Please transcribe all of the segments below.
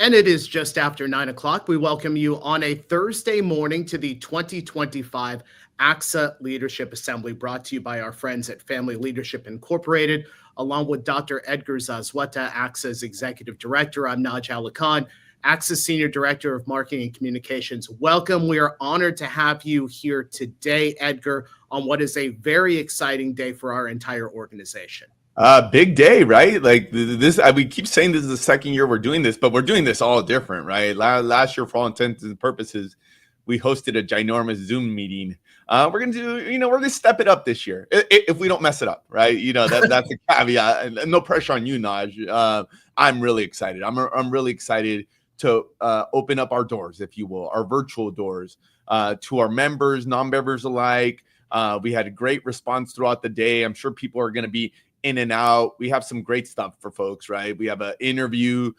And it is just after 9 o'clock. We welcome you on a Thursday morning to the 2025 ACSA Leadership Assembly, brought to you by our friends at Family Leadership Incorporated, along with Dr. Edgar Zazweta, ACSA's Executive Director. I'm Naj Alakan, ACSA's Senior Director of Marketing and Communications. Welcome. We are honored to have you here today, Edgar, on what is a very exciting day for our entire organization. Big day, right? Like this, we keep saying this is the second year we're doing this, but we're doing this all different, right? Last year, for all intents and purposes, we hosted a ginormous Zoom meeting. We're gonna do, we're gonna step it up this year if we don't mess it up, right? That's a caveat, and no pressure on you, Naj. I'm really excited. I'm really excited to open up our doors, if you will, our virtual doors to our members, non-members alike. We had a great response throughout the day. I'm sure people are going to be in and out. We have some great stuff for folks, right? We have an interview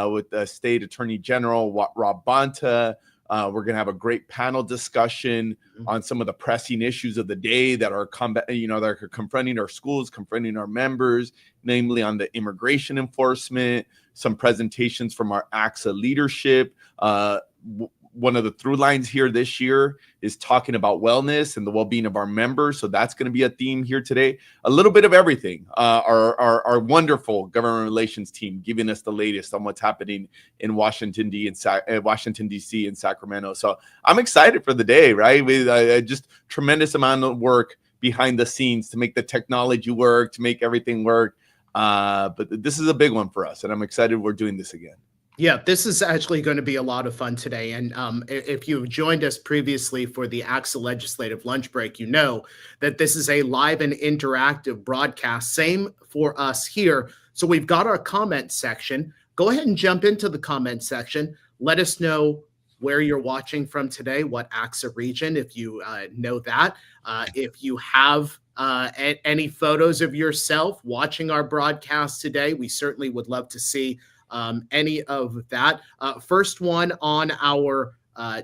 with the state Attorney General Rob Bonta. We're going to have a great panel discussion on some of the pressing issues of the day that are that are confronting our schools, confronting our members, namely on the immigration enforcement. Some presentations from our ACSA leadership. One of the through lines here this year is talking about wellness and the well-being of our members. So that's going to be a theme here today. A little bit of everything. Our wonderful government relations team giving us the latest on what's happening in Washington, D.C. and Sacramento. So I'm excited for the day, right? With just tremendous amount of work behind the scenes to make the technology work, to make everything work. But this is a big one for us, and I'm excited we're doing this again. Yeah, this is actually going to be a lot of fun today. And if you've joined us previously for the ACSA Legislative Lunch Break, you know that this is a live and interactive broadcast. Same for us here. So we've got our comment section. Go ahead and jump into the comment section. Let us know where you're watching from today, what ACSA region, if you know that. If you have any photos of yourself watching our broadcast today, we certainly would love to see any of that. First one on our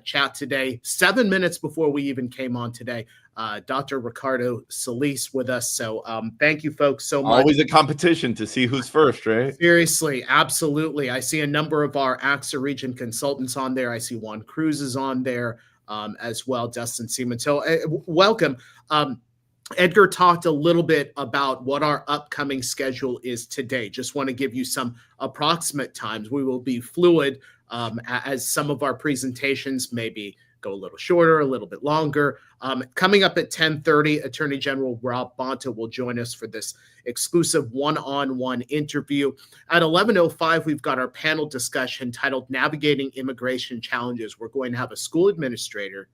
chat today, 7 minutes before we even came on today, Dr. Ricardo Solis with us. So thank you folks so much. Always a competition to see who's first, right? Seriously, absolutely. I see a number of our ACSA region consultants on there. I see Juan Cruz is on there as well, Dustin Seaman. So welcome. Edgar talked a little bit about what our upcoming schedule is today. Just want to give you some approximate times. We will be fluid as some of our presentations maybe go a little shorter, a little bit longer. Coming up at 10:30, Attorney General Rob Bonta will join us for this exclusive one-on-one interview. At 11:05, we've got our panel discussion titled Navigating Immigration Challenges. We're going to have a school administrator,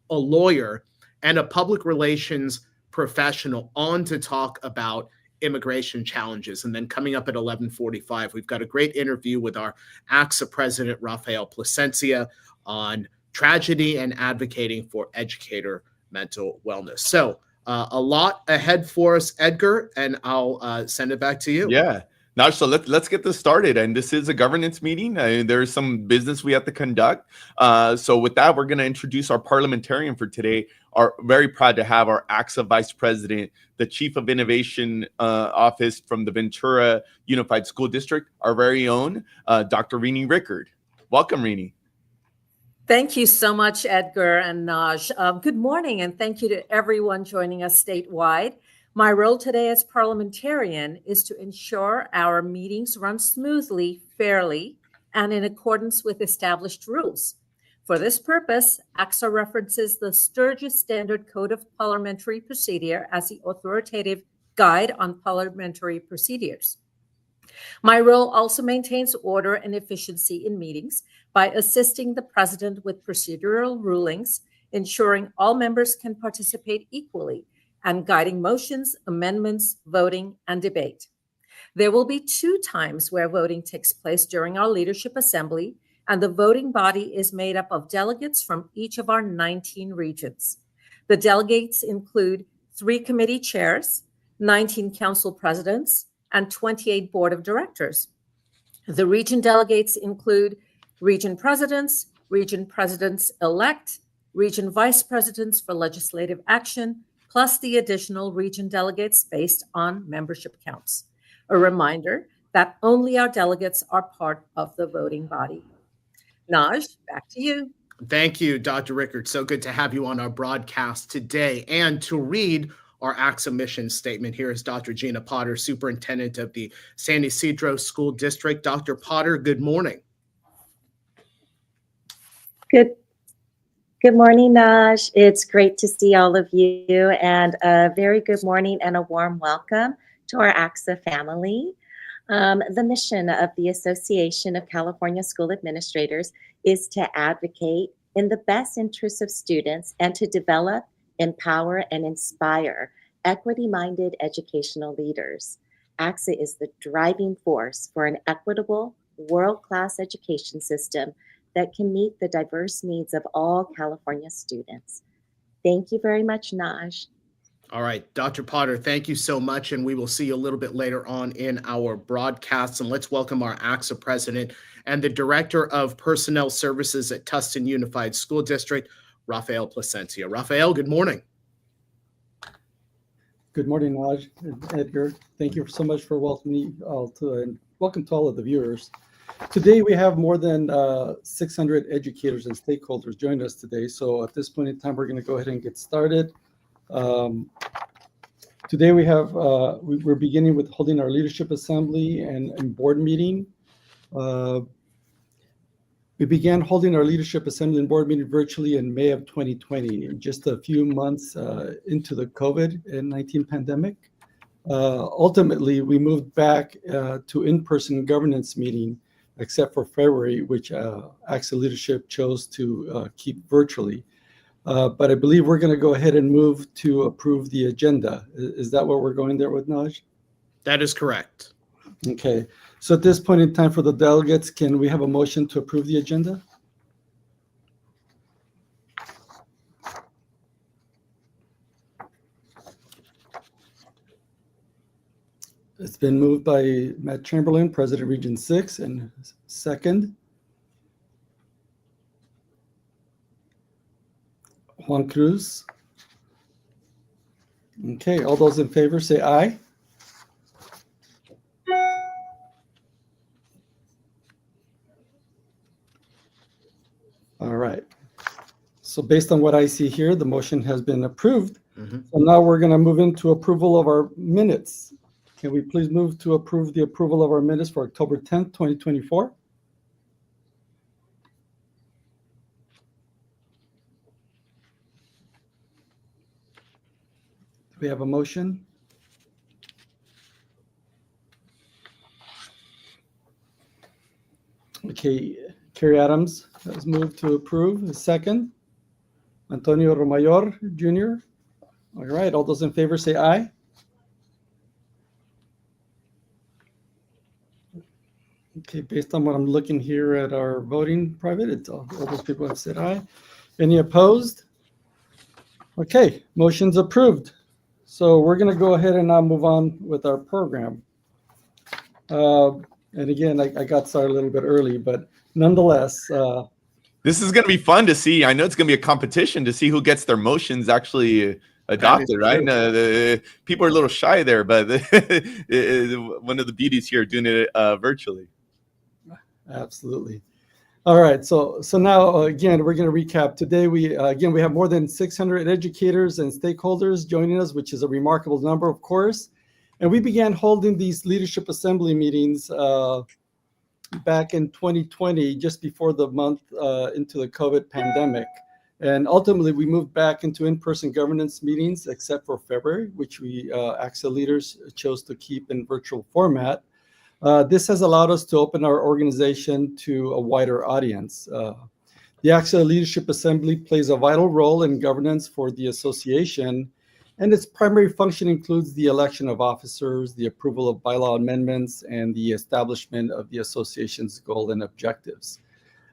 a lawyer, and a public relations professional on to talk about immigration challenges. And then coming up at 11:45, we've got a great interview with our ACSA president, Rafael Plasencia, on tragedy and advocating for educator mental wellness. So a lot ahead for us, Edgar, and I'll send it back to you. Yeah. Now, so let's get this started. And this is a governance meeting. There's some business we have to conduct. So with that, we're going to introduce our parliamentarian for today. Are very proud to have our ACSA Vice President, the Chief of Innovation Office from the Ventura Unified School District, our very own Dr. Rini Rickard. Welcome, Rini. Thank you so much, Edgar and Naj. Good morning, and thank you to everyone joining us statewide. My role today as parliamentarian is to ensure our meetings run smoothly, fairly, and in accordance with established rules. For this purpose, ACSA references the Sturgis Standard Code of Parliamentary Procedure as the authoritative guide on parliamentary procedures. My role also maintains order and efficiency in meetings by assisting the president with procedural rulings, ensuring all members can participate equally, and guiding motions, amendments, voting, and debate. There will be 2 times where voting takes place during our leadership assembly, and the voting body is made up of delegates from each of our 19 regions. The delegates include 3 committee chairs, 19 council presidents, and 28 board of directors. The region delegates include region presidents-elect, region vice presidents for legislative action, plus the additional region delegates based on membership counts. A reminder that only our delegates are part of the voting body. Naj, back to you. Thank you, Dr. Rickard. So good to have you on our broadcast today. And to read our ACSA mission statement, here is Dr. Gina Potter, Superintendent of the San Ysidro School District. Dr. Potter, good morning. Good morning, Naj. It's great to see all of you, and a very good morning and a warm welcome to our ACSA family. The mission of the Association of California School Administrators is to advocate in the best interests of students and to develop, empower, and inspire equity-minded educational leaders. ACSA is the driving force for an equitable, world-class education system that can meet the diverse needs of all California students. Thank you very much, Naj. All right, Dr. Potter, thank you so much, and we will see you a little bit later on in our broadcast. And let's welcome our ACSA president and the Director of Personnel Services at Tustin Unified School District, Rafael Placencia. Rafael, good morning. Good morning, Naj and Edgar. Thank you so much for welcoming me all and welcome to all of the viewers. Today, we have more than 600 educators and stakeholders joining us today. So at this point in time, we're going to go ahead and get started. Today, we're beginning with holding our leadership assembly and board meeting. We began holding our leadership assembly and board meeting virtually in May of 2020, just a few months into the COVID-19 pandemic. Ultimately, we moved back to in-person governance meeting, except for February, which ACSA leadership chose to keep virtually. But I believe we're going to go ahead and move to approve the agenda. Is that what we're going there with, Naj? That is correct. Okay. So at this point in time for the delegates, can we have a motion to approve the agenda? It's been moved by Matt Chamberlain, President Region 6, and second, Juan Cruz. Okay, all those in favor say aye. All right. So based on what I see here, the motion has been approved. So now we're going to move into approval of our minutes. Can we please move to approve the approval of our minutes for October 10th, 2024? Do we have a motion? Okay, Carrie Adams has moved to approve. A second, Antonio Romayor Jr. All right, all those in favor say aye. Okay, based on what I'm looking here at our voting private, it's all those people have said aye. Any opposed? Okay, motion's approved. So we're going to go ahead and now move on with our program. And again, I got started a little bit early, but nonetheless. This is going to be fun to see. I know it's going to be a competition to see who gets their motions actually adopted, right? People are a little shy there, but one of the beauties here doing it virtually. Absolutely. All right. So now, again, we're going to recap. Today, we have more than 600 educators and stakeholders joining us, which is a remarkable number, of course. And we began holding these leadership assembly meetings back in 2020, just before the month into the COVID pandemic. And ultimately, we moved back into in-person governance meetings, except for February, which we ACSA leaders chose to keep in virtual format. This has allowed us to open our organization to a wider audience. The ACSA Leadership Assembly plays a vital role in governance for the association, and its primary function includes the election of officers, the approval of bylaw amendments, and the establishment of the association's goals and objectives.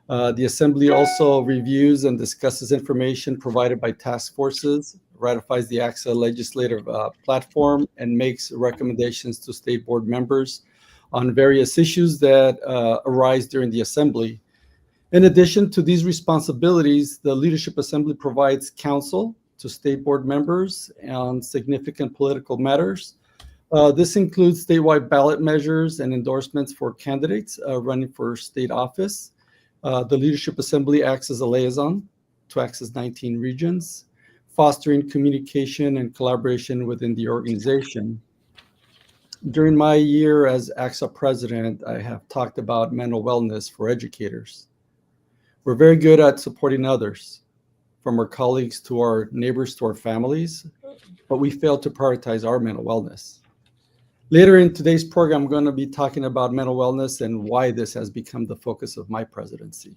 The Assembly also reviews and discusses information provided by task forces, ratifies the ACSA legislative platform, and makes recommendations to state board members on various issues that arise during the Assembly. In addition to these responsibilities, the Leadership Assembly provides counsel to state board members on significant political matters. This includes statewide ballot measures and endorsements for candidates running for state office. The Leadership Assembly acts as a liaison to ACSA's 19 regions, fostering communication and collaboration within the organization. During my year as ACSA president, I have talked about mental wellness for educators. We're very good at supporting others, from our colleagues to our neighbors to our families, but we fail to prioritize our mental wellness. Later in today's program, I'm going to be talking about mental wellness and why this has become the focus of my presidency.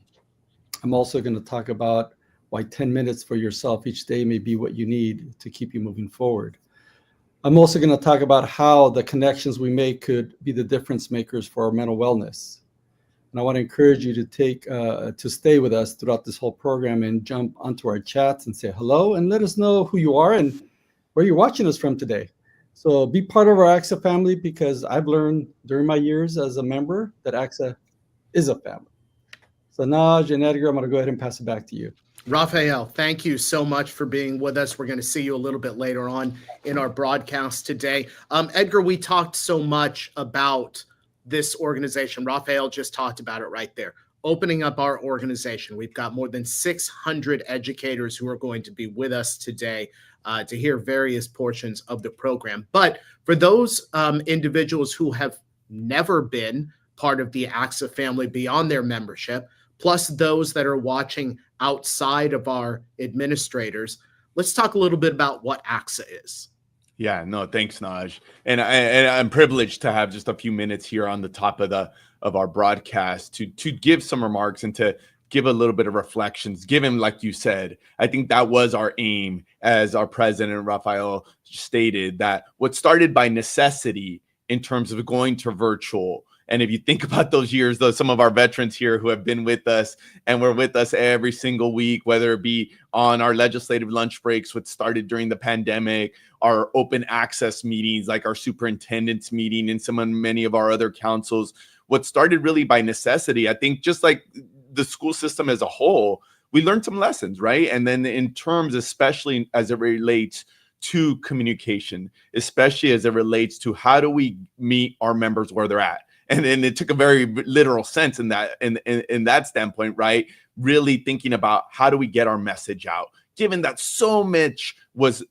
I'm also going to talk about why 10 minutes for yourself each day may be what you need to keep you moving forward. I'm also going to talk about how the connections we make could be the difference makers for our mental wellness. And I want to encourage you to stay with us throughout this whole program and jump onto our chats and say hello and let us know who you are and where you're watching us from today. So be part of our ACSA family, because I've learned during my years as a member that ACSA is a family. So Naj and Edgar, I'm going to go ahead and pass it back to you. Raphael, thank you so much for being with us. We're going to see you a little bit later on in our broadcast today. Edgar, we talked so much about this organization. Raphael just talked about it right there. Opening up our organization. We've got more than 600 educators who are going to be with us today to hear various portions of the program. But for those individuals who have never been part of the ACSA family beyond their membership, plus those that are watching outside of our administrators, let's talk a little bit about what ACSA is. Yeah, no, thanks, Naj. And I'm privileged to have just a few minutes here on the top of our broadcast to give some remarks and to give a little bit of reflections. Given, like you said, I think that was our aim, as our president Raphael stated, that what started by necessity in terms of going to virtual. And if you think about those years, though, some of our veterans here who have been with us and were with us every single week, whether it be on our legislative lunch breaks, which started during the pandemic, our open access meetings, like our superintendent's meeting and many of our other councils, what started really by necessity, I think, just like the school system as a whole, we learned some lessons, right? And then in terms, especially as it relates to communication, especially as it relates to how do we meet our members where they're at. And it took a very literal sense in that standpoint, right? Really thinking about how do we get our message out, given that so much was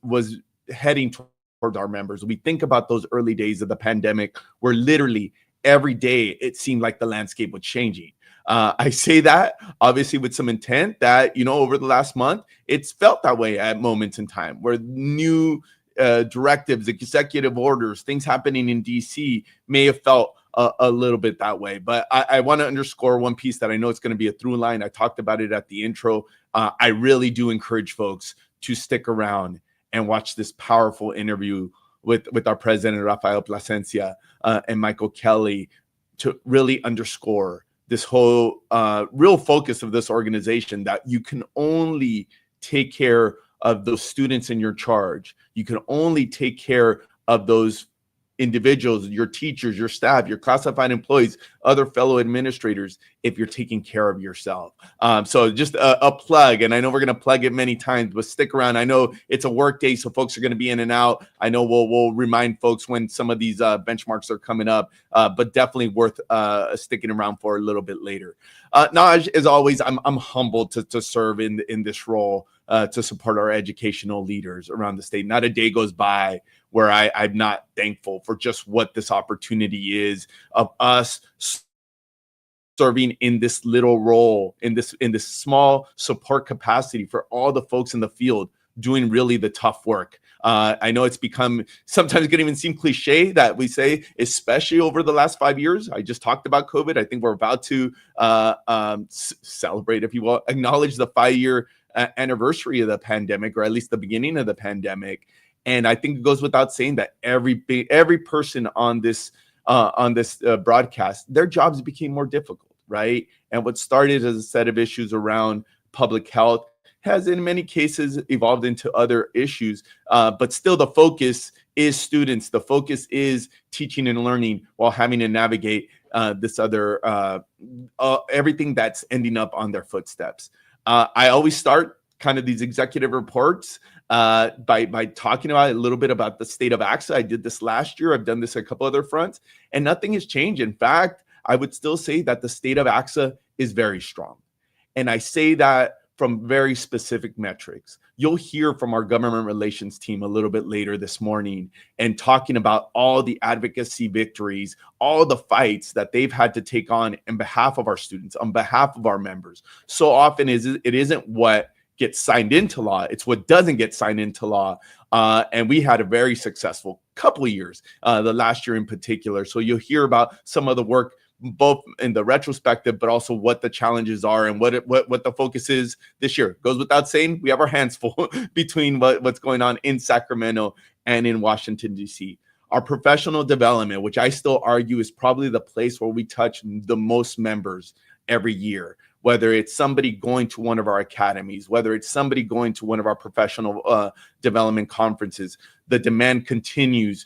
heading towards our members. We think about those early days of the pandemic where literally every day it seemed like the landscape was changing. I say that obviously with some intent that, over the last month, it's felt that way at moments in time where new directives, executive orders, things happening in DC may have felt a little bit that way. But I want to underscore one piece that I know it's going to be a through line. I talked about it at the intro. I really do encourage folks to stick around and watch this powerful interview with our president, Rafael Plasencia, and Michael Kelly, to really underscore this whole real focus of this organization, that you can only take care of those students in your charge. You can only take care of those individuals, your teachers, your staff, your classified employees, other fellow administrators, if you're taking care of yourself. So just a plug, and I know we're going to plug it many times, but stick around. I know it's a work day, so folks are going to be in and out. I know we'll remind folks when some of these benchmarks are coming up, but definitely worth sticking around for a little bit later. Naj, as always, I'm humbled to serve in this role, to support our educational leaders around the state. Not a day goes by where I'm not thankful for just what this opportunity is of us serving in this little role, in this small support capacity for all the folks in the field doing really the tough work. I know it's become, sometimes it can even seem cliche that we say, especially over the last 5 years. I just talked about COVID. I think we're about to celebrate, if you will, acknowledge the 5-year anniversary of the pandemic, or at least the beginning of the pandemic. And I think it goes without saying that every person on this broadcast, their jobs became more difficult, right? And what started as a set of issues around public health has in many cases evolved into other issues. But still the focus is students. The focus is teaching and learning while having to navigate this other, everything that's ending up on their footsteps. I always start kind of these executive reports by talking about a little bit about the state of ACSA. I did this last year. I've done this a couple other fronts, and nothing has changed. In fact, I would still say that the state of ACSA is very strong. And I say that from very specific metrics. You'll hear from our government relations team a little bit later this morning and talking about all the advocacy victories, all the fights that they've had to take on behalf of our students, on behalf of our members. So often it isn't what gets signed into law, it's what doesn't get signed into law. And we had a very successful couple of years, the last year in particular. So you'll hear about some of the work both in the retrospective, but also what the challenges are and what the focus is this year. Goes without saying, we have our hands full between what's going on in Sacramento and in Washington, D.C. Our professional development, which I still argue is probably the place where we touch the most members every year, whether it's somebody going to one of our academies, whether it's somebody going to one of our professional development conferences, the demand continues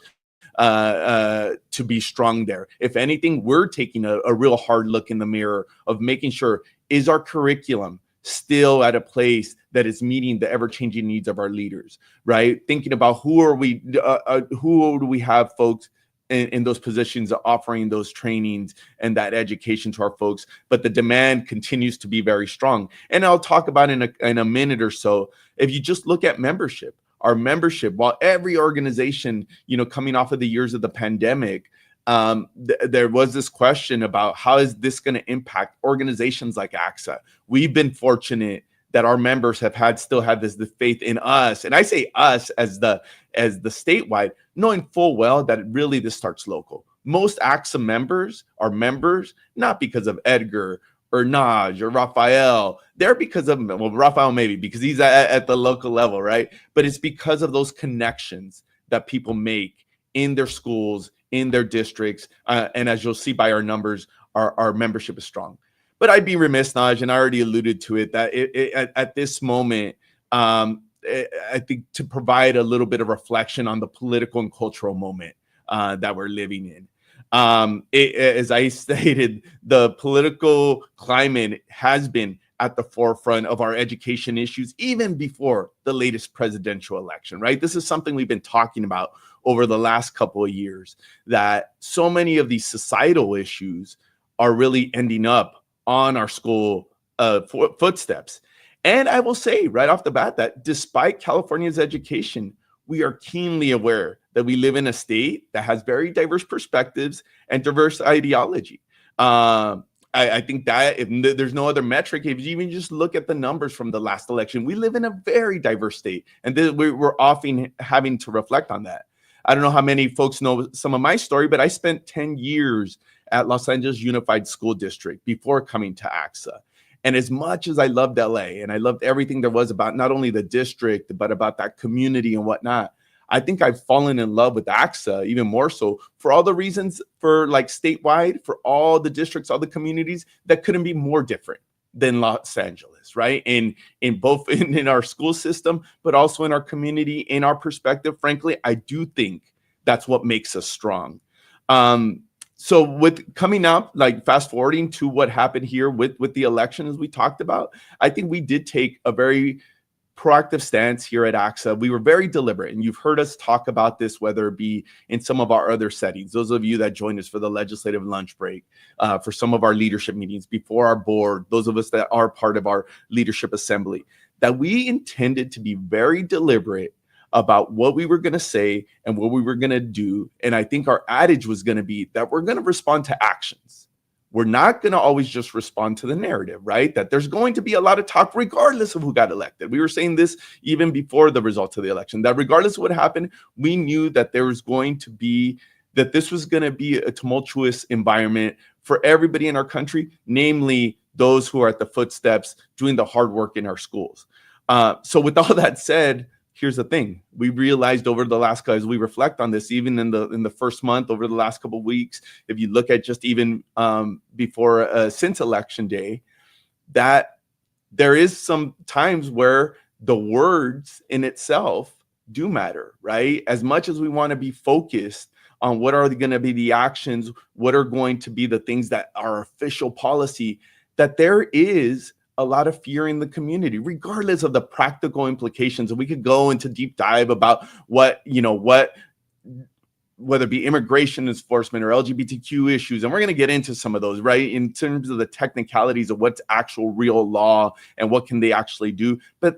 to be strong there. If anything, we're taking a real hard look in the mirror of making sure, is our curriculum still at a place that is meeting the ever-changing needs of our leaders, right? Thinking about who do we have folks in those positions offering those trainings and that education to our folks, but the demand continues to be very strong. And I'll talk about in a minute or so, if you just look at membership, our membership, while every organization, coming off of the years of the pandemic, there was this question about how is this going to impact organizations like ACSA. We've been fortunate that our members still had the faith in us, and I say us as the statewide, knowing full well that really this starts local. Most ACSA members are members not because of Edgar or Naj or Raphael. They're because of, well, Raphael maybe because he's at the local level, right? But it's because of those connections that people make in their schools, in their districts. And as you'll see by our numbers, our membership is strong. But I'd be remiss, Naj, and I already alluded to it, that at this moment, I think to provide a little bit of reflection on the political and cultural moment that we're living in. As I stated, the political climate has been at the forefront of our education issues, even before the latest presidential election, right? This is something we've been talking about over the last couple of years, that so many of these societal issues are really ending up on our school footsteps. And I will say right off the bat that despite California's education, we are keenly aware that we live in a state that has very diverse perspectives and diverse ideology. I think that if there's no other metric, if you even just look at the numbers from the last election, we live in a very diverse state. And we're often having to reflect on that. I don't know how many folks know some of my story, but I spent 10 years at Los Angeles Unified School District before coming to ACSA. And as much as I loved LA and I loved everything there was about not only the district, but about that community and whatnot, I think I've fallen in love with ACSA even more so for all the reasons, for like statewide, for all the districts, all the communities that couldn't be more different than Los Angeles, right? In both in our school system, but also in our community, in our perspective. Frankly, I do think that's what makes us strong. So with coming up, like fast forwarding to what happened here with the election, as we talked about, I think we did take a very proactive stance here at ACSA. We were very deliberate, and you've heard us talk about this, whether it be in some of our other settings, those of you that joined us for the legislative lunch break, for some of our leadership meetings before our board, those of us that are part of our leadership assembly, that we intended to be very deliberate about what we were going to say and what we were going to do. And I think our adage was going to be that we're going to respond to actions. We're not going to always just respond to the narrative, right? That there's going to be a lot of talk regardless of who got elected. We were saying this even before the results of the election, that regardless of what happened, we knew that there was going to be, that this was going to be a tumultuous environment for everybody in our country, namely those who are at the footsteps doing the hard work in our schools. So with all that said, here's the thing. We realized over the last, as we reflect on this, even in the first month, over the last couple of weeks, if you look at just even before, since election day, that there is some times where the words in itself do matter, right? As much as we want to be focused on what are going to be the actions, what are going to be the things that are official policy, that there is a lot of fear in the community, regardless of the practical implications. And we could go into deep dive about what whether it be immigration enforcement or LGBTQ issues. And we're going to get into some of those, right? In terms of the technicalities of what's actual real law and what can they actually do. But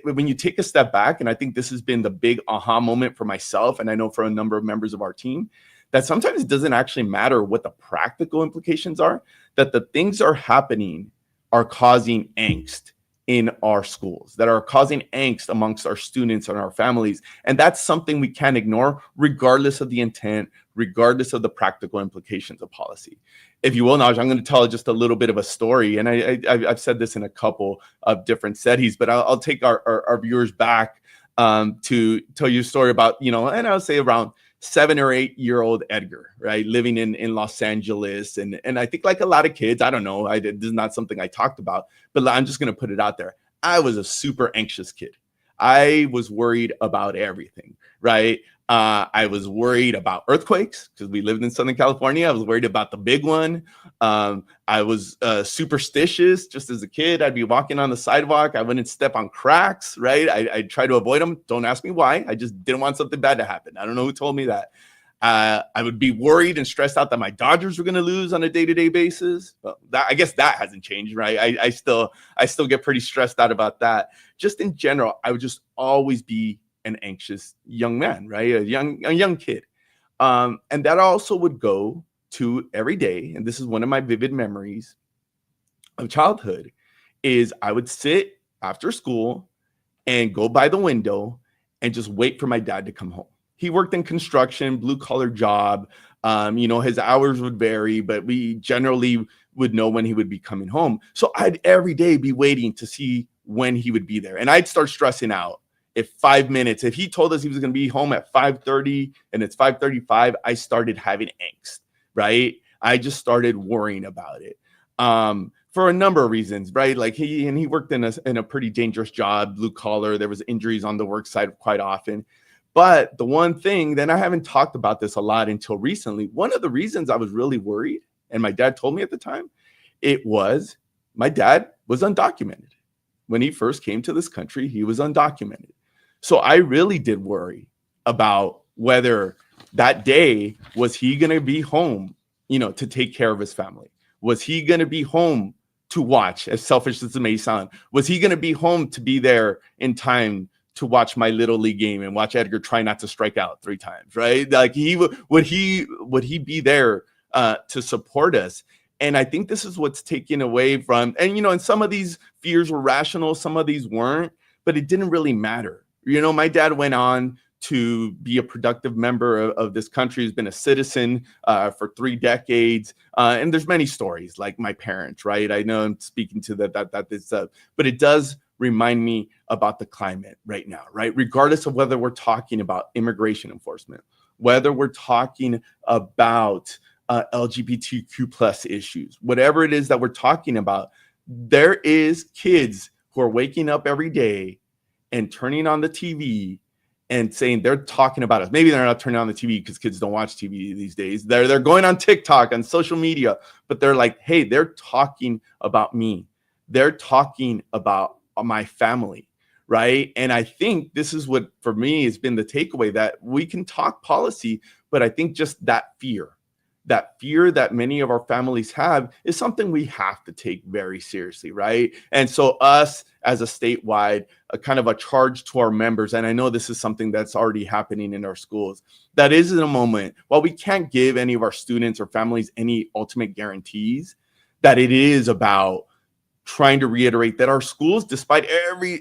when you take a step back, and I think this has been the big aha moment for myself, and I know for a number of members of our team, that sometimes it doesn't actually matter what the practical implications are, that the things are happening are causing angst in our schools, that are causing angst amongst our students and our families. And that's something we can't ignore, regardless of the intent, regardless of the practical implications of policy. If you will, Naj, I'm going to tell just a little bit of a story. And I've said this in a couple of different settings, but I'll take our viewers back to tell you a story about, and I'll say around 7 or 8 year old Edgar, right? Living in Los Angeles. And I think like a lot of kids, I don't know, this is not something I talked about, but I'm just going to put it out there. I was a super anxious kid. I was worried about everything, right? I was worried about earthquakes because we lived in Southern California. I was worried about the big one. I was superstitious just as a kid. I'd be walking on the sidewalk. I wouldn't step on cracks, right? I'd try to avoid them. Don't ask me why. I just didn't want something bad to happen. I don't know who told me that. I would be worried and stressed out that my Dodgers were going to lose on a day-to-day basis. Well, I guess that hasn't changed, right? I still get pretty stressed out about that. Just in general, I would just always be an anxious young man, right? A young kid. And that also would go to every day. And this is one of my vivid memories of childhood is I would sit after school and go by the window and just wait for my dad to come home. He worked in construction, blue collar job. His hours would vary, but we generally would know when he would be coming home. So I'd every day be waiting to see when he would be there. And I'd start stressing out. If 5 minutes, if he told us he was going to be home at 5:30 and it's 5:35, I started having angst, right? I just started worrying about it for a number of reasons, right? Like he worked in a pretty dangerous job, blue collar. There was injuries on the work side quite often. But the one thing, then I haven't talked about this a lot until recently. One of the reasons I was really worried, and my dad told me at the time, my dad was undocumented. When he first came to this country, he was undocumented. So I really did worry about whether that day, was he going to be home, to take care of his family? Was he going to be home to watch, as selfish as it may sound? Was he going to be home to be there in time to watch my little league game and watch Edgar try not to strike out 3 times, right? Like would he be there to support us? And I think this is what's taken away from, and some of these fears were rational, some of these weren't, but it didn't really matter. My dad went on to be a productive member of this country. He's been a citizen for 3 decades. And there's many stories like my parents, right? I know I'm speaking to that, but it does remind me about the climate right now, right? Regardless of whether we're talking about immigration enforcement, whether we're talking about LGBTQ plus issues, whatever it is that we're talking about, there is kids who are waking up every day and turning on the TV and saying they're talking about us. Maybe they're not turning on the TV because kids don't watch TV these days. They're going on TikTok, on social media, but they're like, hey, they're talking about me. They're talking about my family, right? And I think this is what, for me, has been the takeaway, that we can talk policy, but I think just that fear that many of our families have is something we have to take very seriously, right? And so us as a statewide, a kind of a charge to our members, and I know this is something that's already happening in our schools, that is in a moment, while we can't give any of our students or families any ultimate guarantees, that it is about trying to reiterate that our schools, despite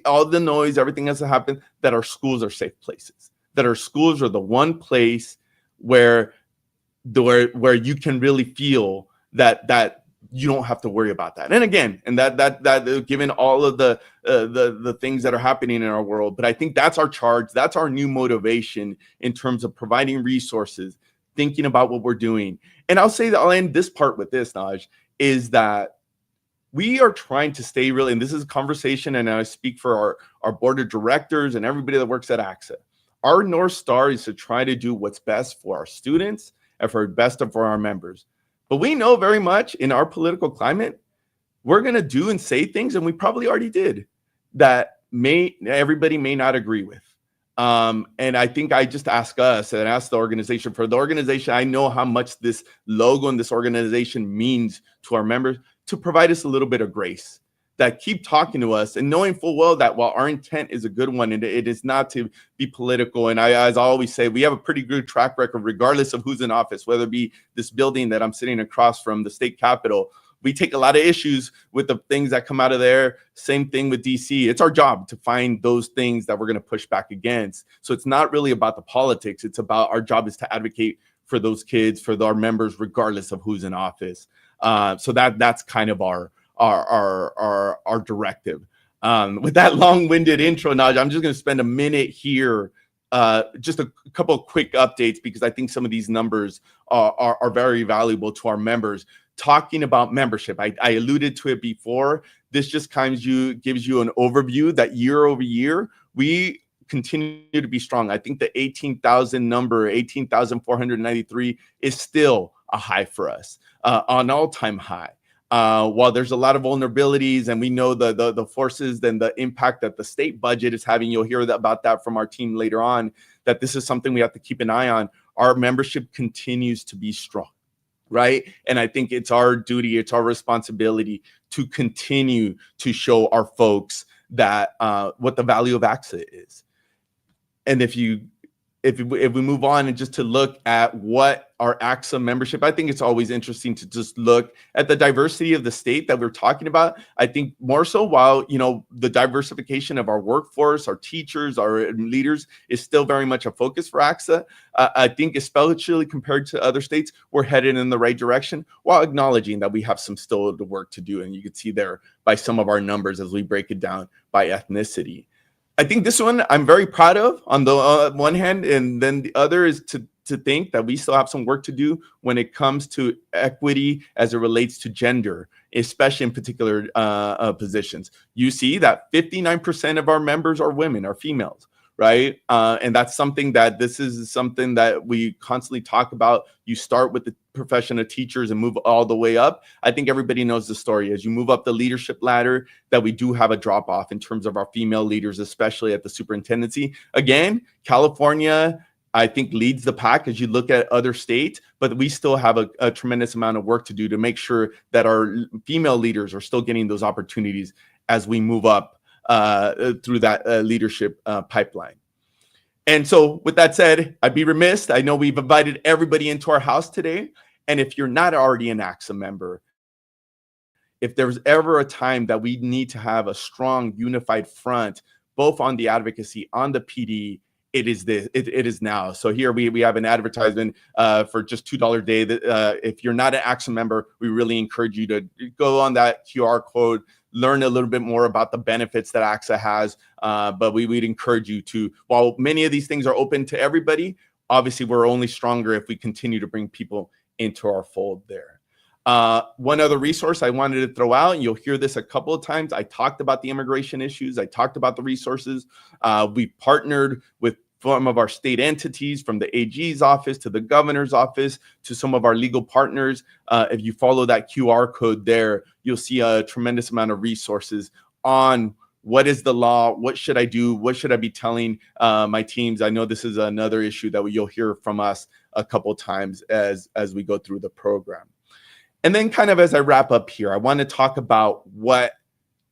all the noise, everything that's happened, that our schools are safe places, that our schools are the one place where you can really feel that you don't have to worry about that. And again, and that given all of the things that are happening in our world, but I think that's our charge. That's our new motivation in terms of providing resources, thinking about what we're doing. And I'll say that I'll end this part with this, Naj, is that we are trying to stay really, and this is a conversation, and I speak for our board of directors and everybody that works at ACSA. Our North Star is to try to do what's best for our students and for best for our members. But we know very much in our political climate, we're going to do and say things, and we probably already did, that everybody may not agree with. And I think I just ask us and ask the organization. For the organization, I know how much this logo and this organization means to our members, to provide us a little bit of grace, that keep talking to us and knowing full well that while our intent is a good one, and it is not to be political. And as I always say, we have a pretty good track record, regardless of who's in office, whether it be this building that I'm sitting across from, the state capitol. We take a lot of issues with the things that come out of there. Same thing with DC. It's our job to find those things that we're going to push back against. So it's not really about the politics. It's about our job is to advocate for those kids, for our members, regardless of who's in office. So that's kind of our directive. With that long-winded intro, Naj, I'm just going to spend a minute here, just a couple of quick updates, because I think some of these numbers are very valuable to our members. Talking about membership, I alluded to it before. This just gives you an overview that year over year, we continue to be strong. I think the 18,000 number, 18,493, is still a high for us, an all-time high. While there's a lot of vulnerabilities, and we know the forces and the impact that the state budget is having, you'll hear about that from our team later on, that this is something we have to keep an eye on. Our membership continues to be strong, right? And I think it's our duty, it's our responsibility to continue to show our folks that what the value of ACSA is. And if we move on and just to look at what our ACSA membership, I think it's always interesting to just look at the diversity of the state that we're talking about. I think more so, while, you know, the diversification of our workforce, our teachers, our leaders is still very much a focus for ACSA. I think especially compared to other states, we're headed in the right direction, while acknowledging that we have some still the work to do. And you can see there by some of our numbers as we break it down by ethnicity. I think this one I'm very proud of on the one hand, and then the other is to think that we still have some work to do when it comes to equity as it relates to gender, especially in particular positions. You see that 59% of our members are women, are females, right? And that's something that we constantly talk about. You start with the profession of teachers and move all the way up. I think everybody knows the story. As you move up the leadership ladder, that we do have a drop off in terms of our female leaders, especially at the superintendency. Again, California, I think, leads the pack as you look at other states, but we still have a tremendous amount of work to do to make sure that our female leaders are still getting those opportunities as we move up through that leadership pipeline. And so with that said, I'd be remiss. I know we've invited everybody into our house today. And if you're not already an ACSA member, if there's ever a time that we need to have a strong, unified front, both on the advocacy, on the PD, it is now. So here we have an advertisement for just $2 a day. That if you're not an ACSA member, we really encourage you to go on that QR code, learn a little bit more about the benefits that ACSA has. But we'd encourage you to, while many of these things are open to everybody, obviously we're only stronger if we continue to bring people into our fold there. One other resource I wanted to throw out, and you'll hear this a couple of times. I talked about the immigration issues. I talked about the resources. We partnered with some of our state entities, from the AG's office to the governor's office to some of our legal partners. If you follow that QR code there, you'll see a tremendous amount of resources on what is the law, what should I do, what should I be telling my teams. I know this is another issue that you'll hear from us a couple of times as we go through the program. And then kind of as I wrap up here, I want to talk about what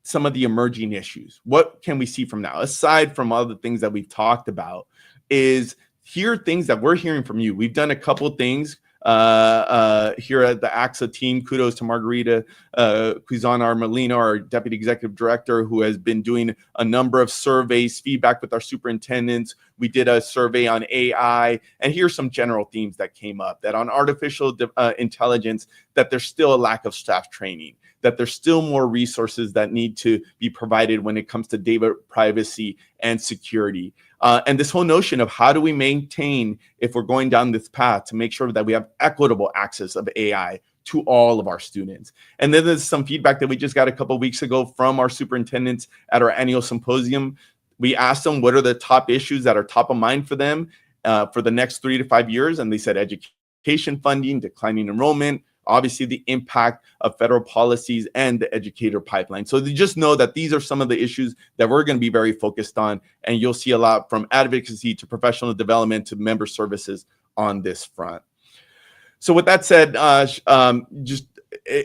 some of the emerging issues, what can we see from now, aside from all the things that we've talked about, is here things that we're hearing from you. We've done a couple of things here at the ACSA team. Kudos to Margarita Quizon Molina, our Deputy Executive Director, who has been doing a number of surveys, feedback with our superintendents. We did a survey on AI, and here's some general themes that came up, that on artificial intelligence, that there's still a lack of staff training, that there's still more resources that need to be provided when it comes to data privacy and security. And this whole notion of how do we maintain, if we're going down this path, to make sure that we have equitable access of AI to all of our students. And then there's some feedback that we just got a couple of weeks ago from our superintendents at our annual symposium. We asked them what are the top issues that are top of mind for them for the next 3 to 5 years. And they said education funding, declining enrollment, obviously the impact of federal policies and the educator pipeline. So you just know that these are some of the issues that we're going to be very focused on, and you'll see a lot from advocacy to professional development to member services on this front. So with that said, just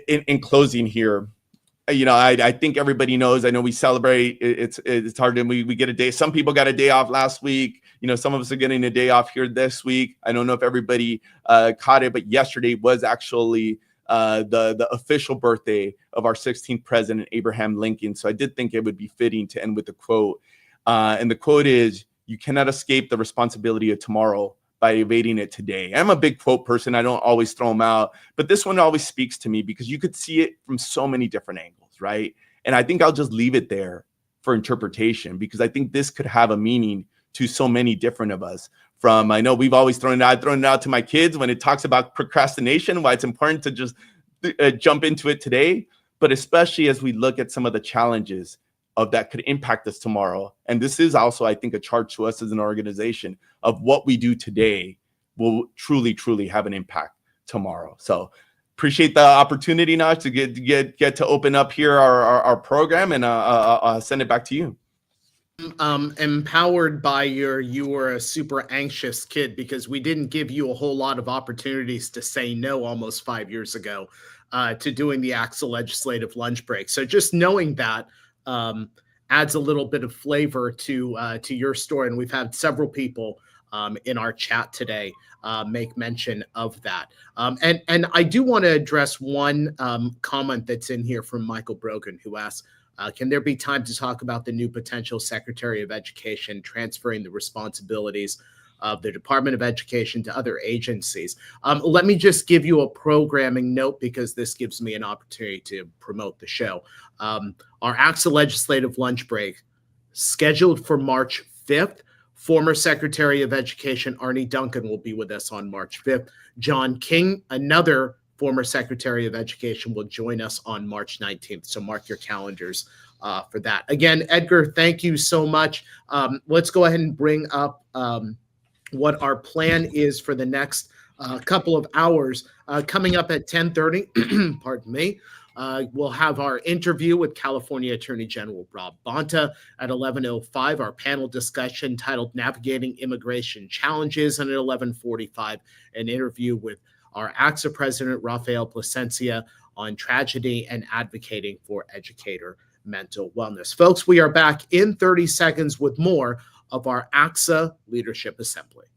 in closing here, I think everybody knows. I know we celebrate. It's hard to we get a day. Some people got a day off last week. Some of us are getting a day off here this week. I don't know if everybody caught it, but yesterday was actually the official birthday of our 16th president, Abraham Lincoln. So I did think it would be fitting to end with a quote. And the quote is, "You cannot escape the responsibility of tomorrow by evading it today." I'm a big quote person. I don't always throw them out, but this one always speaks to me because you could see it from so many different angles, right? And I think I'll just leave it there for interpretation, because I think this could have a meaning to so many different of us. From, I know we've always thrown it out to my kids when it talks about procrastination, why it's important to just jump into it today, but especially as we look at some of the challenges of that could impact us tomorrow. And this is also, I think, a charge to us as an organization of what we do today will truly, truly have an impact tomorrow. So appreciate the opportunity, Naj, to get to open up here our program, and I'll send it back to you. Empowered by you were a super anxious kid, because we didn't give you a whole lot of opportunities to say no almost 5 years ago to doing the ACSA legislative lunch break. So just knowing that adds a little bit of flavor to your story. And we've had several people in our chat today make mention of that. And I do want to address one comment that's in here from Michael Brogan, who asks, can there be time to talk about the new potential Secretary of Education transferring the responsibilities of the Department of Education to other agencies? Let me just give you a programming note, because this gives me an opportunity to promote the show. Our ACSA legislative lunch break, scheduled for March 5th. Former Secretary of Education Arne Duncan will be with us on March 5th. John King, another former Secretary of Education, will join us on March 19th. So mark your calendars for that. Again, Edgar, thank you so much. Let's go ahead and bring up what our plan is for the next couple of hours. Coming up at 10:30, pardon me, we'll have our interview with California Attorney General Rob Bonta. At 11:05, our panel discussion titled Navigating Immigration Challenges, and at 11:45, an interview with our ACSA President, Rafael Plasencia, on tragedy and advocating for educator mental wellness. Folks, we are back in 30 seconds with more of our ACSA Leadership Assembly.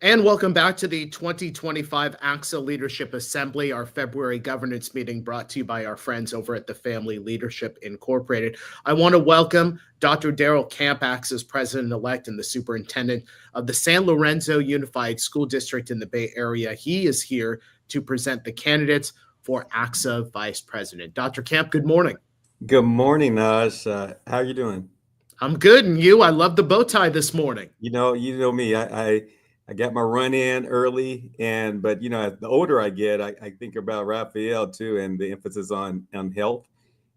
And welcome back to the 2025 ACSA Leadership Assembly, our February governance meeting, brought to you by our friends over at the Family Leadership Incorporated. I want to welcome Dr. Darrell Camp, ACSA's president-elect and the superintendent of the San Lorenzo Unified School District in the Bay Area. He is here to present the candidates for ACSA vice president. Dr. Camp, good morning. Good morning, Naj. How are you doing? I'm good, and you? I love the bow tie this morning. You know me. I got my run in early, but the older I get, I think about Raphael too, and the emphasis on health.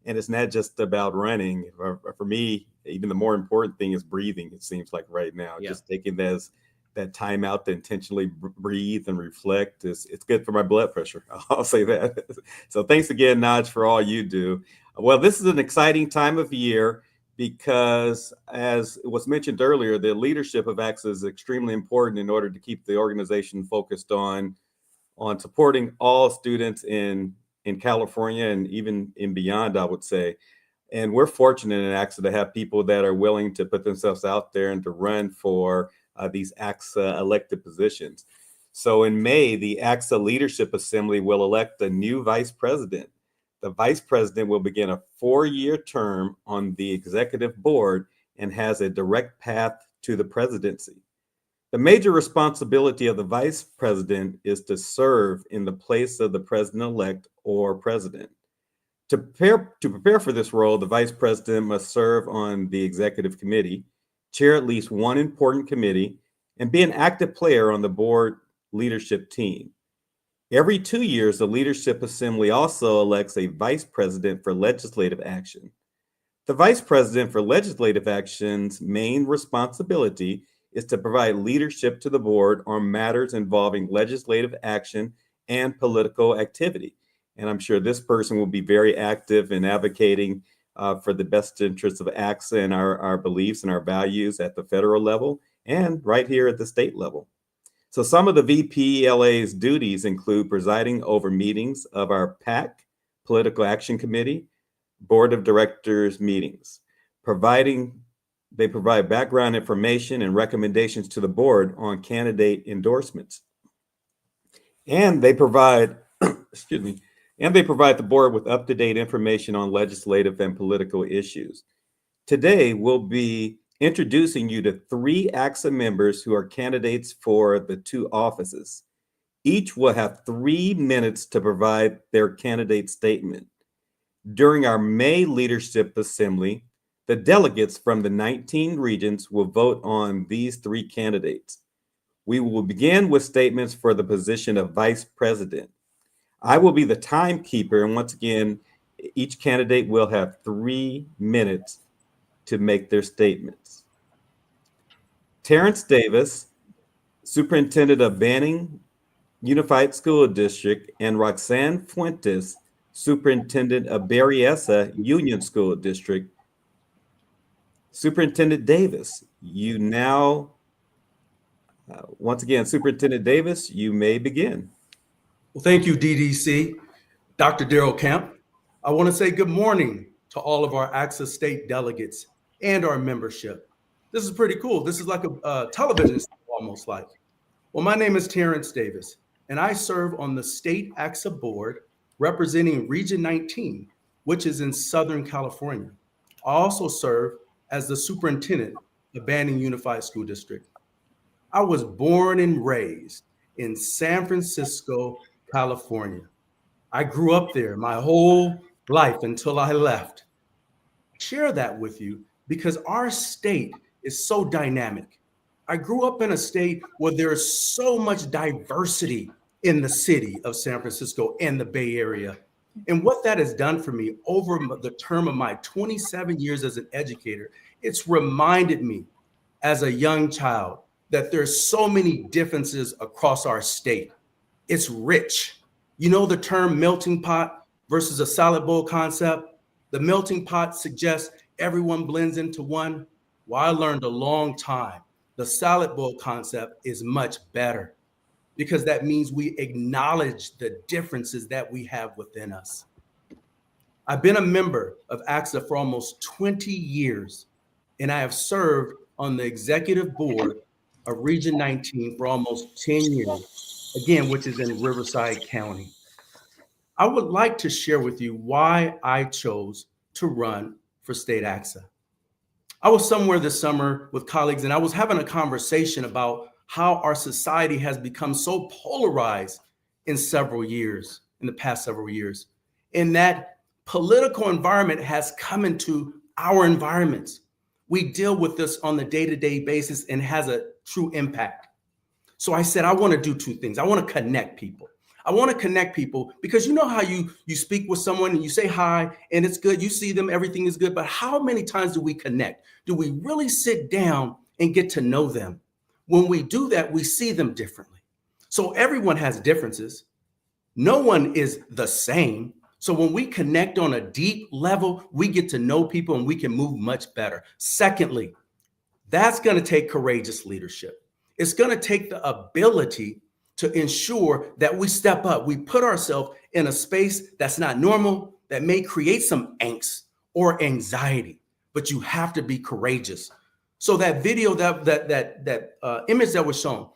And it's not just about running. For me, even the more important thing is breathing. It seems like right now, just taking that time out to intentionally breathe and reflect it's good for my blood pressure. I'll say that. So thanks again, Naj, for all you do. Well, this is an exciting time of year, because as was mentioned earlier, the leadership of ACSA is extremely important in order to keep the organization focused on supporting all students in California and even in beyond, I would say. And we're fortunate in ACSA to have people that are willing to put themselves out there and to run for these ACSA elected positions. So in May, the ACSA Leadership Assembly will elect a new vice president. The vice president will begin a 4-year term on the executive board and has a direct path to the presidency. The major responsibility of the vice president is to serve in the place of the president-elect or president. To prepare for this role, the vice president must serve on the executive committee, chair at least one important committee, and be an active player on the board leadership team. Every 2 years, the Leadership Assembly also elects a vice president for legislative action. The vice president for legislative action's main responsibility is to provide leadership to the board on matters involving legislative action and political activity. And I'm sure this person will be very active in advocating for the best interests of ACSA and our beliefs and our values at the federal level and right here at the state level. So some of the VPLA's duties include presiding over meetings of our PAC, Political Action Committee, Board of Directors meetings. They provide background information and recommendations to the board on candidate endorsements. And they provide, the board with up-to-date information on legislative and political issues. Today, we'll be introducing you to 3 ACSA members who are candidates for the 2 offices. Each will have 3 minutes to provide their candidate statement. During our May Leadership Assembly, the delegates from the 19 regions will vote on these 3 candidates. We will begin with statements for the position of vice president. I will be the timekeeper, and once again, each candidate will have 3 minutes to make their statements. Terrence Davis, Superintendent of Banning Unified School District, and Roxanne Fuentes, Superintendent of Berryessa Union School District. Superintendent Davis, you now, once again, Superintendent Davis, you may begin. Well, thank you, DDC. Dr. Darrell Kemp. I want to say good morning to all of our ACSA state delegates and our membership. This is pretty cool. This is like a television show, almost like. Well, my name is Terrence Davis, and I serve on the state ACSA board representing Region 19, which is in Southern California. I also serve as the superintendent of Banning Unified School District. I was born and raised in San Francisco, California. I grew up there my whole life until I left. I share that with you because our state is so dynamic. I grew up in a state where there is so much diversity in the city of San Francisco and the Bay Area. And what that has done for me over the term of my 27 years as an educator, it's reminded me as a young child that there's so many differences across our state. It's rich. You know the term melting pot versus a salad bowl concept? The melting pot suggests everyone blends into one. Well, I learned a long time. The salad bowl concept is much better because that means we acknowledge the differences that we have within us. I've been a member of ACSA for almost 20 years, and I have served on the executive board of Region 19 for almost 10 years, again, which is in Riverside County. I would like to share with you why I chose to run for state ACSA. I was somewhere this summer with colleagues, and I was having a conversation about how our society has become so polarized in the past several years, and that political environment has come into our environments. We deal with this on the day-to-day basis and has a true impact. So I said, I want to do 2 things. I want to connect people. I want to connect people because you know how you speak with someone and you say hi and it's good. You see them, everything is good. But how many times do we connect? Do we really sit down and get to know them? When we do that, we see them differently. So everyone has differences. No one is the same. So when we connect on a deep level, we get to know people and we can move much better. Secondly, that's going to take courageous leadership. It's going to take the ability to ensure that we step up. We put ourselves in a space that's not normal, that may create some angst or anxiety, but you have to be courageous. So that video, that image that was shown,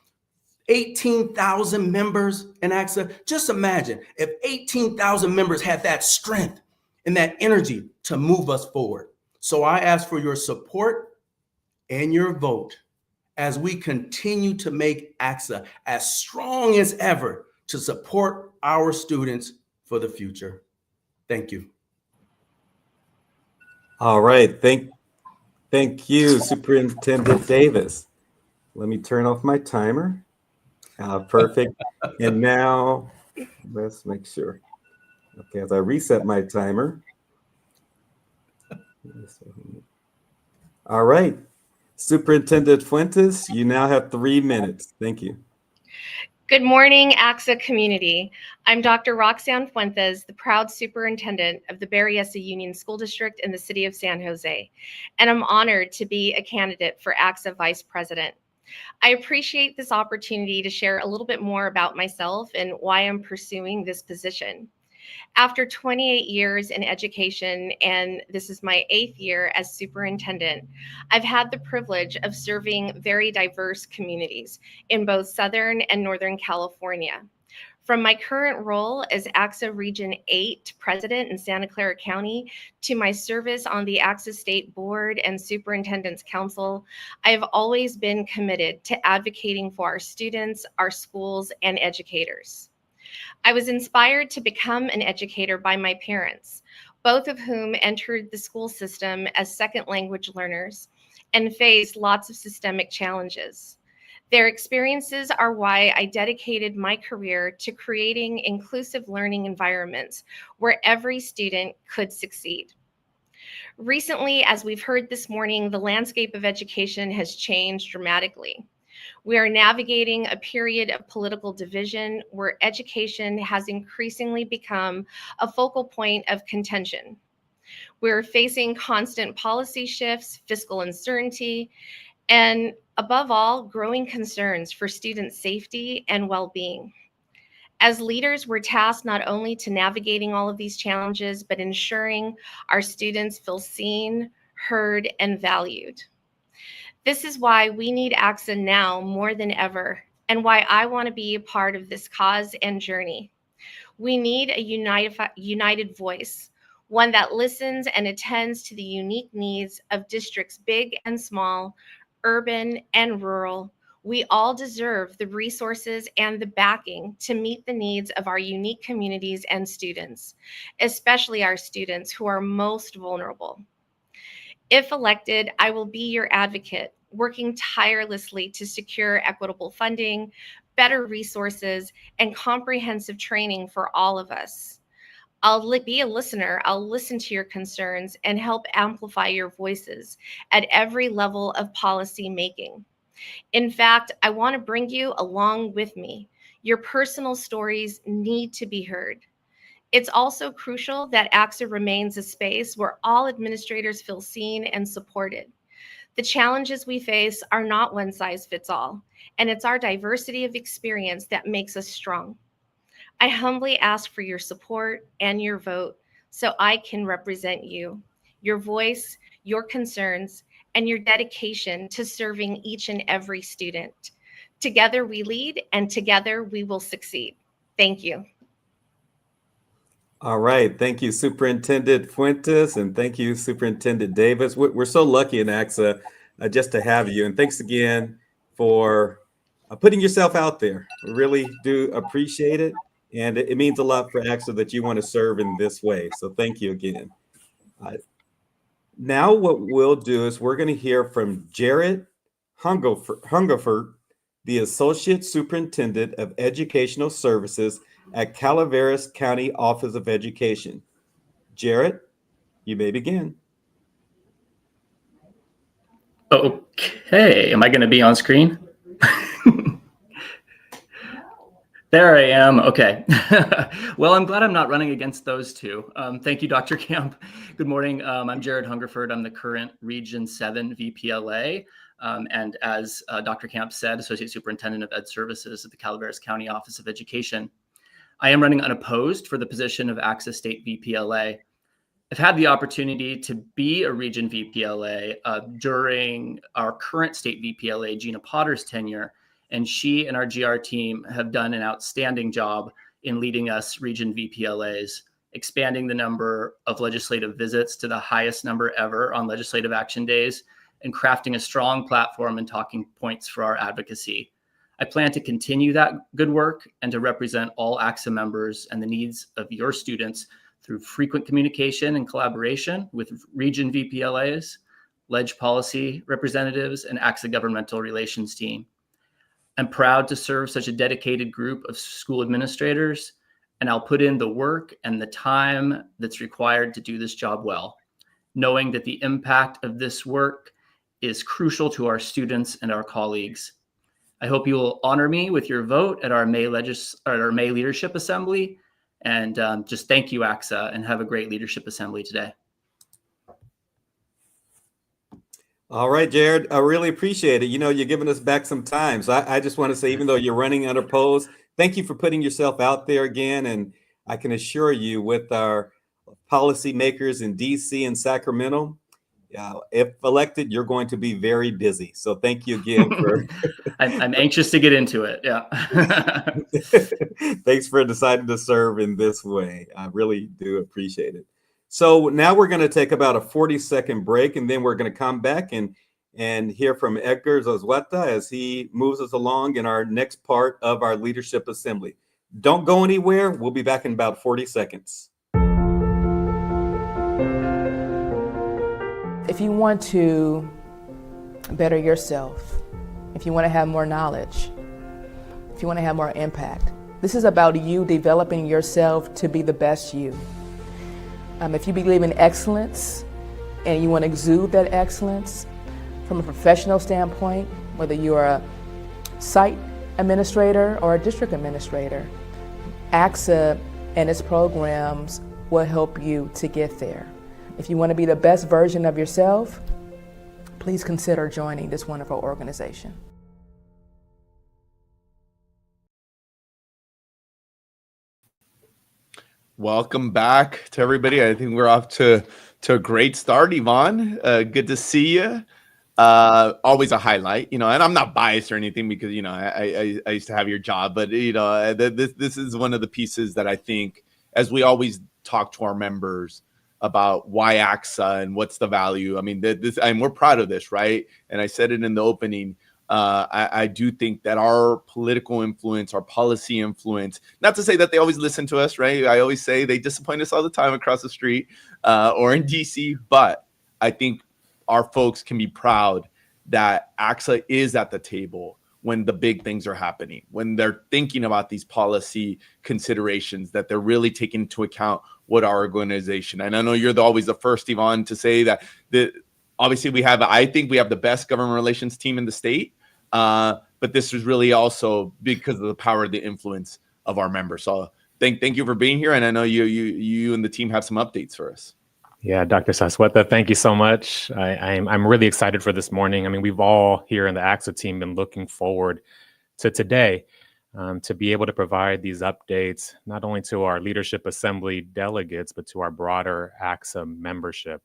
18,000 members in ACSA. Just imagine if 18,000 members had that strength and that energy to move us forward. So I ask for your support and your vote as we continue to make ACSA as strong as ever to support our students for the future. Thank you. All right. Thank you, Superintendent Davis. Let me turn off my timer. Perfect. And now let's make sure. Okay, as I reset my timer. All right. Superintendent Fuentes, you now have 3 minutes. Thank you. Good morning, ACSA community. I'm Dr. Roxanne Fuentes, the proud superintendent of the Berryessa Union School District in the city of San Jose, and I'm honored to be a candidate for ACSA Vice President. I appreciate this opportunity to share a little bit more about myself and why I'm pursuing this position. After 28 years in education, and this is my 8th year as superintendent, I've had the privilege of serving very diverse communities in both Southern and Northern California. From my current role as ACSA Region 8 President in Santa Clara County to my service on the ACSA State Board and Superintendent's Council, I have always been committed to advocating for our students, our schools, and educators. I was inspired to become an educator by my parents, both of whom entered the school system as second language learners and faced lots of systemic challenges. Their experiences are why I dedicated my career to creating inclusive learning environments where every student could succeed. Recently, as we've heard this morning, the landscape of education has changed dramatically. We are navigating a period of political division where education has increasingly become a focal point of contention. We're facing constant policy shifts, fiscal uncertainty, and above all, growing concerns for student safety and well-being. As leaders, we're tasked not only to navigating all of these challenges, but ensuring our students feel seen, heard, and valued. This is why we need ACSA now more than ever, and why I want to be a part of this cause and journey. We need a united voice, one that listens and attends to the unique needs of districts big and small, urban and rural. We all deserve the resources and the backing to meet the needs of our unique communities and students, especially our students who are most vulnerable. If elected, I will be your advocate, working tirelessly to secure equitable funding, better resources, and comprehensive training for all of us. I'll be a listener. I'll listen to your concerns and help amplify your voices at every level of policy making. In fact, I want to bring you along with me. Your personal stories need to be heard. It's also crucial that ACSA remains a space where all administrators feel seen and supported. The challenges we face are not one size fits all, and it's our diversity of experience that makes us strong. I humbly ask for your support and your vote so I can represent you, your voice, your concerns, and your dedication to serving each and every student. Together we lead, and together we will succeed. Thank you. All right. Thank you, Superintendent Fuentes, and thank you, Superintendent Davis. We're so lucky in ACSA just to have you. And thanks again for putting yourself out there. We really do appreciate it. And it means a lot for ACSA that you want to serve in this way. So thank you again. Now what we'll do is we're going to hear from Jared Hungerford, the Associate Superintendent of Educational Services at Calaveras County Office of Education. Jared, you may begin. Okay, am I going to be on screen? There I am. Okay. Well, I'm glad I'm not running against those two. Thank you, Dr. Camp. Good morning. I'm Jared Hungerford. I'm the current Region 7 VPLA. And as Dr. Camp said, Associate Superintendent of Ed Services at the Calaveras County Office of Education. I am running unopposed for the position of ACSA State VPLA. I've had the opportunity to be a Region VPLA during our current State VPLA, Gina Potter's tenure, and she and our GR team have done an outstanding job in leading us Region VPLAs, expanding the number of legislative visits to the highest number ever on legislative action days, and crafting a strong platform and talking points for our advocacy. I plan to continue that good work and to represent all ACSA members and the needs of your students through frequent communication and collaboration with region VPLAs, ledge policy representatives, and ACSA governmental relations team. I'm proud to serve such a dedicated group of school administrators, and I'll put in the work and the time that's required to do this job well, knowing that the impact of this work is crucial to our students and our colleagues. I hope you will honor me with your vote at our May Leadership Assembly. And just thank you, ACSA, and have a great Leadership Assembly today. All right, Jared, I really appreciate it. You know, you're giving us back some time. So I just want to say, even though you're running unopposed, thank you for putting yourself out there again. And I can assure you, with our policymakers in DC and Sacramento, if elected, you're going to be very busy. So thank you again for I'm anxious to get into it. Yeah. Thanks for deciding to serve in this way. I really do appreciate it. So now we're going to take about a 40-second break, and then we're going to come back and hear from Edgar Zazueta as he moves us along in our next part of our Leadership Assembly. Don't go anywhere. We'll be back in about 40 seconds. If you want to better yourself, if you want to have more knowledge, if you want to have more impact, this is about you developing yourself to be the best you. If you believe in excellence and you want to exude that excellence from a professional standpoint, whether you're a site administrator or a district administrator, ACSA and its programs will help you to get there. If you want to be the best version of yourself, please consider joining this wonderful organization. Welcome back to everybody. I think we're off to a great start, Yvonne. Good to see you. Always a highlight, and I'm not biased or anything because, I used to have your job, but, this is one of the pieces that I think, as we always talk to our members about why ACSA and what's the value. I mean, and we're proud of this, right? And I said it in the opening. I do think that our political influence, our policy influence, not to say that they always listen to us, right? I always say they disappoint us all the time across the street or in DC, but I think our folks can be proud that ACSA is at the table when the big things are happening, when they're thinking about these policy considerations, that they're really taking into account what our organization. And I know you're always the first, Yvonne, to say that obviously I think we have the best government relations team in the state, but this is really also because of the power of the influence of our members. So thank you for being here. And I know you and the team have some updates for us. Yeah, Dr. Zazueta, thank you so much. I'm really excited for this morning. I mean, we've all here in the ACSA team been looking forward to today to be able to provide these updates, not only to our Leadership Assembly delegates, but to our broader ACSA membership.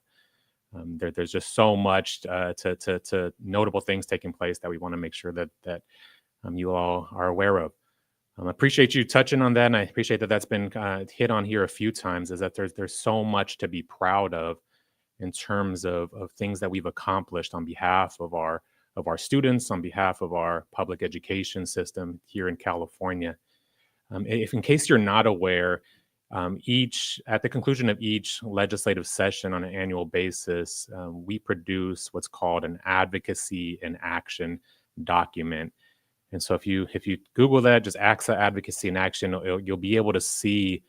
There's just so much to notable things taking place that we want to make sure that you all are aware of. I appreciate you touching on that, and I appreciate that that's been hit on here a few times, is that there's so much to be proud of in terms of things that we've accomplished on behalf of our students, on behalf of our public education system here in California. If in case you're not aware, at the conclusion of each legislative session on an annual basis, we produce what's called an advocacy in action document. And so if you Google that, just ACSA Advocacy in Action, you'll be able to see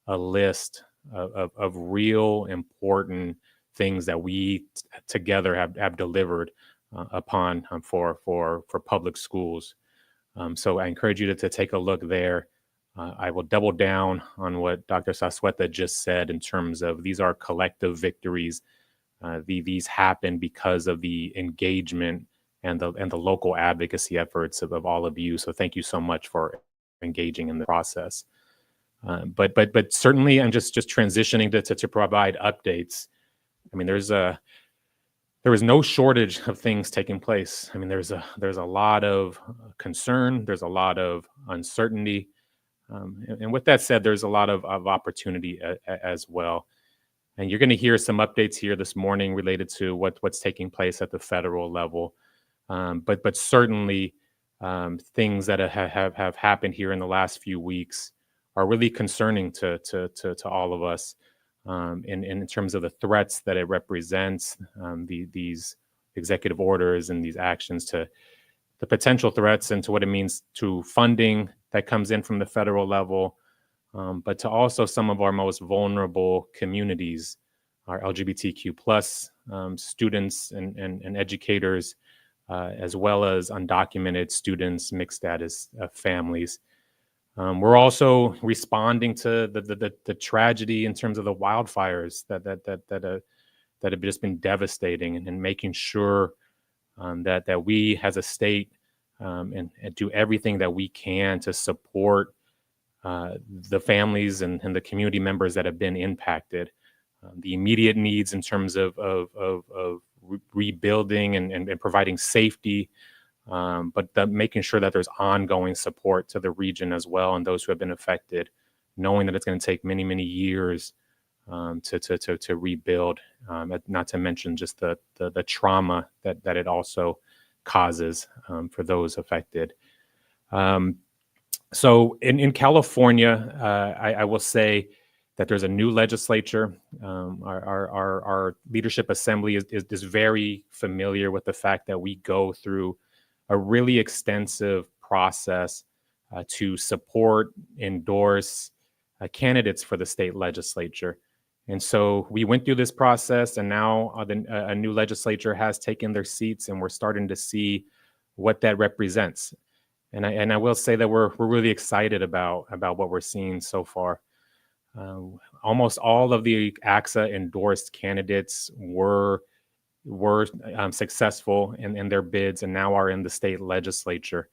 a list of real important things that we together have delivered upon for public schools. So I encourage you to take a look there. I will double down on what Dr. Zazueta just said in terms of these are collective victories. These happen because of the engagement and the local advocacy efforts of all of you. So thank you so much for engaging in the process. But certainly I'm just transitioning to provide updates. I mean, there is no shortage of things taking place. I mean, there's a lot of concern. There's a lot of uncertainty. And with that said, there's a lot of opportunity as well. And you're going to hear some updates here this morning related to what's taking place at the federal level. But certainly things that have happened here in the last few weeks are really concerning to all of us in terms of the threats that it represents, these executive orders and these actions, to the potential threats and to what it means to funding that comes in from the federal level, but to also some of our most vulnerable communities, our LGBTQ plus students and educators, as well as undocumented students, mixed status families. We're also responding to the tragedy in terms of the wildfires that have just been devastating, and making sure that we as a state and do everything that we can to support the families and the community members that have been impacted. The immediate needs in terms of rebuilding and providing safety, but making sure that there's ongoing support to the region as well, and those who have been affected, knowing that it's going to take many, many years to rebuild, not to mention just the trauma that it also causes for those affected. So in California, I will say that there's a new legislature. Our Leadership Assembly is very familiar with the fact that we go through a really extensive process to support, endorse candidates for the state legislature. And so we went through this process, and now a new legislature has taken their seats, and we're starting to see what that represents. And I will say that we're really excited about what we're seeing so far. Almost all of the ACSA endorsed candidates were successful in their bids and now are in the state legislature.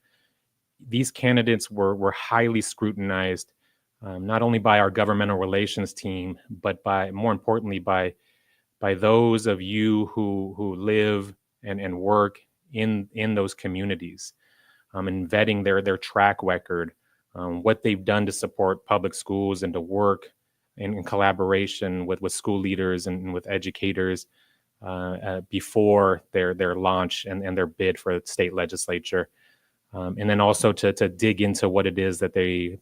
These candidates were highly scrutinized, not only by our governmental relations team, but more importantly by those of you who live and work in those communities, and vetting their track record, what they've done to support public schools and to work in collaboration with school leaders and with educators before their launch and their bid for the state legislature, and then also to dig into what it is that they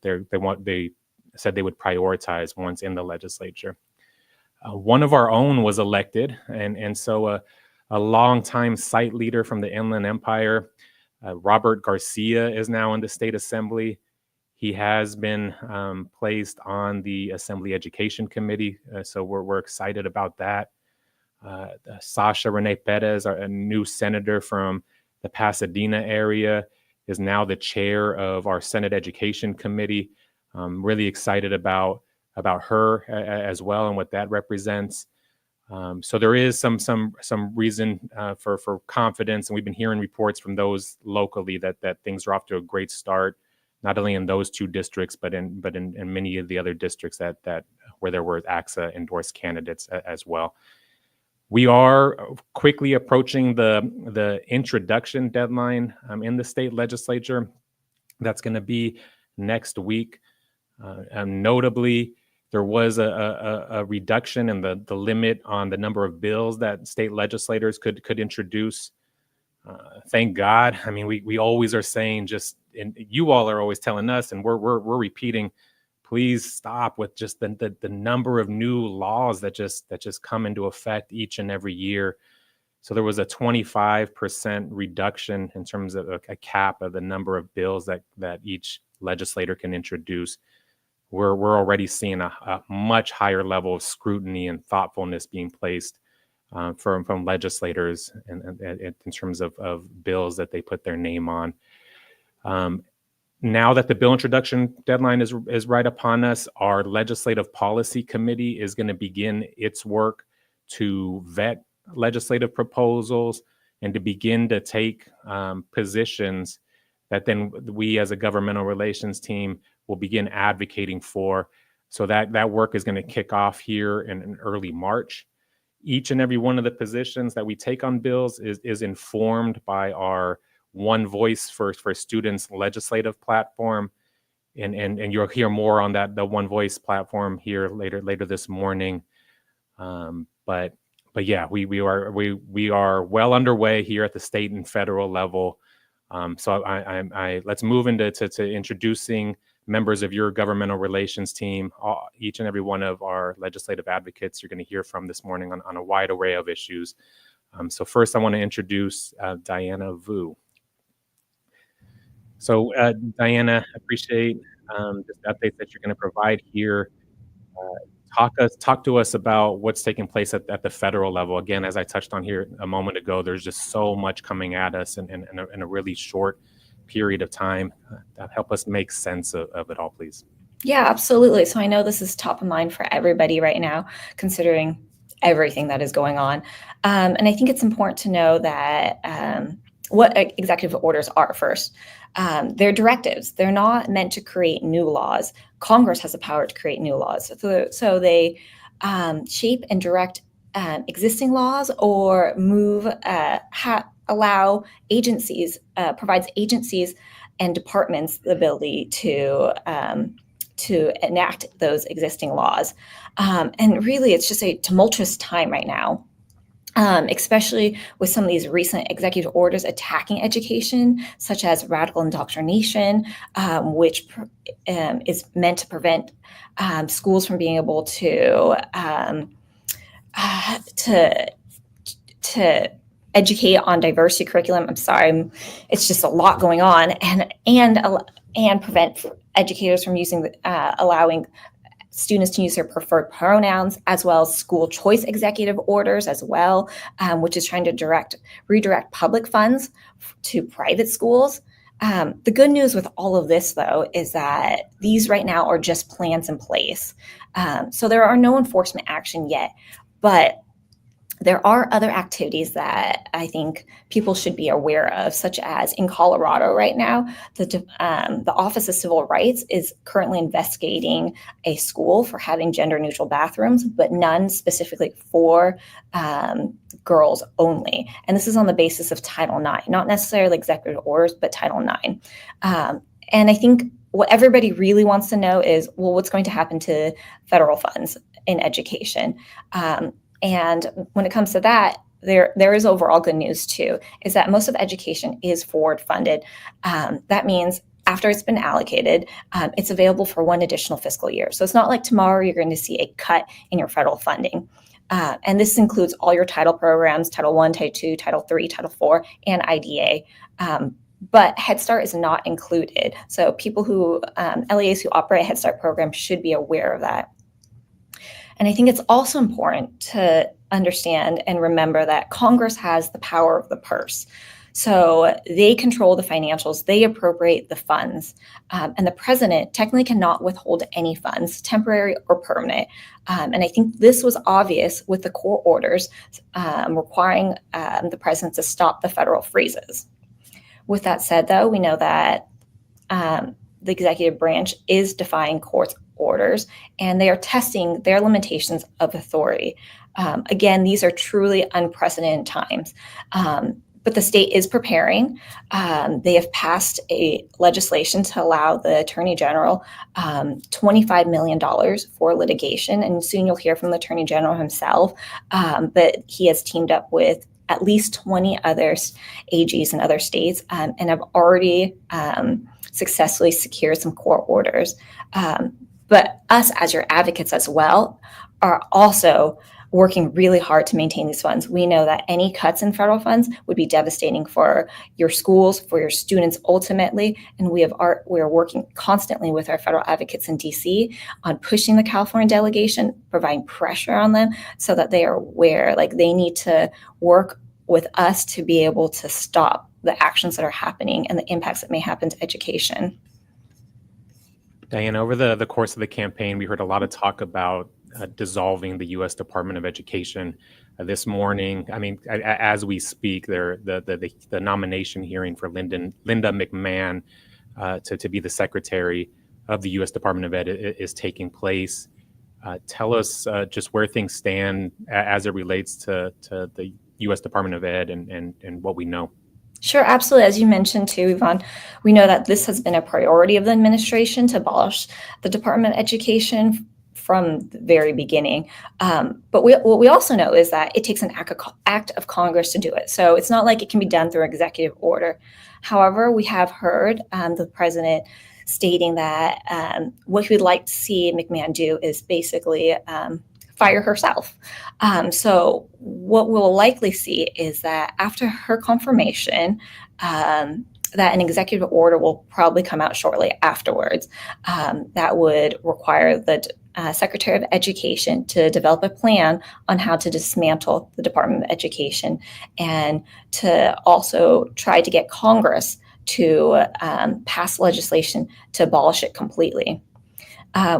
said they would prioritize once in the legislature. One of our own was elected, and so a longtime site leader from the Inland Empire, Robert Garcia, is now in the state assembly. He has been placed on the Assembly Education Committee, so we're excited about that. Sasha Renee Perez, a new senator from the Pasadena area, is now the chair of our Senate Education Committee. Really excited about her as well and what that represents. So there is some reason for confidence, and we've been hearing reports from those locally that things are off to a great start, not only in those two districts, but in many of the other districts that where there were ACSA endorsed candidates as well. We are quickly approaching the introduction deadline in the state legislature. That's going to be next week. Notably, there was a reduction in the limit on the number of bills that state legislators could introduce. Thank God. I mean, we always are saying, and you all are always telling us, and we're repeating, please stop with just the number of new laws that just come into effect each and every year. So there was a 25% reduction in terms of a cap of the number of bills that each legislator can introduce. We're already seeing a much higher level of scrutiny and thoughtfulness being placed from legislators in terms of bills that they put their name on. Now that the bill introduction deadline is right upon us, our Legislative Policy Committee is going to begin its work to vet legislative proposals and to begin to take positions that then we as a governmental relations team will begin advocating for. So that work is going to kick off here in early March. Each and every one of the positions that we take on bills is informed by our One Voice for Students legislative platform. And you'll hear more on the One Voice platform here later this morning. But yeah, we are well underway here at the state and federal level. So let's move into to introducing members of your governmental relations team. Each and every one of our legislative advocates you're going to hear from this morning on a wide array of issues. So first, I want to introduce Diana Vu. So Diana, I appreciate the updates that you're going to provide here. Talk to us about what's taking place at the federal level. Again, as I touched on here a moment ago, there's just so much coming at us in a really short period of time. Help us make sense of it all, please. Yeah, absolutely. So I know this is top of mind for everybody right now, considering everything that is going on. And I think it's important to know that what executive orders are first. They're directives. They're not meant to create new laws. Congress has the power to create new laws. So they shape and direct existing laws or allow agencies, provides agencies and departments the ability to enact those existing laws. And really, it's just a tumultuous time right now. Especially with some of these recent executive orders attacking education, such as radical indoctrination, which is meant to prevent schools from being able to educate on diversity curriculum. I'm sorry, it's just a lot going on, and prevent educators from allowing students to use their preferred pronouns, as well as school choice executive orders as well, which is trying to redirect public funds to private schools. The good news with all of this, though, is that these right now are just plans in place. So there are no enforcement action yet, but there are other activities that I think people should be aware of, such as in Colorado right now, the Office of Civil Rights is currently investigating a school for having gender-neutral bathrooms, but none specifically for girls only. And this is on the basis of Title IX, not necessarily executive orders, but Title IX. And I think what everybody really wants to know is, well, what's going to happen to federal funds in education? And when it comes to that, there is overall good news too, is that most of education is forward funded. That means after it's been allocated, it's available for one additional fiscal year. So it's not like tomorrow you're going to see a cut in your federal funding. And this includes all your title programs, Title I, Title II, Title III, Title IV, and IDA. But Head Start is not included. So people who, LEAs who operate a Head Start program should be aware of that. And I think it's also important to understand and remember that Congress has the power of the purse. So they control the financials, they appropriate the funds, and the president technically cannot withhold any funds, temporary or permanent. And I think this was obvious with the court orders requiring the president to stop the federal freezes. With that said, though, we know that the executive branch is defying court's orders, and they are testing their limitations of authority. Again, these are truly unprecedented times, but the state is preparing. They have passed a legislation to allow the Attorney General $25 million for litigation, and soon you'll hear from the Attorney General himself, but he has teamed up with at least 20 other AGs in other states and have already successfully secured some court orders. But us as your advocates as well are also working really hard to maintain these funds. We know that any cuts in federal funds would be devastating for your schools, for your students ultimately. And we are working constantly with our federal advocates in DC on pushing the California delegation, providing pressure on them so that they are aware, like they need to work with us to be able to stop the actions that are happening and the impacts that may happen to education. Diana, over the course of the campaign, we heard a lot of talk about dissolving the U.S. Department of Education. This morning, I mean, as we speak, the nomination hearing for Linda McMahon to be the secretary of the U.S. Department of Ed is taking place. Tell us just where things stand as it relates to the U.S. Department of Ed and what we know. Sure, absolutely. As you mentioned too, Yvonne, we know that this has been a priority of the administration to abolish the Department of Education from the very beginning. But what we also know is that it takes an act of Congress to do it. So it's not like it can be done through executive order. However, we have heard the president stating that what he would like to see McMahon do is basically fire herself. So what we'll likely see is that after her confirmation, that an executive order will probably come out shortly afterwards that would require the Secretary of Education to develop a plan on how to dismantle the Department of Education and to also try to get Congress to pass legislation to abolish it completely.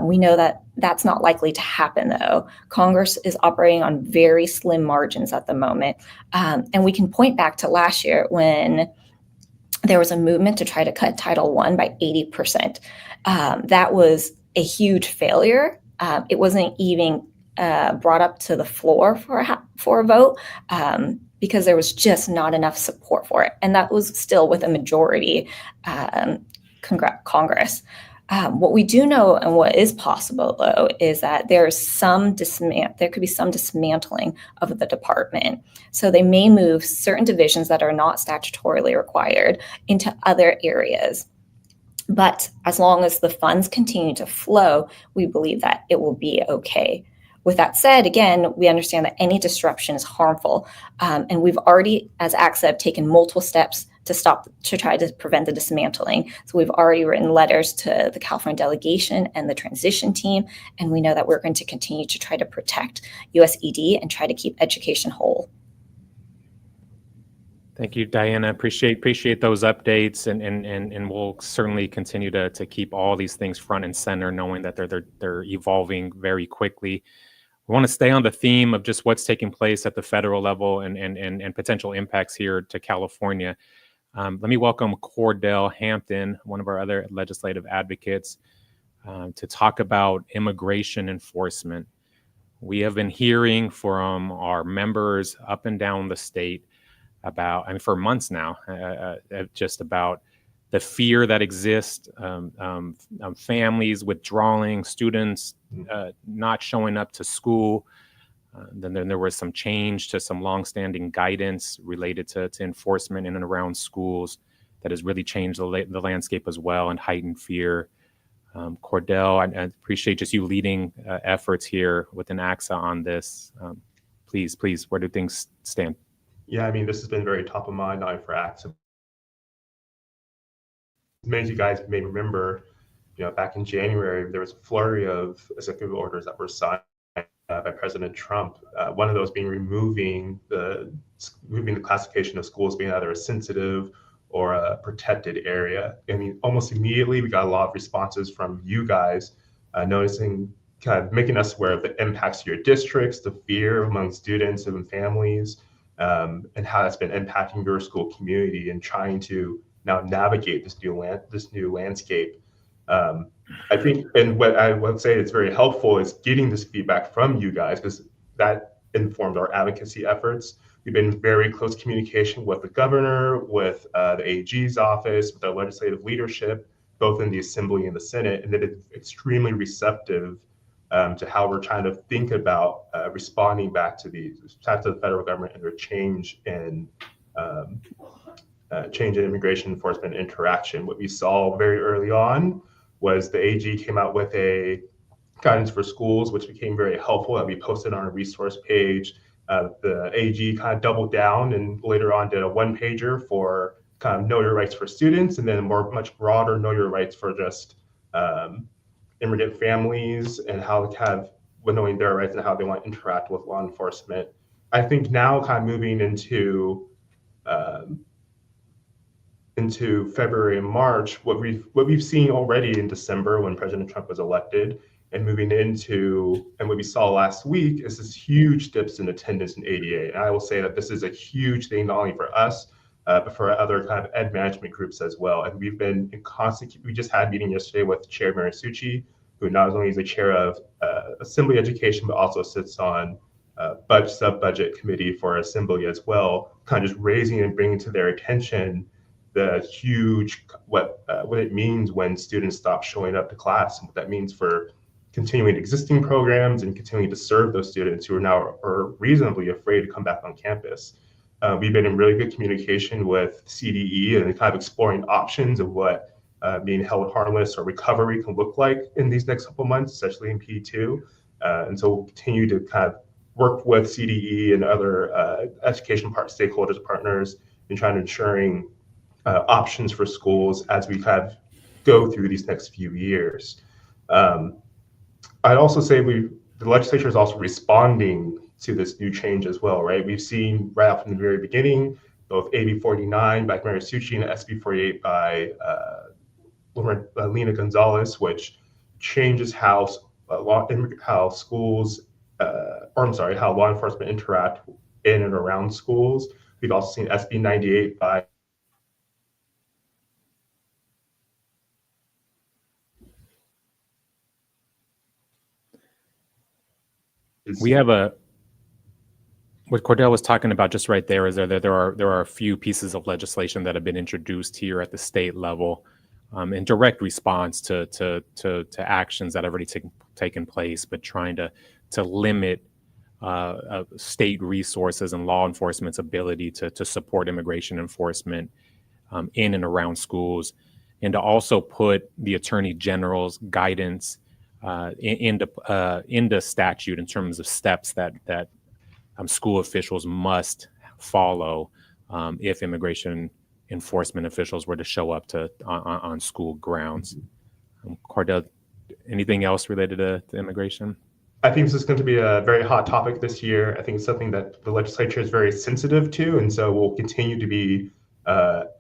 We know that that's not likely to happen, though. Congress is operating on very slim margins at the moment. And we can point back to last year when there was a movement to try to cut Title I by 80%. That was a huge failure. It wasn't even brought up to the floor for a vote because there was just not enough support for it. And that was still with a majority Congress. What we do know and what is possible, though, is that there could be some dismantling of the department. So they may move certain divisions that are not statutorily required into other areas. But as long as the funds continue to flow, we believe that it will be okay. With that said, again, we understand that any disruption is harmful. And we've already, as ACSA, taken multiple steps to try to prevent the dismantling. So we've already written letters to the California delegation and the transition team. And we know that we're going to continue to try to protect USED and try to keep education whole. Thank you, Diana. Appreciate those updates, and we'll certainly continue to keep all these things front and center, knowing that they're evolving very quickly. We want to stay on the theme of just what's taking place at the federal level and potential impacts here to California. Let me welcome Cordell Hampton, one of our other legislative advocates, to talk about immigration enforcement. We have been hearing from our members up and down the state for months now, just about the fear that exists, families withdrawing, students not showing up to school. Then there was some change to some longstanding guidance related to enforcement in and around schools that has really changed the landscape as well and heightened fear. Cordell, I appreciate just you leading efforts here within ACSA on this. Please, where do things stand? Yeah, I mean, this has been very top of mind, not only for ACSA. Many of you guys may remember, back in January, there was a flurry of executive orders that were signed by President Trump. One of those being moving the classification of schools being either a sensitive or a protected area. I mean, almost immediately we got a lot of responses from you guys, noticing, kind of making us aware of the impacts to your districts, the fear among students and families, and how that's been impacting your school community and trying to now navigate this new landscape. I think, and what I would say is very helpful is getting this feedback from you guys, because that informed our advocacy efforts. We've been in very close communication with the governor, with the AG's office, with our legislative leadership, both in the Assembly and the Senate, and that it's extremely receptive to how we're trying to think about responding back to the federal government and their change in immigration enforcement interaction. What we saw very early on was the AG came out with a guidance for schools, which became very helpful, that we posted on a resource page. The AG kind of doubled down and later on did a one-pager for kind of know your rights for students, and then a much broader know your rights for just immigrant families and how to have knowing their rights and how they want to interact with law enforcement. I think now kind of moving into February and March, what we've seen already in December when President Trump was elected, and moving into, and what we saw last week, is this huge dips in attendance in ADA. And I will say that this is a huge thing, not only for us, but for other kind of ed management groups as well. And we've been in constant, we just had a meeting yesterday with Chair Marisucci, who not only is the chair of Assembly Education, but also sits on sub-budget committee for Assembly as well, kind of just raising and bringing to their attention the huge, what it means when students stop showing up to class, and what that means for continuing existing programs and continuing to serve those students who are reasonably afraid to come back on campus. We've been in really good communication with CDE and kind of exploring options of what being held harmless or recovery can look like in these next couple months, especially in P2. And so we'll continue to kind of work with CDE and other education stakeholders, partners, in trying to ensuring options for schools as we kind of go through these next few years. I'd also say the legislature is also responding to this new change as well, right? We've seen right out from the very beginning, both AB 49 by Mary Suchi and SB 48 by Lena Gonzalez, which changes how law enforcement interact in and around schools. We've also seen SB 98 by we have what Cordell was talking about just right there is there are a few pieces of legislation that have been introduced here at the state level in direct response to actions that have already taken place, but trying to limit state resources and law enforcement's ability to support immigration enforcement in and around schools, and to also put the Attorney General's guidance into statute in terms of steps that school officials must follow if immigration enforcement officials were to show up on school grounds. Cordell, anything else related to immigration? I think this is going to be a very hot topic this year. I think it's something that the legislature is very sensitive to, and so we'll continue to be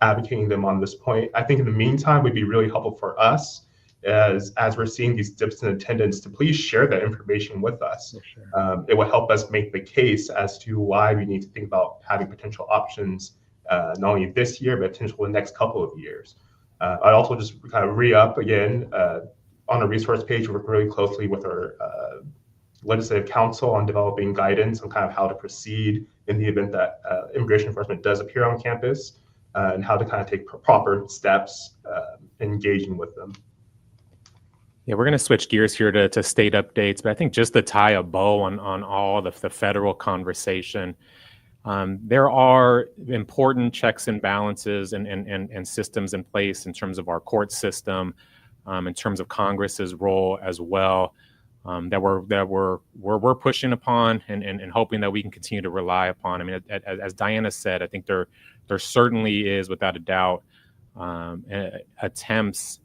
advocating them on this point. I think in the meantime, it would be really helpful for us as we're seeing these dips in attendance to please share that information with us. Sure. It will help us make the case as to why we need to think about having potential options, not only this year, but potentially the next couple of years. I'd also just kind of re-up again, on a resource page, we work really closely with our legislative council on developing guidance on kind of how to proceed in the event that immigration enforcement does appear on campus, and how to kind of take proper steps engaging with them. Yeah, we're going to switch gears here to state updates, but I think just to tie a bow on all the federal conversation, there are important checks and balances and systems in place in terms of our court system, in terms of Congress's role as well, that we're pushing upon and hoping that we can continue to rely upon. I mean, as Diana said, I think there certainly is, without a doubt, attempts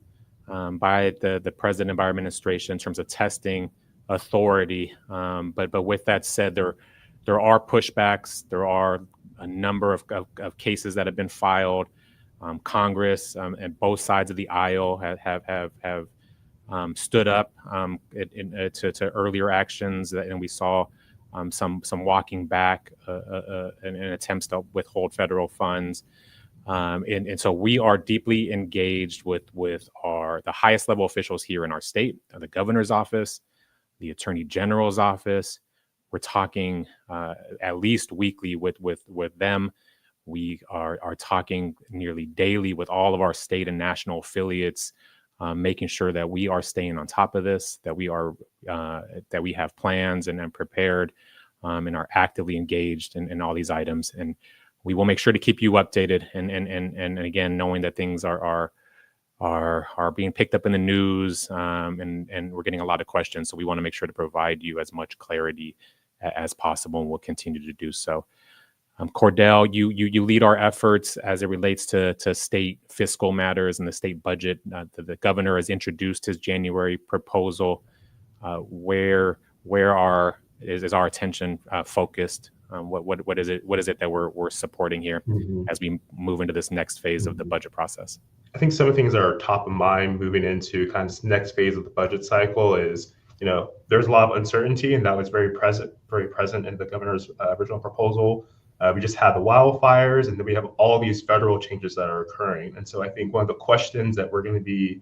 by the president, by our administration, in terms of testing authority. But with that said, there are pushbacks. There are a number of cases that have been filed. Congress and both sides of the aisle have stood up to earlier actions, and we saw some walking back in attempts to withhold federal funds. And so we are deeply engaged with the highest level officials here in our state, the governor's office, the attorney general's office. We're talking at least weekly with them. We are talking nearly daily with all of our state and national affiliates, making sure that we are staying on top of this, that we have plans and prepared, and are actively engaged in all these items. And we will make sure to keep you updated. And again, knowing that things are being picked up in the news, and we're getting a lot of questions. So we want to make sure to provide you as much clarity as possible, and we'll continue to do so. Cordell, you lead our efforts as it relates to state fiscal matters and the state budget. The governor has introduced his January proposal. Where is our attention focused? What is it that we're supporting here as we move into this next phase of the budget process? I think some of the things that are top of mind moving into kind of this next phase of the budget cycle is, there's a lot of uncertainty, and that was very present in the governor's original proposal. We just have the wildfires, and then we have all these federal changes that are occurring. And so I think one of the questions that we're going to be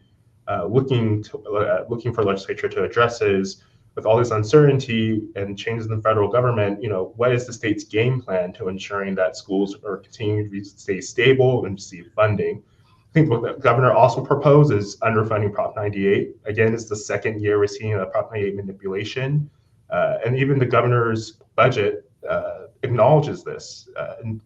looking for legislature to address is, with all this uncertainty and changes in the federal government, what is the state's game plan to ensuring that schools are continuing to stay stable and receive funding? think what the governor also proposed is underfunding Prop 98. Again, it's the second year we're seeing a Prop 98 manipulation. And even the governor's budget acknowledges this.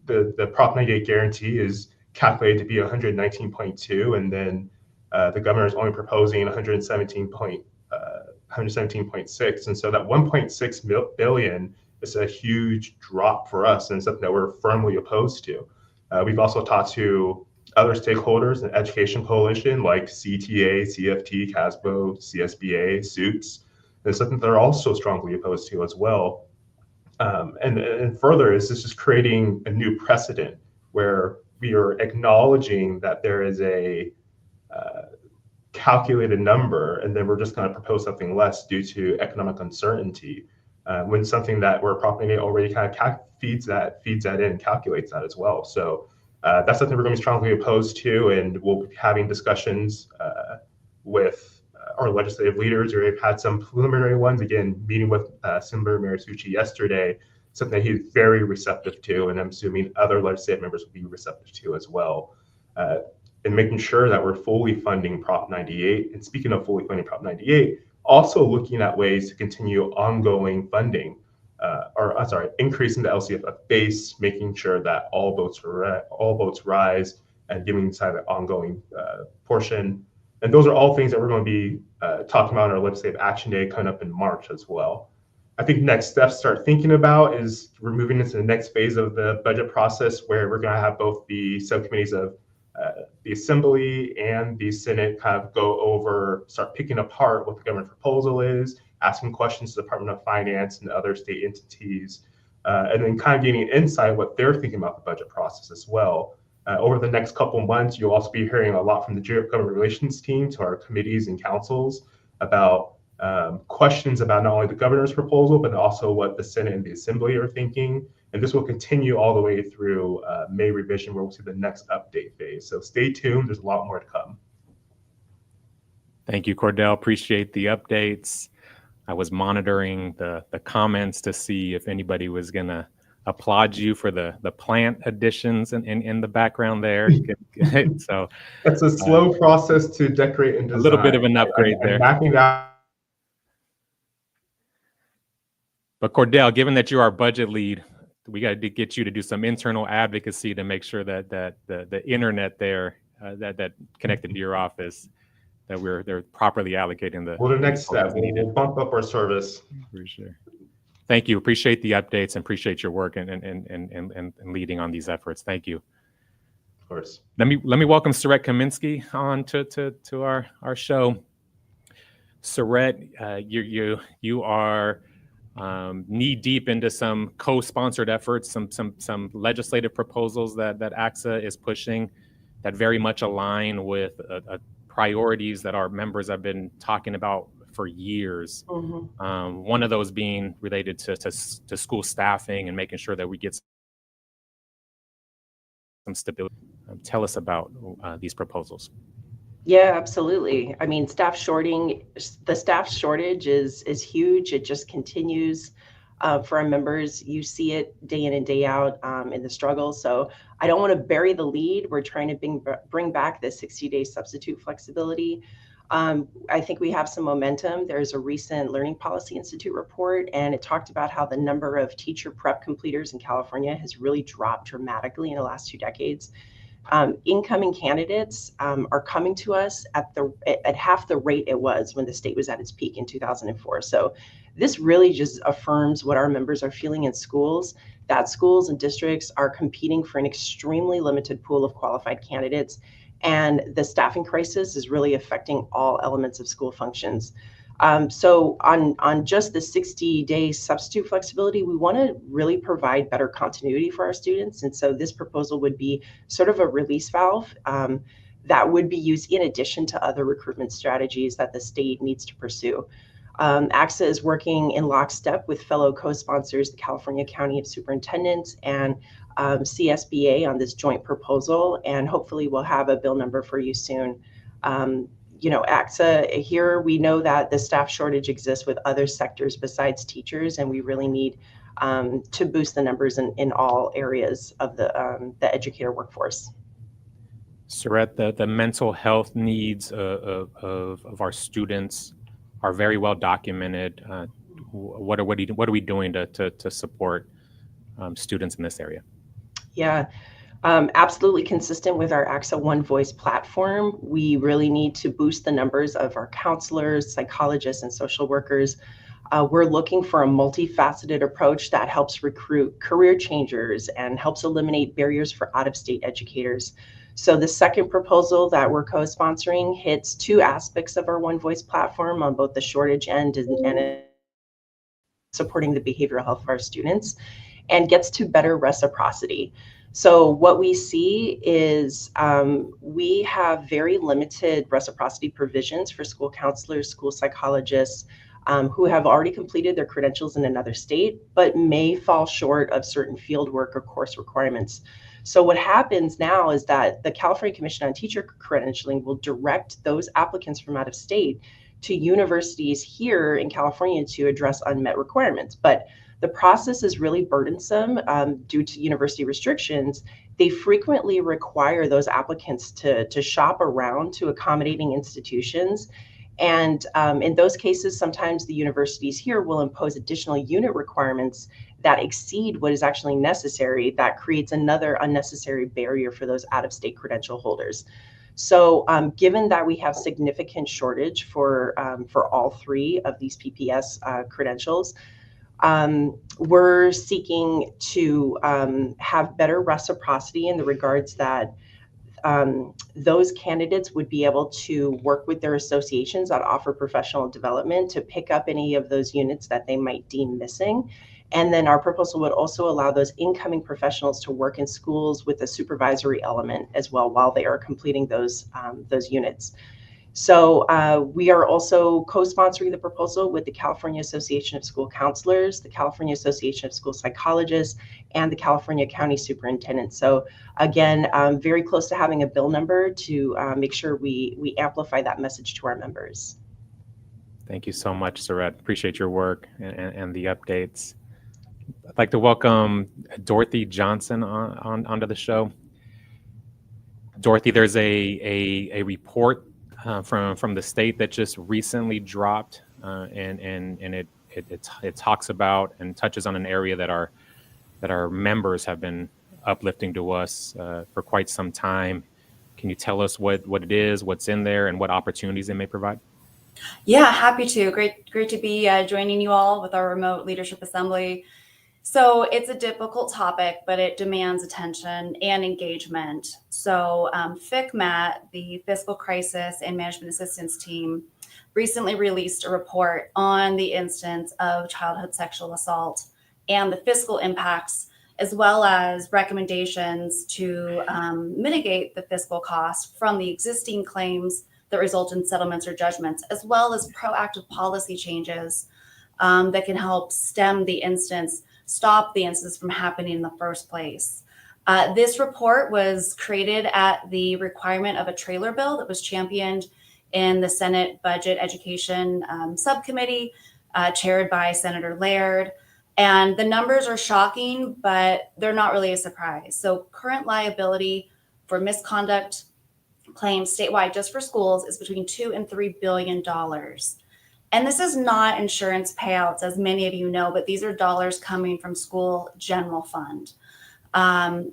The Prop 98 guarantee is calculated to be 119.2, and then the governor is only proposing 117.6. And so that 1.6 billion is a huge drop for us and something that we're firmly opposed to. We've also talked to other stakeholders, an education coalition like CTA, CFT, CASBO, CSBA, SUITS. It's something that they're also strongly opposed to as well. And further, is this just creating a new precedent where we are acknowledging that there is a calculated number, and then we're just going to propose something less due to economic uncertainty, when something that we're properly already kind of feeds that in, calculates that as well. So that's something we're going to be strongly opposed to, and we'll be having discussions with our legislative leaders. We've had some preliminary ones, again, meeting with Senator Marisucci yesterday, something that he's very receptive to, and I'm assuming other legislative members will be receptive to as well, and making sure that we're fully funding Prop 98. And speaking of fully funding Prop 98, also looking at ways to continue ongoing funding, increasing the LCFF base, making sure that all boats rise, and giving inside the ongoing portion. And those are all things that we're going to be talking about in our legislative action day coming up in March as well. I think next steps to start thinking about is we're moving into the next phase of the budget process, where we're going to have both the subcommittees of the Assembly and the Senate kind of go over, start picking apart what the government proposal is, asking questions to the Department of Finance and other state entities, and then kind of getting insight what they're thinking about the budget process as well. Over the next couple of months, you'll also be hearing a lot from the government relations team to our committees and councils about questions about not only the governor's proposal, but also what the Senate and the Assembly are thinking. And this will continue all the way through May revision, where we'll see the next update phase. So stay tuned. There's a lot more to come. Thank you, Cordell. Appreciate the updates. I was monitoring the comments to see if anybody was going to applaud you for the plant additions in the background there. So it's a slow process to decorate and design. A little bit of an upgrade there. Backing that. But Cordell, given that you're our budget lead, we got to get you to do some internal advocacy to make sure that the internet there that connected to your office, that they're properly allocating the. Well, the next step, we'll bump up our service. For sure. Thank you. Appreciate the updates and appreciate your work and leading on these efforts. Thank you. Of course. Let me welcome Saret Kaminsky on to our show. Saret, you are knee deep into some co-sponsored efforts, some legislative proposals that ACSA is pushing that very much align with priorities that our members have been talking about for years. Mm-hmm. One of those being related to school staffing and making sure that we get some stability. Tell us about these proposals. Yeah, absolutely. I mean, the staff shortage is huge. It just continues for our members. You see it day in and day out in the struggle. So I don't want to bury the lead. We're trying to bring back the 60-day substitute flexibility. I think we have some momentum. There's a recent Learning Policy Institute report, and it talked about how the number of teacher prep completers in California has really dropped dramatically in the last 2 decades. Incoming candidates are coming to us at half the rate it was when the state was at its peak in 2004. So this really just affirms what our members are feeling in schools, that schools and districts are competing for an extremely limited pool of qualified candidates. And the staffing crisis is really affecting all elements of school functions. So on just the 60-day substitute flexibility, we want to really provide better continuity for our students. And so this proposal would be sort of a release valve that would be used in addition to other recruitment strategies that the state needs to pursue. ACSA is working in lockstep with fellow co-sponsors, the California County of Superintendents and CSBA on this joint proposal, and hopefully we'll have a bill number for you soon. ACSA here, we know that the staff shortage exists with other sectors besides teachers, and we really need to boost the numbers in all areas of the educator workforce. Surette, the mental health needs of our students are very well documented. What are we doing to support students in this area? Yeah, absolutely consistent with our ACSA One Voice platform. We really need to boost the numbers of our counselors, psychologists, and social workers. We're looking for a multifaceted approach that helps recruit career changers and helps eliminate barriers for out-of-state educators. So the second proposal that we're co-sponsoring hits two aspects of our One Voice platform on both the shortage end and supporting the behavioral health of our students, and gets to better reciprocity. So what we see is we have very limited reciprocity provisions for school counselors, school psychologists, who have already completed their credentials in another state, but may fall short of certain fieldwork or course requirements. So what happens now is that the California Commission on Teacher Credentialing will direct those applicants from out of state to universities here in California to address unmet requirements. But the process is really burdensome due to university restrictions. They frequently require those applicants to shop around to accommodating institutions. And in those cases, sometimes the universities here will impose additional unit requirements that exceed what is actually necessary. That creates another unnecessary barrier for those out-of-state credential holders. So given that we have significant shortage for all three of these PPS credentials, we're seeking to have better reciprocity in the regards that those candidates would be able to work with their associations that offer professional development to pick up any of those units that they might deem missing. And then our proposal would also allow those incoming professionals to work in schools with a supervisory element as well while they are completing those units. So we are also co-sponsoring the proposal with the California Association of School Counselors, the California Association of School Psychologists, and the California County Superintendent. So again, very close to having a bill number to make sure we amplify that message to our members. Thank you so much, Surette. Appreciate your work and the updates. I'd like to welcome Dorothy Johnson onto the show. Dorothy, there's a report from the state that just recently dropped, and it talks about and touches on an area that our members have been uplifting to us for quite some time. Can you tell us what it is, what's in there, and what opportunities it may provide? Yeah, happy to. Great to be joining you all with our remote leadership assembly. So it's a difficult topic, but it demands attention and engagement. So FCMAT, the Fiscal Crisis and Management Assistance Team, recently released a report on the instance of childhood sexual assault and the fiscal impacts, as well as recommendations to mitigate the fiscal cost from the existing claims that result in settlements or judgments, as well as proactive policy changes that can help stop the instance from happening in the first place. This report was created at the requirement of a trailer bill that was championed in the Senate Budget Education Subcommittee, chaired by Senator Laird. And the numbers are shocking, but they're not really a surprise. So current liability for misconduct claims statewide just for schools is between $2 and $3 billion. And this is not insurance payouts, as many of you know, but these are dollars coming from school general fund.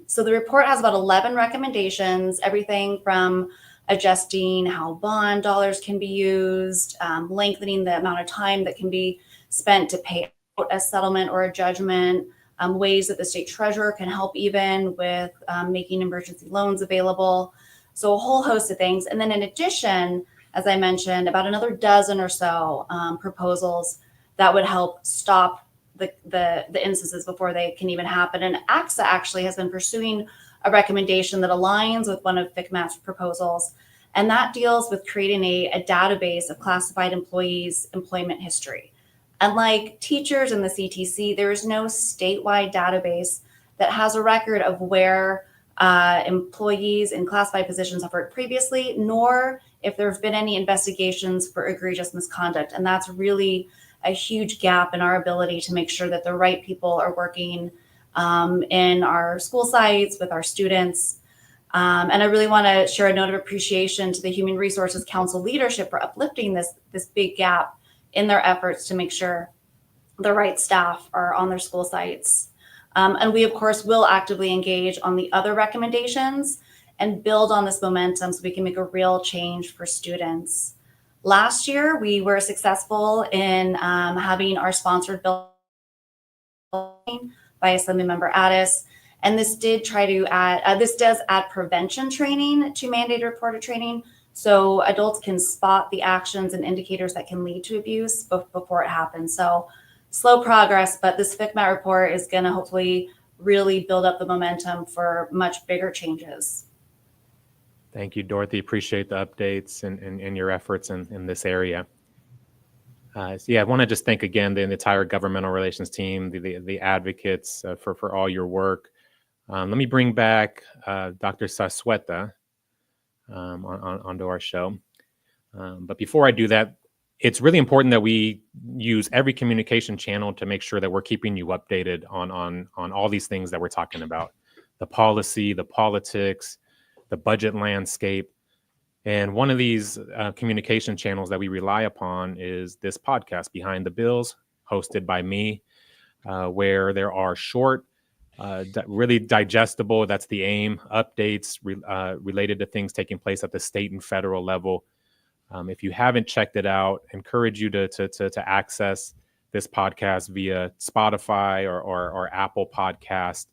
So the report has about 11 recommendations, everything from adjusting how bond dollars can be used, lengthening the amount of time that can be spent to pay out a settlement or a judgment, ways that the state treasurer can help even with making emergency loans available. So a whole host of things. And then in addition, as I mentioned, about another dozen or so proposals that would help stop the instances before they can even happen. And ACSA actually has been pursuing a recommendation that aligns with one of FCMAT's proposals, and that deals with creating a database of classified employees' employment history. Unlike teachers in the CTC, there is no statewide database that has a record of where employees in classified positions have worked previously, nor if there have been any investigations for egregious misconduct. And that's really a huge gap in our ability to make sure that the right people are working in our school sites with our students. And I really want to share a note of appreciation to the Human Resources Council leadership for uplifting this big gap in their efforts to make sure the right staff are on their school sites. And we, of course, will actively engage on the other recommendations and build on this momentum so we can make a real change for students. Last year, we were successful in having our sponsored bill by Assemblymember Addis. And this does add prevention training to mandated reporter training, so adults can spot the actions and indicators that can lead to abuse before it happens. So slow progress, but this FCMAT report is going to hopefully really build up the momentum for much bigger changes. Thank you, Dorothy. Appreciate the updates and your efforts in this area. So yeah, I want to just thank again the entire governmental relations team, the advocates for all your work. Let me bring back Dr. Sasweta onto our show. But before I do that, it's really important that we use every communication channel to make sure that we're keeping you updated on all these things that we're talking about: the policy, the politics, the budget landscape. And one of these communication channels that we rely upon is this podcast, Behind the Bills, hosted by me, where there are short, really digestible, that's the aim, updates related to things taking place at the state and federal level. If you haven't checked it out, encourage you to access this podcast via Spotify or Apple Podcast.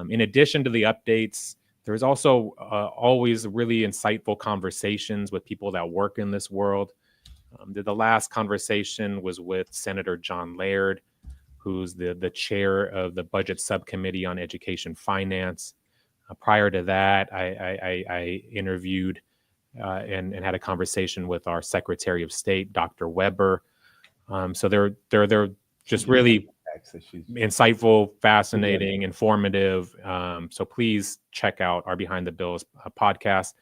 In addition to the updates, there's also always really insightful conversations with people that work in this world. The last conversation was with Senator John Laird, who's the chair of the Budget Subcommittee on Education Finance. Prior to that, I interviewed and had a conversation with our Secretary of State, Dr. Weber. So they're just really insightful, fascinating, informative. So please check out our Behind the Bills podcast.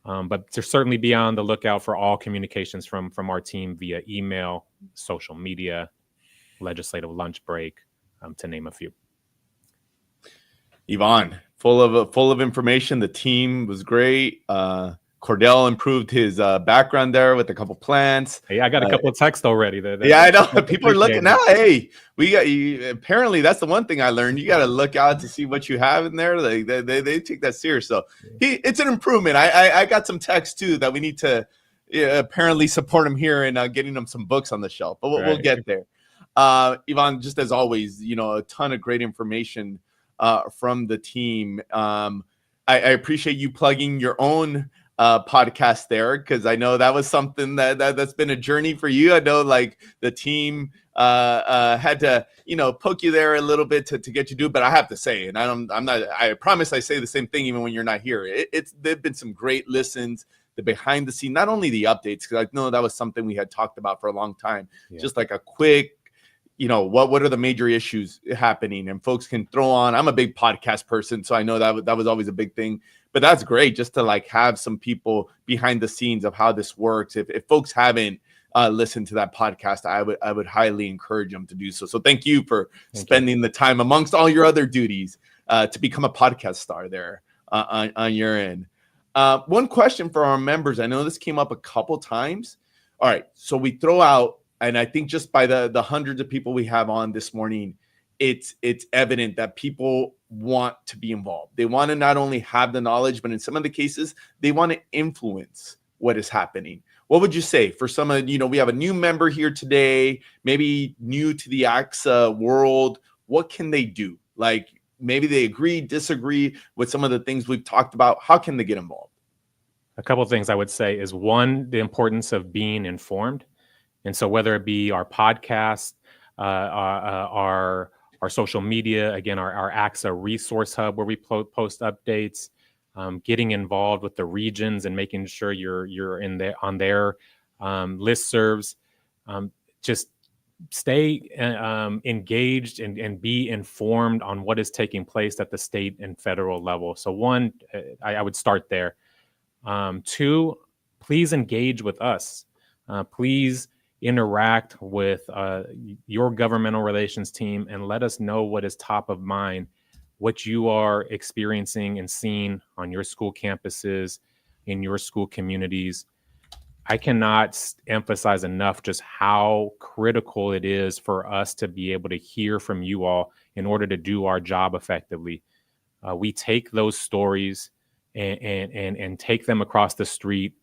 But to certainly be on the lookout for all communications from our team via email, social media, legislative lunch break, to name a few. Yvonne, full of information. The team was great. Cordell improved his background there with a couple plants. Hey, I got a couple of texts already. Yeah, I know. People are looking now. Hey, we got you. Apparently, that's the one thing I learned. You got to look out to see what you have in there. They take that serious. So it's an improvement. I got some texts too that we need to apparently support him here and getting him some books on the shelf. But we'll get there. Yvonne, just as always, a ton of great information from the team. I appreciate you plugging your own podcast there, because I know that was something that's been a journey for you. I know like the team had to poke you there a little bit to get you to do, but I have to say, and I promise I say the same thing even when you're not here. There've been some great listens, the behind the scene, not only the updates, because I know that was something we had talked about for a long time, just like a quick what are the major issues happening, and folks can throw on. I'm a big podcast person, so I know that was always a big thing. But that's great just to like have some people behind the scenes of how this works. If folks haven't listened to that podcast, I would highly encourage them to do so. So thank you for spending the time amongst all your other duties to become a podcast star there on your end. One question for our members. I know this came up a couple times. All right, so we throw out, and I think just by the hundreds of people we have on this morning, it's evident that people want to be involved. They want to not only have the knowledge, but in some of the cases, they want to influence what is happening. What would you say for some of, we have a new member here today, maybe new to the ACSA world. What can they do? Like maybe they agree, disagree with some of the things we've talked about. How can they get involved? A couple of things I would say is, one, the importance of being informed. And so whether it be our podcast, our social media, again, our ACSA resource hub where we post updates, getting involved with the regions and making sure you're in there on their listservs. Just stay engaged and be informed on what is taking place at the state and federal level. So one, I would start there. Two, please engage with us. Please interact with your governmental relations team and let us know what is top of mind what you are experiencing and seeing on your school campuses, in your school communities. I cannot emphasize enough just how critical it is for us to be able to hear from you all in order to do our job effectively. We take those stories and take them across the street,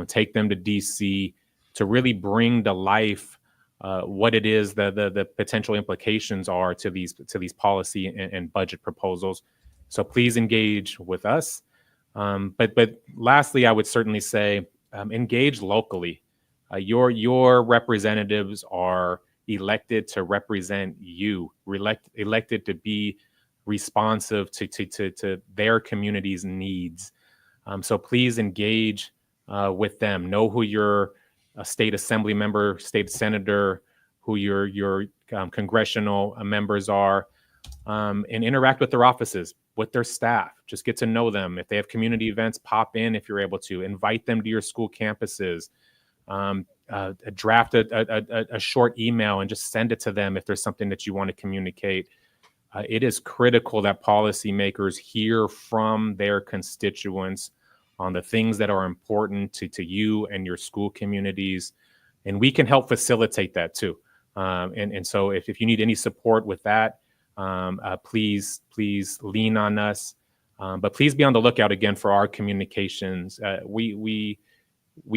take them to DC to really bring to life what it is the potential implications are to these policy and budget proposals. So please engage with us. But lastly, I would certainly say engage locally. Your representatives are elected to represent you, elected to be responsive to their community's needs. So please engage with them. Know who your state assembly member, state senator, who your congressional members are, and interact with their offices, with their staff. Just get to know them. If they have community events, pop in if you're able to. Invite them to your school campuses. Draft a short email and just send it to them if there's something that you want to communicate. It is critical that policymakers hear from their constituents on the things that are important to you and your school communities. And we can help facilitate that too. And so if you need any support with that, please lean on us. But please be on the lookout again for our communications. We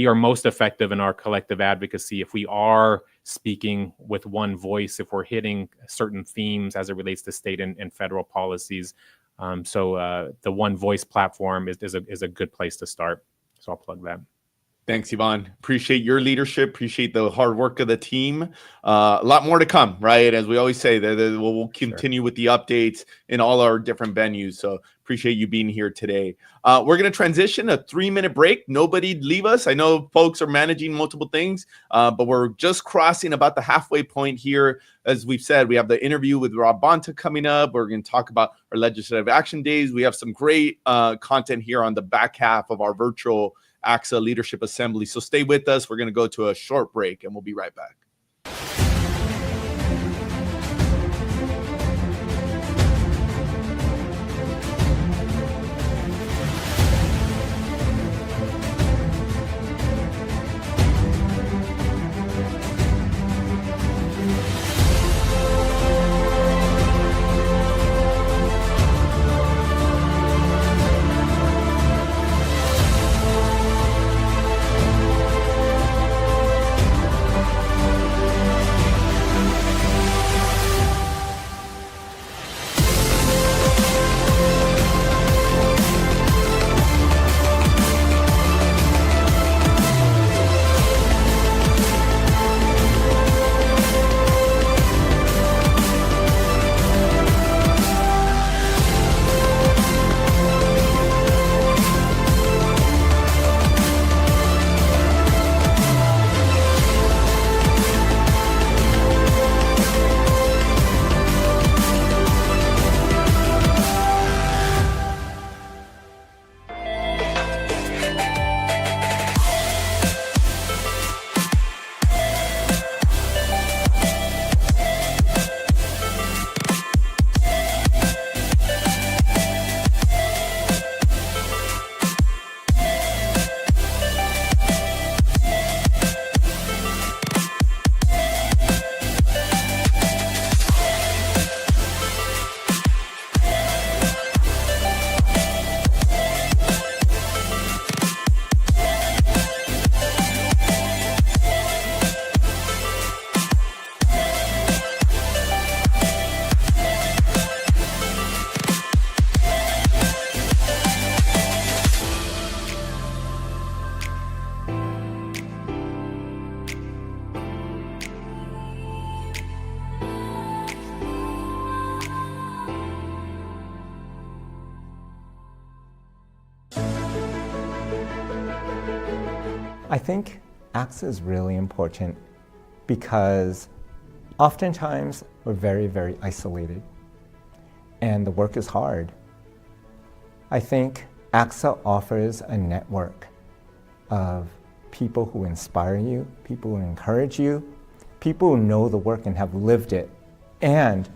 are most effective in our collective advocacy if we are speaking with one voice, if we're hitting certain themes as it relates to state and federal policies. So the One Voice platform is a good place to start. So I'll plug that. Thanks, Yvonne. Appreciate your leadership. Appreciate the hard work of the team. A lot more to come, right? As we always say, we'll continue with the updates in all our different venues. So appreciate you being here today. We're going to transition a 3-minute break. Nobody leave us. I know folks are managing multiple things, but we're just crossing about the halfway point here. As we've said, we have the interview with Rob Bonta coming up. We're going to talk about our legislative action days. We have some great content here on the back half of our virtual ACSA Leadership Assembly. So stay with us. We're going to go to a short break and we'll be right back. I think ACSA is really important because oftentimes we're very, very isolated and the work is hard. I think ACSA offers a network of people who inspire you, people who encourage you, people who know the work and have lived it, and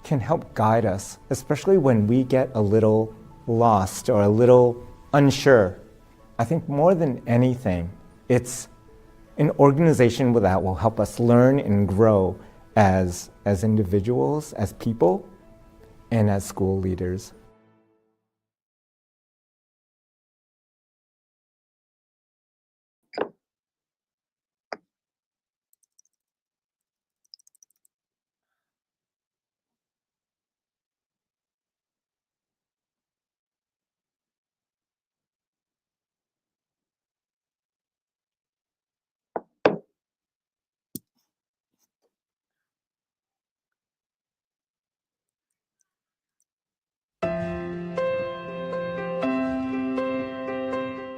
can help guide us, especially when we get a little lost or a little unsure. I think more than anything, it's an organization that will help us learn and grow as individuals, as people, and as school leaders.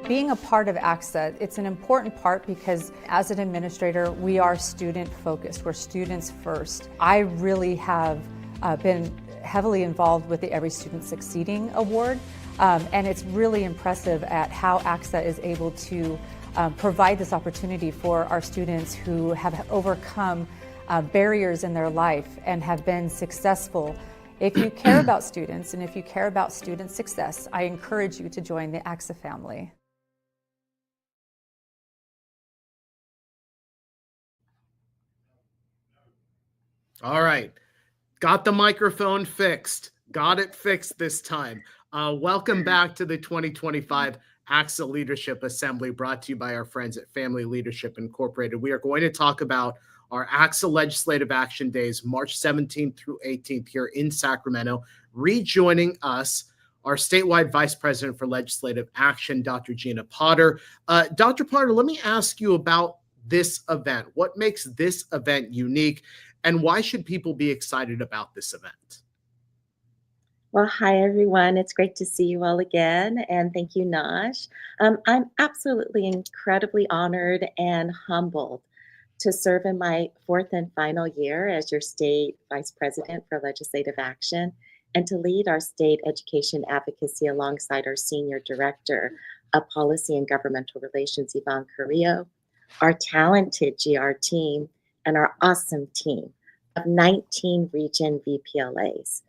Being a part of ACSA, it's an important part because as an administrator, we are student focused. We're students first. I really have been heavily involved with the Every Student Succeeding Award, and it's really impressive at how ACSA is able to provide this opportunity for our students who have overcome barriers in their life and have been successful. If you care about students and if you care about student success, I encourage you to join the ACSA family. All right. Got the microphone fixed. Got it fixed this time. Welcome back to the 2025 ACSA Leadership Assembly, brought to you by our friends at Family Leadership Incorporated. We are going to talk about our ACSA Legislative Action Days, March 17th through 18th here in Sacramento. Rejoining us, our statewide Vice President for Legislative Action, Dr. Gina Potter. Dr. Potter, let me ask you about this event. What makes this event unique? And why should people be excited about this event? Well, hi, everyone. It's great to see you all again. And thank you, Nash. I'm absolutely incredibly honored and humbled to serve in my fourth and final year as your state vice president for legislative action and to lead our state education advocacy alongside our senior director of policy and governmental relations, Yvonne Carrillo, our talented GR team, and our awesome team of 19 region VPLAs.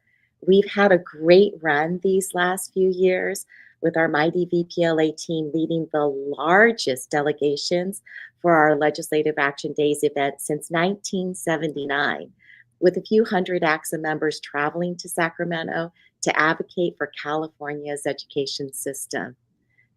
We've had a great run these last few years with our mighty VPLA team leading the largest delegations for our Legislative Action Days event since 1979, with a few hundred ACSA members traveling to Sacramento to advocate for California's education system.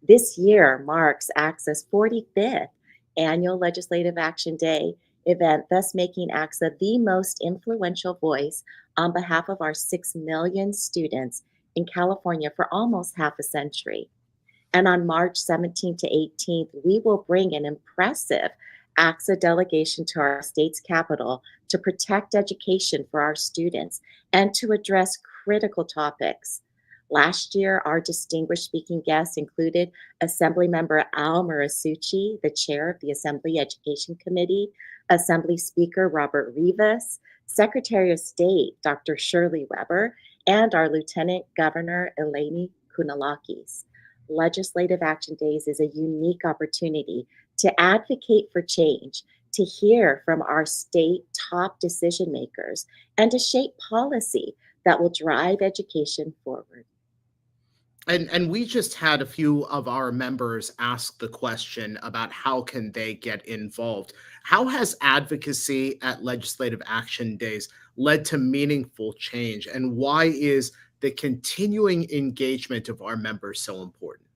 This year marks ACSA's 45th annual Legislative Action Day event, thus making ACSA the most influential voice on behalf of our 6 million students in California for almost half a century. And on March 17th to 18th, we will bring an impressive ACSA delegation to our state's capital to protect education for our students and to address critical topics. Last year, our distinguished speaking guests included Assemblymember Al Murasucci, the chair of the Assembly Education Committee, Assembly Speaker Robert Rivas, Secretary of State Dr. Shirley Weber, and our Lieutenant Governor Eleni Kounalakis. Legislative Action Days is a unique opportunity to advocate for change, to hear from our state top decision makers, and to shape policy that will drive education forward. And we just had a few of our members ask the question about how can they get involved. How has advocacy at Legislative Action Days led to meaningful change? And why is the continuing engagement of our members so important?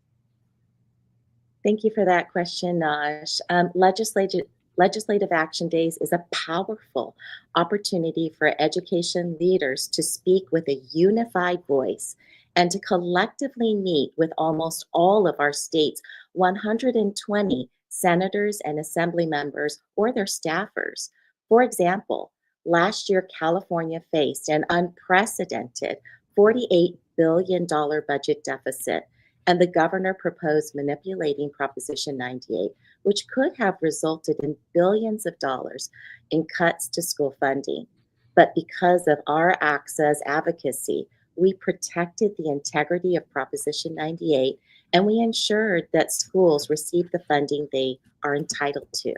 Thank you for that question, Nash. Legislative Action Days is a powerful opportunity for education leaders to speak with a unified voice and to collectively meet with almost all of our state's 120 senators and assembly members or their staffers. For example, last year, California faced an unprecedented $48 billion budget deficit, and the governor proposed manipulating Proposition 98, which could have resulted in billions of dollars in cuts to school funding. But because of our ACSA's advocacy, we protected the integrity of Proposition 98, and we ensured that schools receive the funding they are entitled to.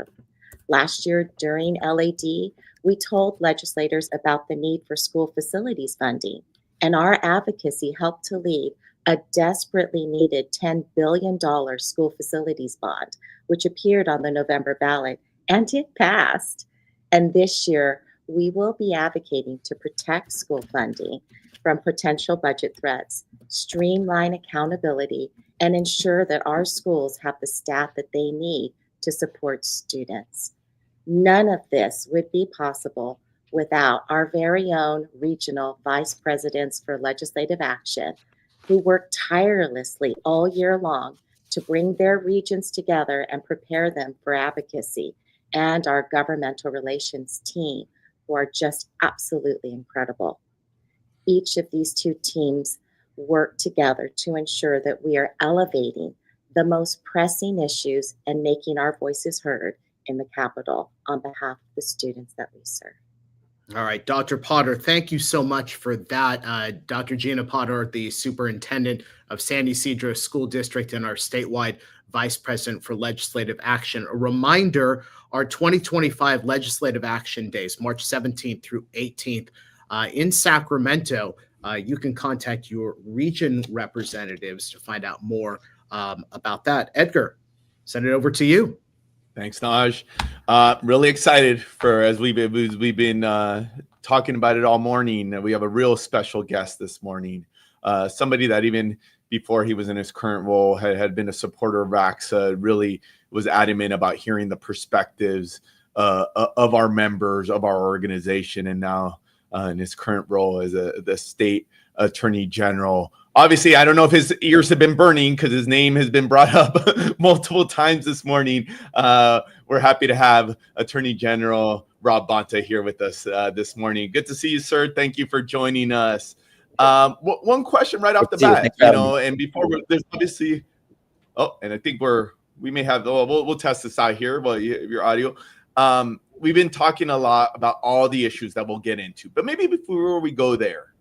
Last year during LAD, we told legislators about the need for school facilities funding, and our advocacy helped to lead a desperately needed $10 billion school facilities bond, which appeared on the November ballot, and it passed. And this year, we will be advocating to protect school funding from potential budget threats, streamline accountability, and ensure that our schools have the staff that they need to support students. None of this would be possible without our very own regional vice presidents for legislative action, who work tirelessly all year long to bring their regions together and prepare them for advocacy, and our governmental relations team, who are just absolutely incredible. Each of these two teams work together to ensure that we are elevating the most pressing issues and making our voices heard in the Capitol on behalf of the students that we serve. All right, Dr. Potter, thank you so much for that. Dr. Gina Potter, the superintendent of San Ysidro School District and our statewide vice president for legislative action. A reminder, our 2025 legislative action days, March 17th through 18th in Sacramento. You can contact your region representatives to find out more about that. Edgar, send it over to you. Thanks, Naj. Really excited for, as we've been talking about it all morning. We have a real special guest this morning. Somebody that even before he was in his current role had been a supporter of ACSA, really was adamant about hearing the perspectives of our members, of our organization, and now in his current role as the state attorney general. Obviously, I don't know if his ears have been burning because his name has been brought up multiple times this morning. We're happy to have Attorney General Rob Bonta here with us this morning. Good to see you, sir. Thank you for joining us. One question right off the bat, and before there's obviously, and I think we may have, we'll test this out here, well, your audio. We've been talking a lot about all the issues that we'll get into, but maybe before we go there,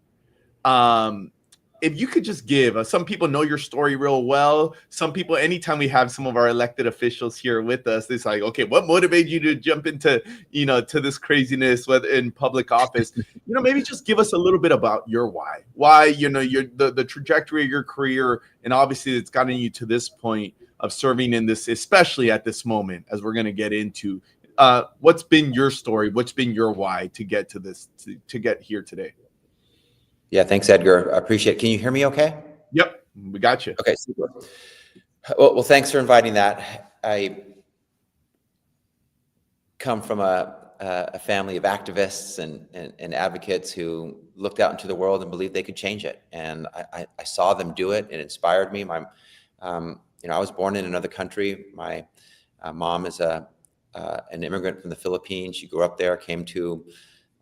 if you could just give, some people know your story real well. Some people, anytime we have some of our elected officials here with us, it's like, okay, what motivated you to jump into, to this craziness in public office? Maybe just give us a little bit about your why. Why, the trajectory of your career, and obviously it's gotten you to this point of serving in this, especially at this moment, as we're going to get into. What's been your story? What's been your why to get to this, to get here today? Yeah, thanks, Edgar. I appreciate it. Can you hear me okay? Yep, we got you. Okay, super. Well, thanks for inviting that. I come from a family of activists and advocates who looked out into the world and believed they could change it. And I saw them do it. It inspired me. I was born in another country. My mom is an immigrant from the Philippines. She grew up there, came to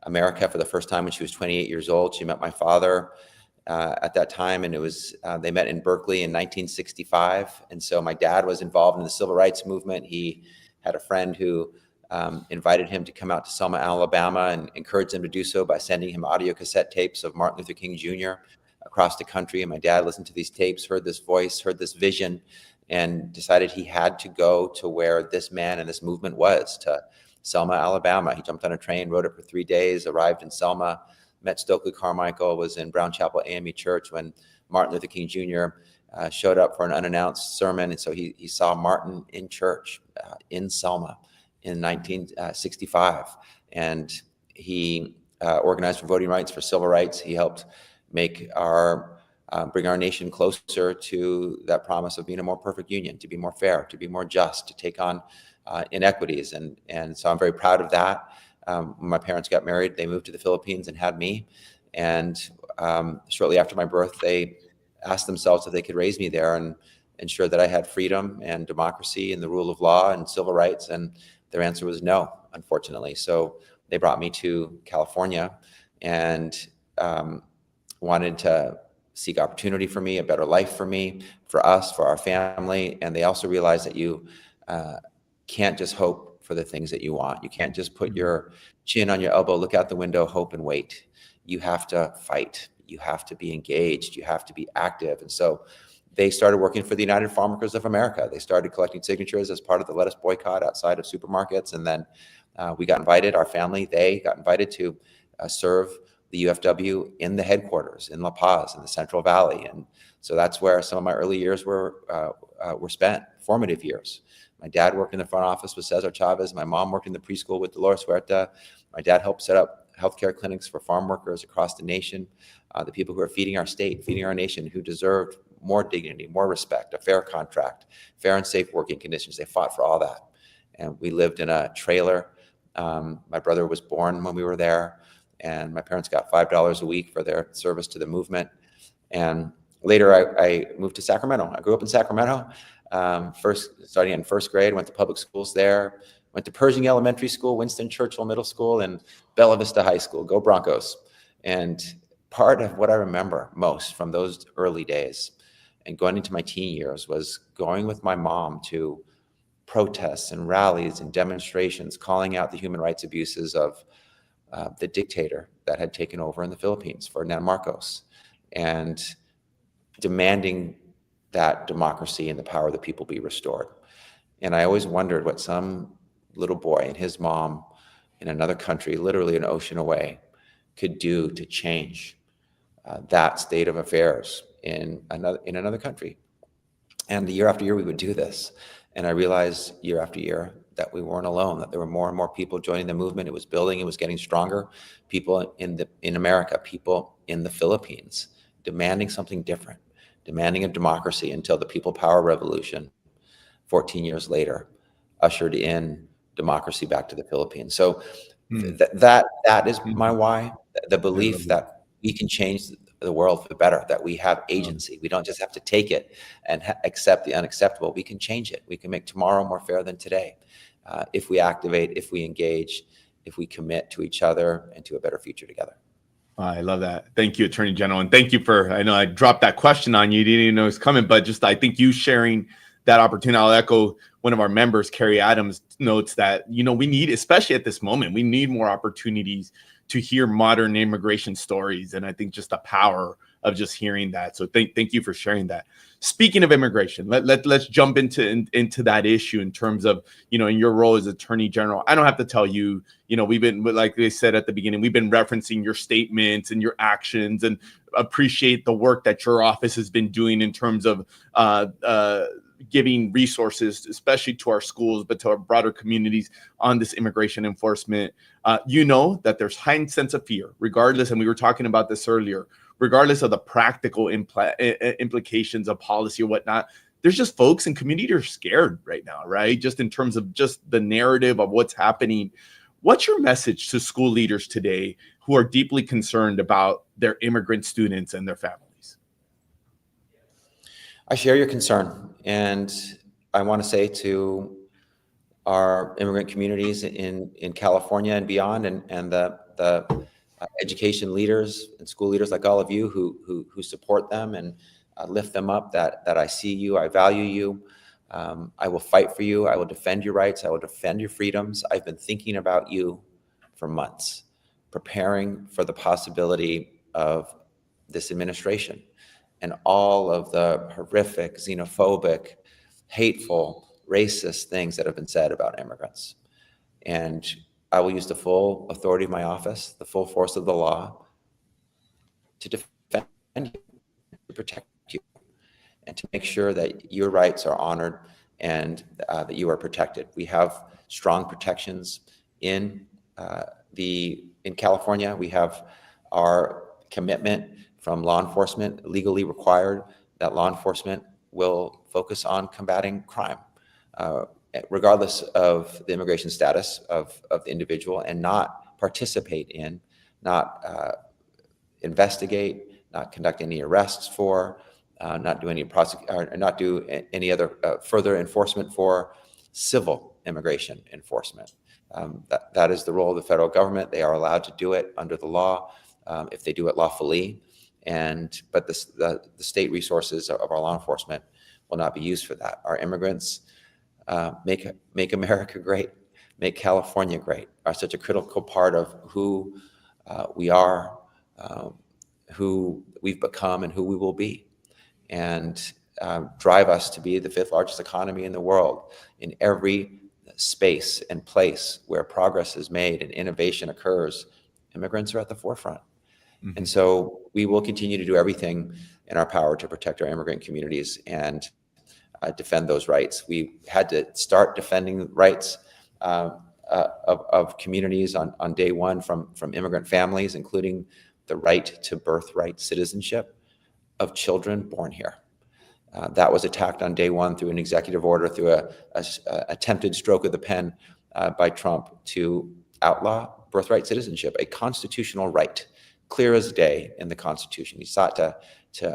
America for the first time when she was 28 years old. She met my father at that time, and it was they met in Berkeley in 1965. And so my dad was involved in the civil rights movement. He had a friend who invited him to come out to Selma, Alabama, and encouraged him to do so by sending him audio cassette tapes of Martin Luther King Jr. across the country. And my dad listened to these tapes, heard this voice, heard this vision, and decided he had to go to where this man and this movement was, to Selma, Alabama. He jumped on a train, rode it for 3 days, arrived in Selma, met Stokely Carmichael, was in Brown Chapel AME Church when Martin Luther King Jr. Showed up for an unannounced sermon. And so he saw Martin in church in Selma in 1965. And he organized for voting rights, for civil rights. He helped make bring our nation closer to that promise of being a more perfect union, to be more fair, to be more just, to take on inequities. And so I'm very proud of that. When my parents got married, they moved to the Philippines and had me. And shortly after my birth, they asked themselves if they could raise me there and ensure that I had freedom and democracy and the rule of law and civil rights. And their answer was no, unfortunately. So they brought me to California and wanted to seek opportunity for me, a better life for me, for us, for our family. And they also realized that you can't just hope for the things that you want. You can't just put your chin on your elbow, look out the window, hope and wait. You have to fight. You have to be engaged. You have to be active. And so they started working for the United Farm Workers of America. They started collecting signatures as part of the lettuce boycott outside of supermarkets. And then we got invited, our family, they got invited to serve the UFW in the headquarters in La Paz in the Central Valley. And so that's where some of my early years were spent, formative years. My dad worked in the front office with Cesar Chavez. My mom worked in the preschool with Dolores Huerta. My dad helped set up healthcare clinics for farm workers across the nation, the people who are feeding our state, feeding our nation, who deserved more dignity, more respect, a fair contract, fair and safe working conditions. They fought for all that. And we lived in a trailer. My brother was born when we were there, and my parents got $5 a week for their service to the movement. And later I moved to Sacramento. I grew up in Sacramento, starting in first grade, went to public schools there, went to Pershing Elementary School, Winston Churchill Middle School, and Bella Vista High School. Go Broncos. And part of what I remember most from those early days and going into my teen years was going with my mom to protests and rallies and demonstrations, calling out the human rights abuses of the dictator that had taken over in the Philippines, Ferdinand Marcos, and demanding that democracy and the power of the people be restored. And I always wondered what some little boy and his mom in another country, literally an ocean away, could do to change that state of affairs in another country. And year after year, we would do this. And I realized year after year that we weren't alone, that there were more and more people joining the movement. It was building, it was getting stronger. People in America, people in the Philippines, demanding something different, demanding a democracy, until the People Power Revolution, 14 years later, ushered in democracy back to the Philippines. So that is my why, the belief that we can change the world for the better, that we have agency. We don't just have to take it and accept the unacceptable. We can change it. We can make tomorrow more fair than today if we activate, if we engage, if we commit to each other and to a better future together. I love that. Thank you, Attorney General. And thank you for, I know I dropped that question on you. Didn't even know it was coming, but just I think you sharing that opportunity. I'll echo one of our members, Carrie Adams, notes that, we need, especially at this moment, we need more opportunities to hear modern immigration stories. And I think just the power of just hearing that. So thank you for sharing that. Speaking of immigration, let's jump into that issue in terms of, in your role as Attorney General. I don't have to tell you, we've been, like they said at the beginning, we've been referencing your statements and your actions, and appreciate the work that your office has been doing in terms of giving resources, especially to our schools, but to our broader communities on this immigration enforcement. That there's heightened sense of fear, regardless, and we were talking about this earlier, regardless of the practical implications of policy or whatnot. There's just folks in community are scared right now, right? Just in terms of just the narrative of what's happening. What's your message to school leaders today who are deeply concerned about their immigrant students and their families? I share your concern, and I want to say to our immigrant communities in California and beyond, and the education leaders and school leaders like all of you who support them and lift them up, that I see you, I value you, I will fight for you, I will defend your rights, I will defend your freedoms. I've been thinking about you for months, preparing for the possibility of this administration and all of the horrific, xenophobic, hateful, racist things that have been said about immigrants. And I will use the full authority of my office, the full force of the law, to defend you, to protect you, and to make sure that your rights are honored and that you are protected. We have strong protections in California. We have our commitment from law enforcement, legally required, that law enforcement will focus on combating crime, regardless of the immigration status of the individual, and not participate in, not investigate, not conduct any arrests for, not do any other further enforcement for civil immigration enforcement. That is the role of the federal government. They are allowed to do it under the law if they do it lawfully. But the state resources of our law enforcement will not be used for that. Our immigrants make America great, make California great, are such a critical part of who we are, who we've become, and who we will be. And drive us to be the 5th largest economy in the world. In every space and place where progress is made and innovation occurs, immigrants are at the forefront. Mm-hmm. And so we will continue to do everything in our power to protect our immigrant communities and defend those rights. We had to start defending rights of communities on day one from immigrant families, including the right to birthright citizenship of children born here. That was attacked on day one through an executive order, through a attempted stroke of the pen by Trump to outlaw birthright citizenship, a constitutional right, clear as day in the Constitution. He sought to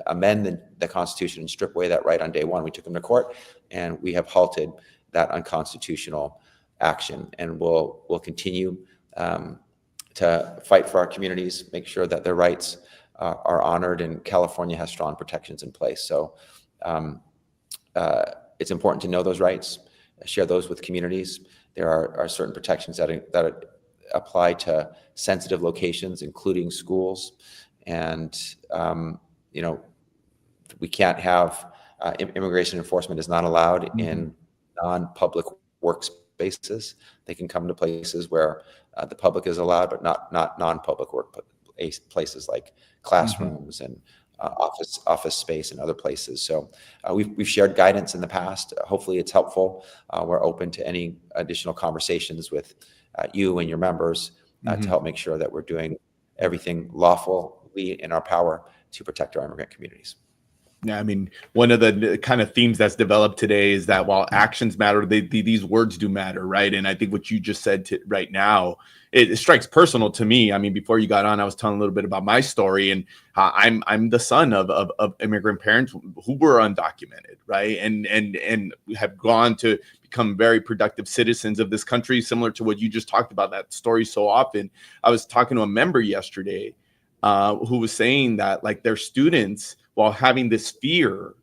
amend the Constitution and strip away that right on day one. We took him to court, and we have halted that unconstitutional action, and we'll continue to fight for our communities, make sure that their rights are honored, and California has strong protections in place. So it's important to know those rights, share those with communities. There are certain protections that apply to sensitive locations, including schools. And, we can't have immigration enforcement is not allowed in non-public workspaces. They can come to places where the public is allowed, but not non-public work places like classrooms and office space and other places. So we've shared guidance in the past. Hopefully it's helpful. We're open to any additional conversations with you and your members to help make sure that we're doing everything lawfully in our power to protect our immigrant communities. Yeah, I mean, one of the kind of themes that's developed today is that while actions matter, these words do matter, right? And I think what you just said right now, it strikes personal to me. I mean, before you got on, I was telling a little bit about my story, and I'm the son of immigrant parents who were undocumented, right? And have gone to become very productive citizens of this country, similar to what you just talked about, that story so often. I was talking to a member yesterday who was saying that, like, their students, while having this fear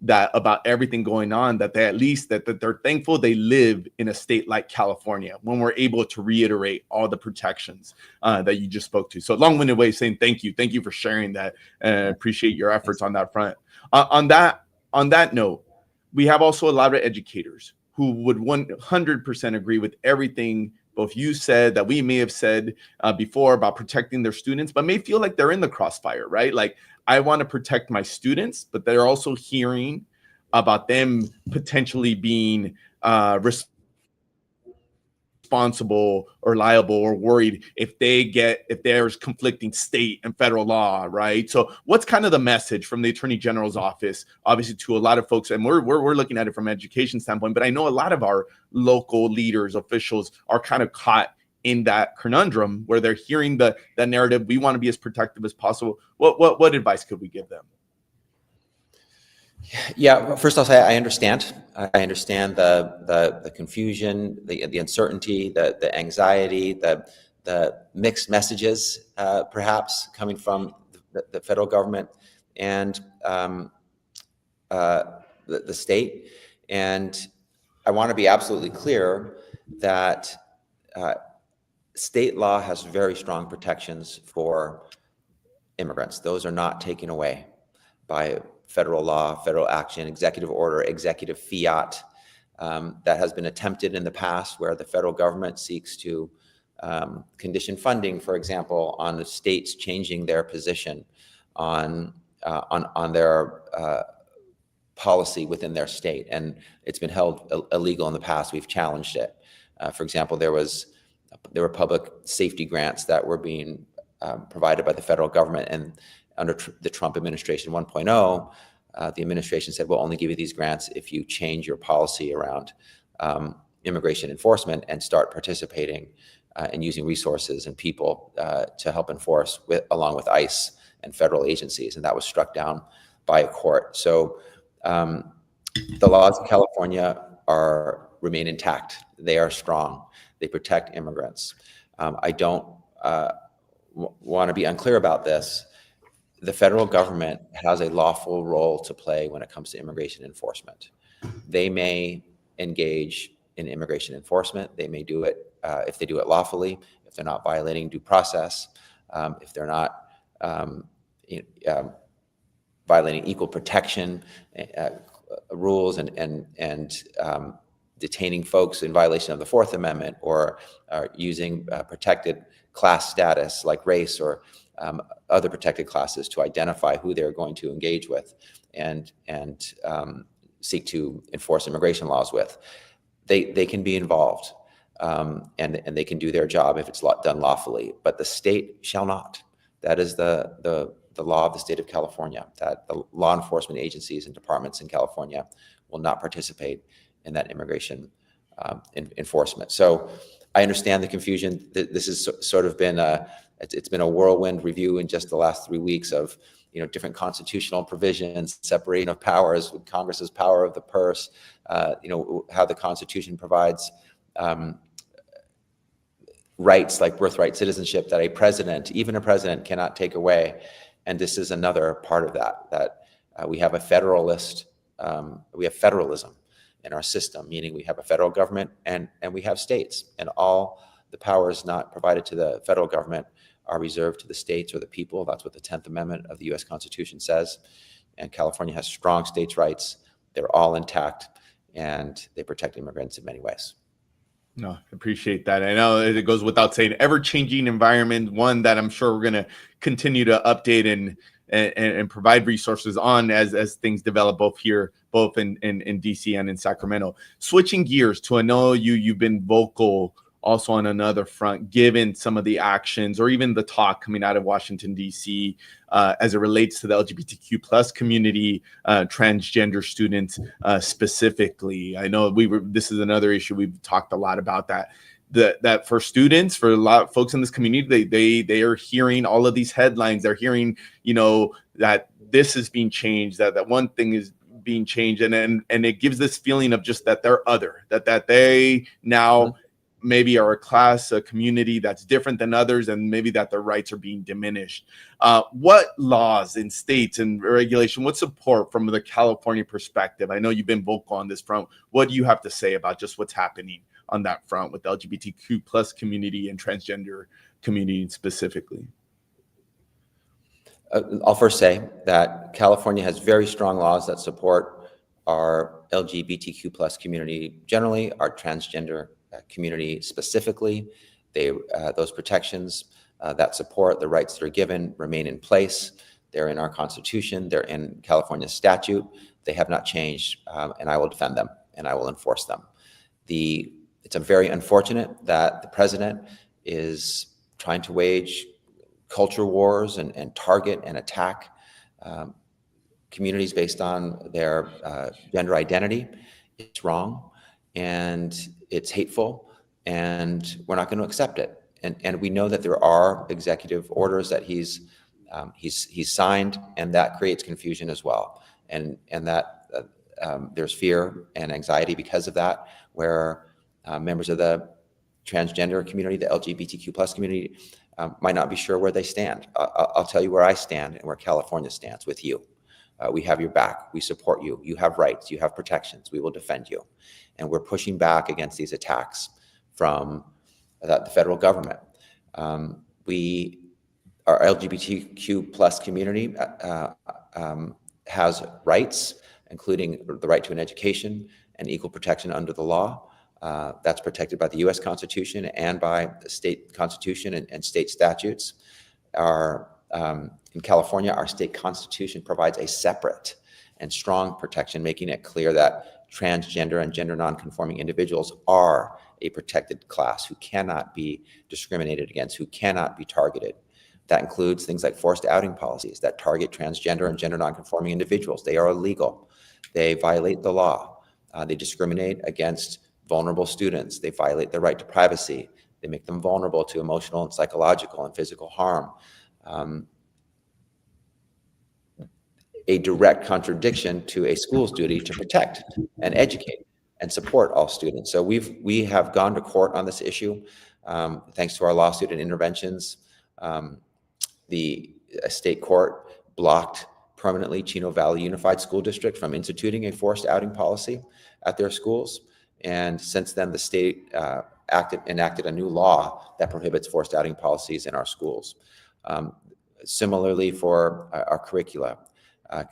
that about everything going on, that they at least that they're thankful they live in a state like California, when we're able to reiterate all the protections that you just spoke to. So long-winded way of saying thank you for sharing that, and appreciate your efforts on that front. On that note, we have also a lot of educators who would 100% agree with everything both you said, that we may have said before about protecting their students, but may feel like they're in the crossfire, right? Like, I want to protect my students, but they're also hearing about them potentially being responsible or liable or worried if there's conflicting state and federal law, right? So what's kind of the message from the Attorney General's office, obviously, to a lot of folks, and we're looking at it from an education standpoint, but I know a lot of our local leaders, officials are kind of caught in that conundrum where they're hearing the narrative, we want to be as protective as possible. What advice could we give them? Yeah, first I'll say I understand. I understand the confusion, the uncertainty, the anxiety, the mixed messages, perhaps coming from the federal government and the state. And I want to be absolutely clear that state law has very strong protections for immigrants. Those are not taken away by federal law, federal action, executive order, executive fiat that has been attempted in the past, where the federal government seeks to condition funding, for example, on the states changing their position on their policy within their state. And it's been held illegal in the past. We've challenged it. For example, there were public safety grants that were being provided by the federal government, and under the Trump administration 1.0, the administration said, we'll only give you these grants if you change your policy around immigration enforcement and start participating and using resources and people to help enforce along with ICE and federal agencies. And that was struck down by a court. So the laws in California remain intact. They are strong. They protect immigrants. I don't want to be unclear about this. The federal government has a lawful role to play when it comes to immigration enforcement. They may engage in immigration enforcement. They may do it if they do it lawfully, if they're not violating due process, if they're not violating equal protection rules and detaining folks in violation of the Fourth Amendment, or using protected class status like race or other protected classes to identify who they're going to engage with and seek to enforce immigration laws with. They can be involved, and they can do their job if it's done lawfully, but the state shall not. That is the law of the state of California, that the law enforcement agencies and departments in California will not participate in that immigration enforcement. So I understand the confusion. This has sort of been it's been a whirlwind review in just the last 3 weeks of different constitutional provisions, separation of powers, Congress's power of the purse, how the Constitution provides rights like birthright citizenship that even a president cannot take away. And this is another part of that we have a federalism in our system, meaning we have a federal government and we have states, and all the powers not provided to the federal government are reserved to the states or the people. That's what the 10th Amendment of the U.S. Constitution says. And California has strong states' rights. They're all intact, and they protect immigrants in many ways. No, I appreciate that. I know it goes without saying, ever-changing environment, one that I'm sure we're going to continue to update and provide resources on as things develop both in DC and in Sacramento. Switching gears to, I know you've been vocal also on another front, given some of the actions or even the talk coming out of Washington, D.C. As it relates to the LGBTQ plus community, transgender students specifically. I know this is another issue we've talked a lot about, that for students, for a lot of folks in this community, they are hearing all of these headlines. They're hearing, that this is being changed, that one thing is being changed, and it gives this feeling of just that they're other, that they now maybe are a community that's different than others, and maybe that their rights are being diminished. What laws in states and regulation, what support from the California perspective? I know you've been vocal on this front. What do you have to say about just what's happening on that front with the LGBTQ plus community and transgender community specifically? I'll first say that California has very strong laws that support our LGBTQ plus community generally, our transgender community specifically. Those protections that support the rights that are given remain in place. They're in our Constitution. They're in California statute. They have not changed, and I will defend them and I will enforce them. It's very unfortunate that the president is trying to wage culture wars and target and attack communities based on their gender identity. It's wrong, and it's hateful, and we're not going to accept it. And we know that there are executive orders that he's signed, and that creates confusion as well. And that there's fear and anxiety because of that, where members of the transgender community, the LGBTQ plus community, might not be sure where they stand. I'll tell you where I stand and where California stands with you. We have your back. We support you. You have rights. You have protections. We will defend you. And we're pushing back against these attacks from the federal government. Our LGBTQ plus community has rights, including the right to an education and equal protection under the law. That's protected by the U.S. Constitution and by the state constitution and state statutes. In California, our state constitution provides a separate and strong protection, making it clear that transgender and gender nonconforming individuals are a protected class who cannot be discriminated against, who cannot be targeted. That includes things like forced outing policies that target transgender and gender nonconforming individuals. They are illegal. They violate the law. They discriminate against vulnerable students. They violate their right to privacy. They make them vulnerable to emotional and psychological and physical harm. A direct contradiction to a school's duty to protect and educate and support all students. So we have gone to court on this issue, thanks to our lawsuit and interventions. The state court blocked permanently Chino Valley Unified School District from instituting a forced outing policy at their schools. And since then, the state enacted a new law that prohibits forced outing policies in our schools. Similarly, for our curricula,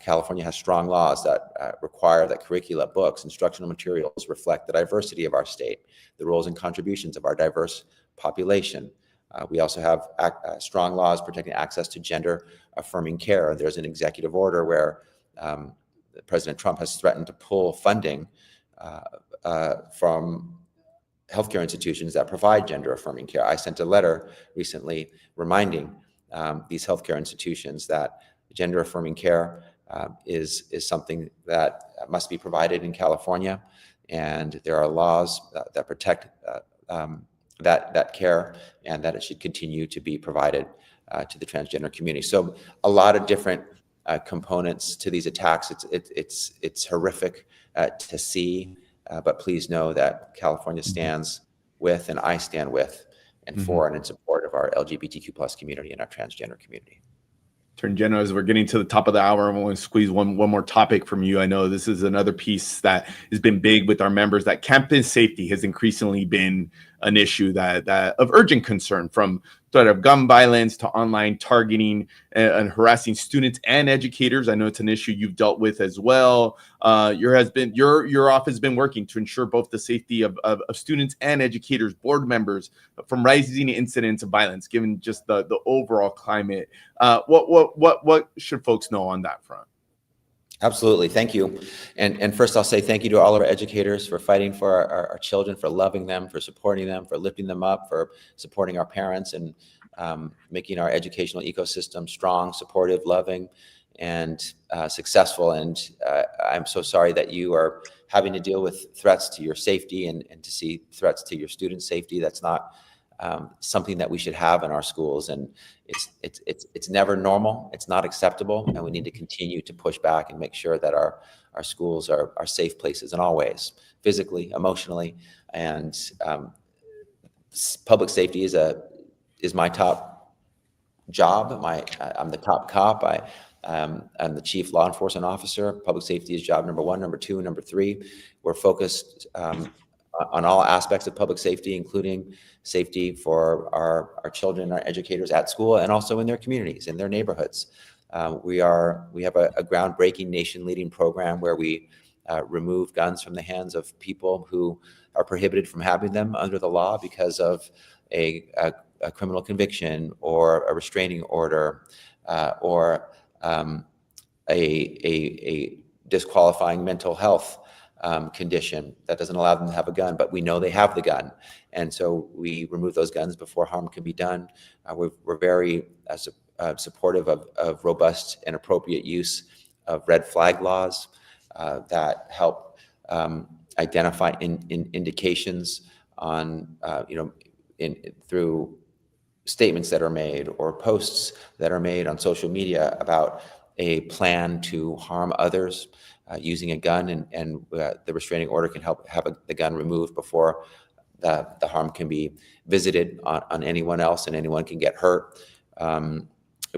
California has strong laws that require that curricula, books, instructional materials reflect the diversity of our state, the roles and contributions of our diverse population. We also have strong laws protecting access to gender-affirming care. There's an executive order where President Trump has threatened to pull funding from healthcare institutions that provide gender-affirming care. I sent a letter recently reminding these healthcare institutions that gender-affirming care is something that must be provided in California, and there are laws that protect that care, and that it should continue to be provided to the transgender community. So a lot of different components to these attacks. It's horrific to see, but please know that California stands with, and I stand with, and for, and in support of our LGBTQ+ community and our transgender community. Attorney General, as we're getting to the top of the hour, I want to squeeze one more topic from you. I know this is another piece that has been big with our members, that campus safety has increasingly been an issue that of urgent concern, from threat of gun violence to online targeting and harassing students and educators. I know it's an issue you've dealt with as well. Your office has been working to ensure both the safety of students and educators, board members, from rising incidents of violence, given just the overall climate. What should folks know on that front? Absolutely. Thank you. And first, I'll say thank you to all of our educators for fighting for our children, for loving them, for supporting them, for lifting them up, for supporting our parents, and making our educational ecosystem strong, supportive, loving, and successful. And I'm so sorry that you are having to deal with threats to your safety and to see threats to your students' safety. That's not something that we should have in our schools, and it's never normal. It's not acceptable, and we need to continue to push back and make sure that our schools are safe places in all ways, physically, emotionally, and public safety is my top job. I'm the top cop. I'm the chief law enforcement officer. Public safety is job number 1, number 2, number 3. We're focused on all aspects of public safety, including safety for our children, our educators at school, and also in their communities, in their neighborhoods. We have a groundbreaking, nation-leading program where we remove guns from the hands of people who are prohibited from having them under the law because of a criminal conviction or a restraining order or a disqualifying mental health condition that doesn't allow them to have a gun, but we know they have the gun. And so we remove those guns before harm can be done. We're very supportive of robust and appropriate use of red flag laws that help identify indications on, through statements that are made or posts that are made on social media about a plan to harm others using a gun, and the restraining order can help have the gun removed before the harm can be visited on anyone else, and anyone can get hurt.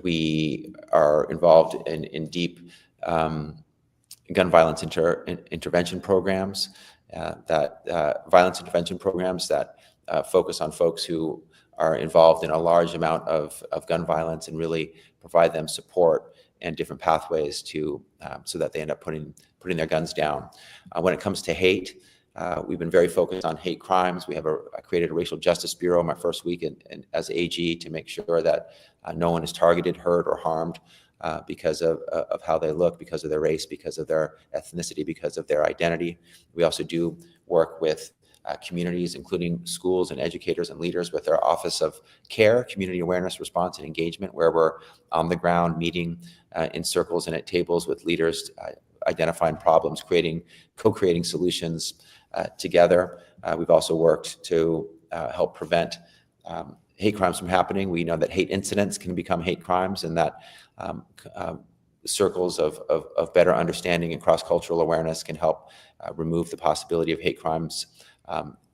We are involved in deep gun violence intervention programs, violence intervention programs that focus on folks who are involved in a large amount of gun violence, and really provide them support and different pathways to so that they end up putting their guns down. When it comes to hate, we've been very focused on hate crimes. We have I created a racial justice bureau my first week as AG to make sure that no one is targeted, hurt, or harmed because of how they look, because of their race, because of their ethnicity, because of their identity. We also do work with communities, including schools and educators and leaders, with our Office of CARE, Community Awareness, Response, and Engagement, where we're on the ground meeting in circles and at tables with leaders, identifying problems, co-creating solutions together. We've also worked to help prevent hate crimes from happening. We know that hate incidents can become hate crimes, and that circles of better understanding and cross-cultural awareness can help remove the possibility of hate crimes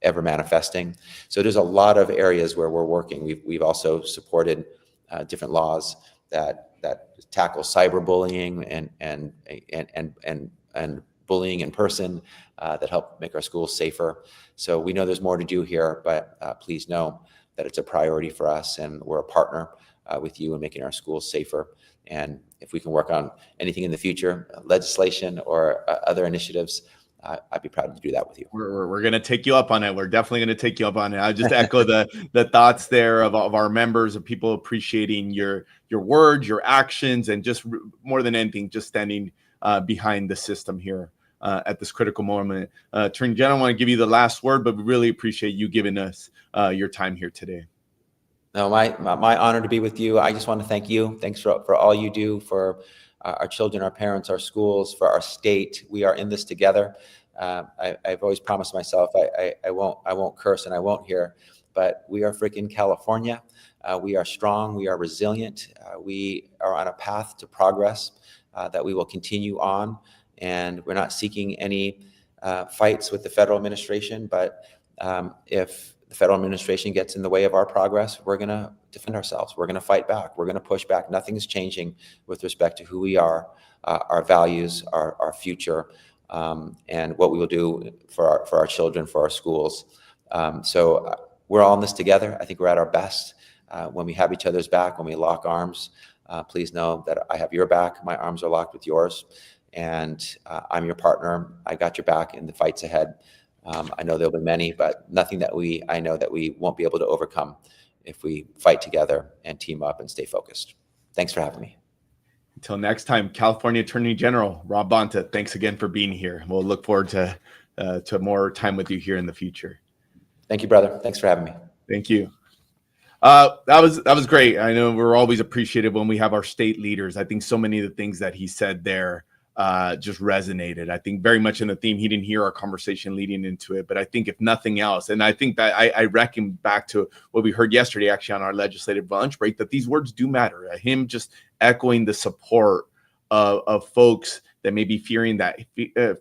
ever manifesting. So there's a lot of areas where we're working. We've also supported different laws that tackle cyberbullying and bullying in person, that help make our schools safer. So we know there's more to do here, but please know that it's a priority for us, and we're a partner with you in making our schools safer. And if we can work on anything in the future, legislation or other initiatives, I'd be proud to do that with you. We're going to take you up on it. We're definitely going to take you up on it. I just echo the thoughts there of our members, of people appreciating your words, your actions, and just more than anything, just standing behind the system here at this critical moment. Attorney General, I want to give you the last word, but we really appreciate you giving us your time here today. No, my honor to be with you. I just want to thank you. Thanks for all you do for our children, our parents, our schools, for our state. We are in this together. I've always promised myself I won't curse and I won't here, but we are freaking California. We are strong. We are resilient. We are on a path to progress that we will continue on. And we're not seeking any fights with the federal administration, but if the federal administration gets in the way of our progress, we're going to defend ourselves. We're going to fight back. We're going to push back. Nothing is changing with respect to who we are, our values, our future, and what we will do for our children, for our schools. So we're all in this together. I think we're at our best when we have each other's back, when we lock arms. Please know that I have your back. My arms are locked with yours, and I'm your partner. I got your back in the fights ahead. I know there'll be many, but nothing that I know that we won't be able to overcome if we fight together and team up and stay focused. Thanks for having me. Until next time, California Attorney General Rob Bonta, thanks again for being here. We'll look forward to more time with you here in the future. Thank you, brother. Thanks for having me. Thank you. That was great. I know we're always appreciative when we have our state leaders. I think so many of the things that he said there just resonated. I think very much in the theme. He didn't hear our conversation leading into it, but I think if nothing else, and I think that I reckon back to what we heard yesterday, actually on our legislative lunch break, that these words do matter. Him just echoing the support of folks that may be fearing that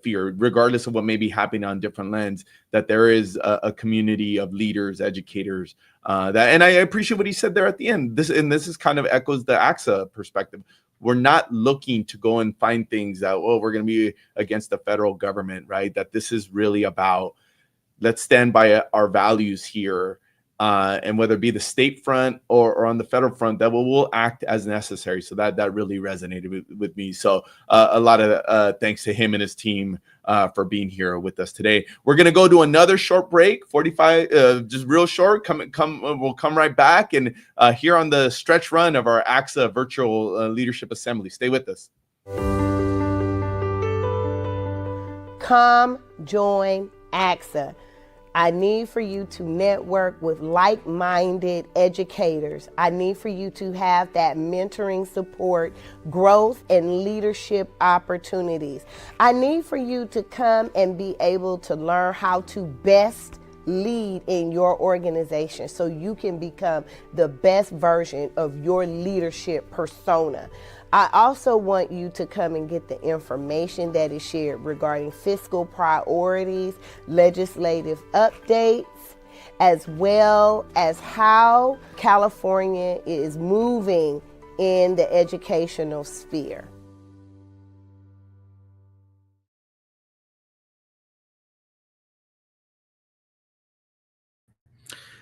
fear, regardless of what may be happening on different lands, that there is a community of leaders, educators, and I appreciate what he said there at the end. This is kind of echoes the ACSA perspective. We're not looking to go and find things that, we're going to be against the federal government, right? That this is really about, let's stand by our values here. And whether it be the state front or on the federal front, that we'll act as necessary. So that really resonated with me. So a lot of thanks to him and his team for being here with us today. We're going to go to another short break, 45, just real short. We'll come right back and here on the stretch run of our ACSA Virtual Leadership Assembly. Stay with us. Come join ACSA. I need for you to network with like-minded educators. I need for you to have that mentoring support, growth, and leadership opportunities. I need for you to come and be able to learn how to best lead in your organization so you can become the best version of your leadership persona. I also want you to come and get the information that is shared regarding fiscal priorities, legislative updates, as well as how California is moving in the educational sphere.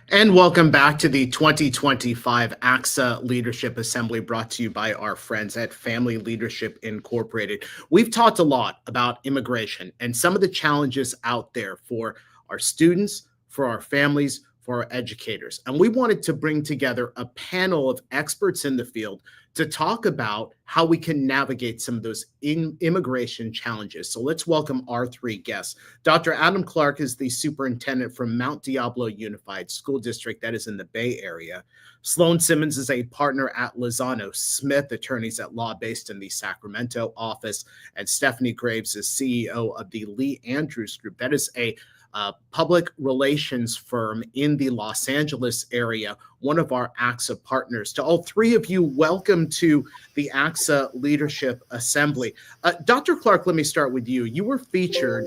And welcome back to the 2025 ACSA Leadership Assembly, brought to you by our friends at Family Leadership Incorporated. We've talked a lot about immigration and some of the challenges out there for our students, for our families, for our educators. And we wanted to bring together a panel of experts in the field to talk about how we can navigate some of those immigration challenges. So let's welcome our three guests. Dr. Adam Clark is the superintendent from Mount Diablo Unified School District, that is in the Bay Area. Sloan Simmons is a partner at Lozano Smith, attorneys at law based in the Sacramento office. And Stephanie Graves is CEO of the Lee Andrews Group. That is a public relations firm in the Los Angeles area, one of our ACSA partners. To all three of you, welcome to the ACSA Leadership Assembly. Dr. Clark, let me start with you. You were featured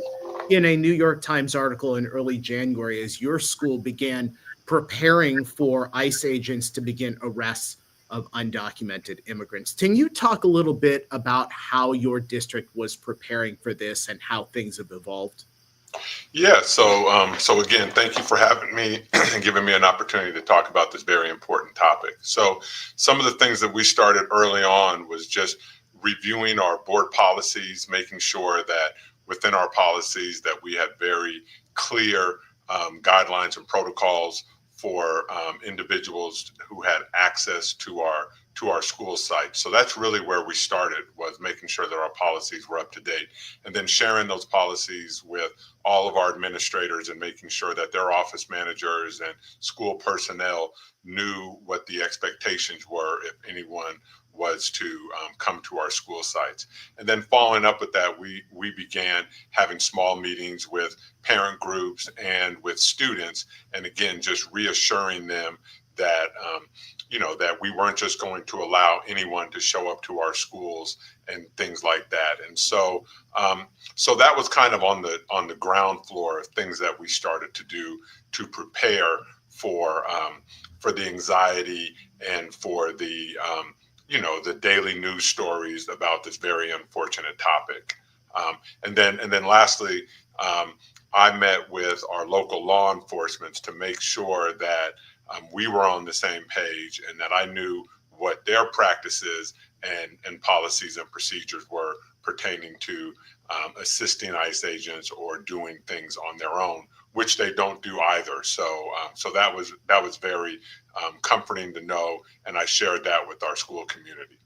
in a New York Times article in early January as your school began preparing for ICE agents to begin arrests of undocumented immigrants. Can you talk a little bit about how your district was preparing for this and how things have evolved? Yeah, so again, thank you for having me and giving me an opportunity to talk about this very important topic. So some of the things that we started early on was just reviewing our board policies, making sure that within our policies that we had very clear guidelines and protocols for individuals who had access to our school site. So that's really where we started, was making sure that our policies were up to date, and then sharing those policies with all of our administrators and making sure that their office managers and school personnel knew what the expectations were if anyone was to come to our school sites. And then following up with that, we began having small meetings with parent groups and with students, and again, just reassuring them that that we weren't just going to allow anyone to show up to our schools and things like that. And so that was kind of on the ground floor of things that we started to do to prepare for the anxiety and for the the daily news stories about this very unfortunate topic. And then lastly, I met with our local law enforcement to make sure that we were on the same page and that I knew what their practices and policies and procedures were pertaining to assisting ICE agents or doing things on their own, which they don't do either. So that was very comforting to know, and I shared that with our school community.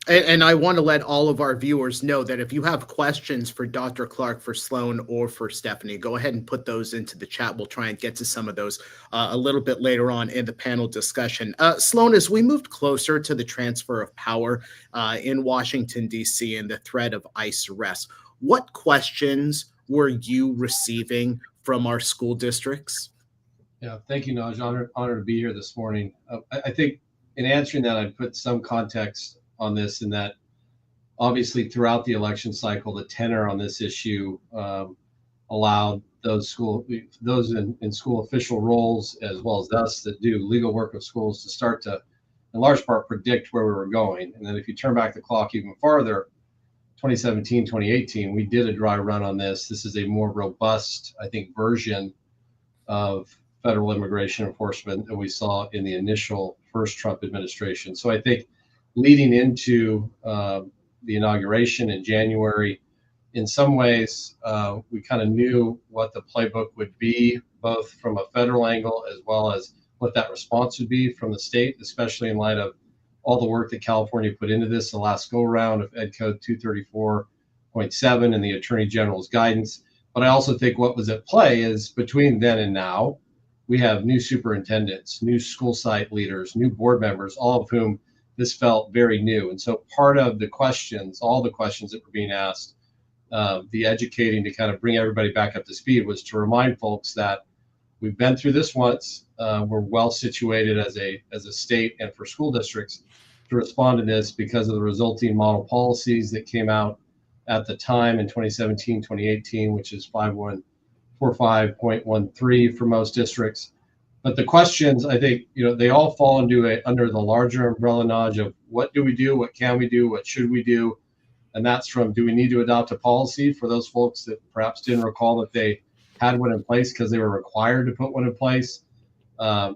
And I want to let all of our viewers know that if you have questions for Dr. Clark, for Sloan, or for Stephanie, go ahead and put those into the chat. We'll try and get to some of those a little bit later on in the panel discussion. Sloan, as we moved closer to the transfer of power in Washington, D.C. and the threat of ICE arrest, what questions were you receiving from our school districts? Yeah, thank you, Naj. Honor to be here this morning. I think in answering that, I'd put some context on this, in that obviously throughout the election cycle, the tenor on this issue allowed those in school official roles, as well as us that do legal work with schools, to start to, in large part, predict where we were going. And then if you turn back the clock even farther, 2017, 2018, we did a dry run on this. This is a more robust, I think, version of federal immigration enforcement than we saw in the initial first Trump administration. So I think leading into the inauguration in January, in some ways, we kind of knew what the playbook would be, both from a federal angle as well as what that response would be from the state, especially in light of all the work that California put into this, the last go round of Ed Code 234.7 and the Attorney General's guidance. But I also think what was at play is, between then and now, we have new superintendents, new school site leaders, new board members, all of whom this felt very new. And so part of the questions, all the questions that were being asked, the educating to kind of bring everybody back up to speed, was to remind folks that we've been through this once. We're well situated as a state and for school districts to respond to this because of the resulting model policies that came out at the time in 2017, 2018, which is 5145.13 for most districts. But the questions, I think, they all fall into under the larger umbrella, Naj, of what do we do, what can we do, what should we do? And that's from, do we need to adopt a policy for those folks that perhaps didn't recall that they had one in place because they were required to put one in place,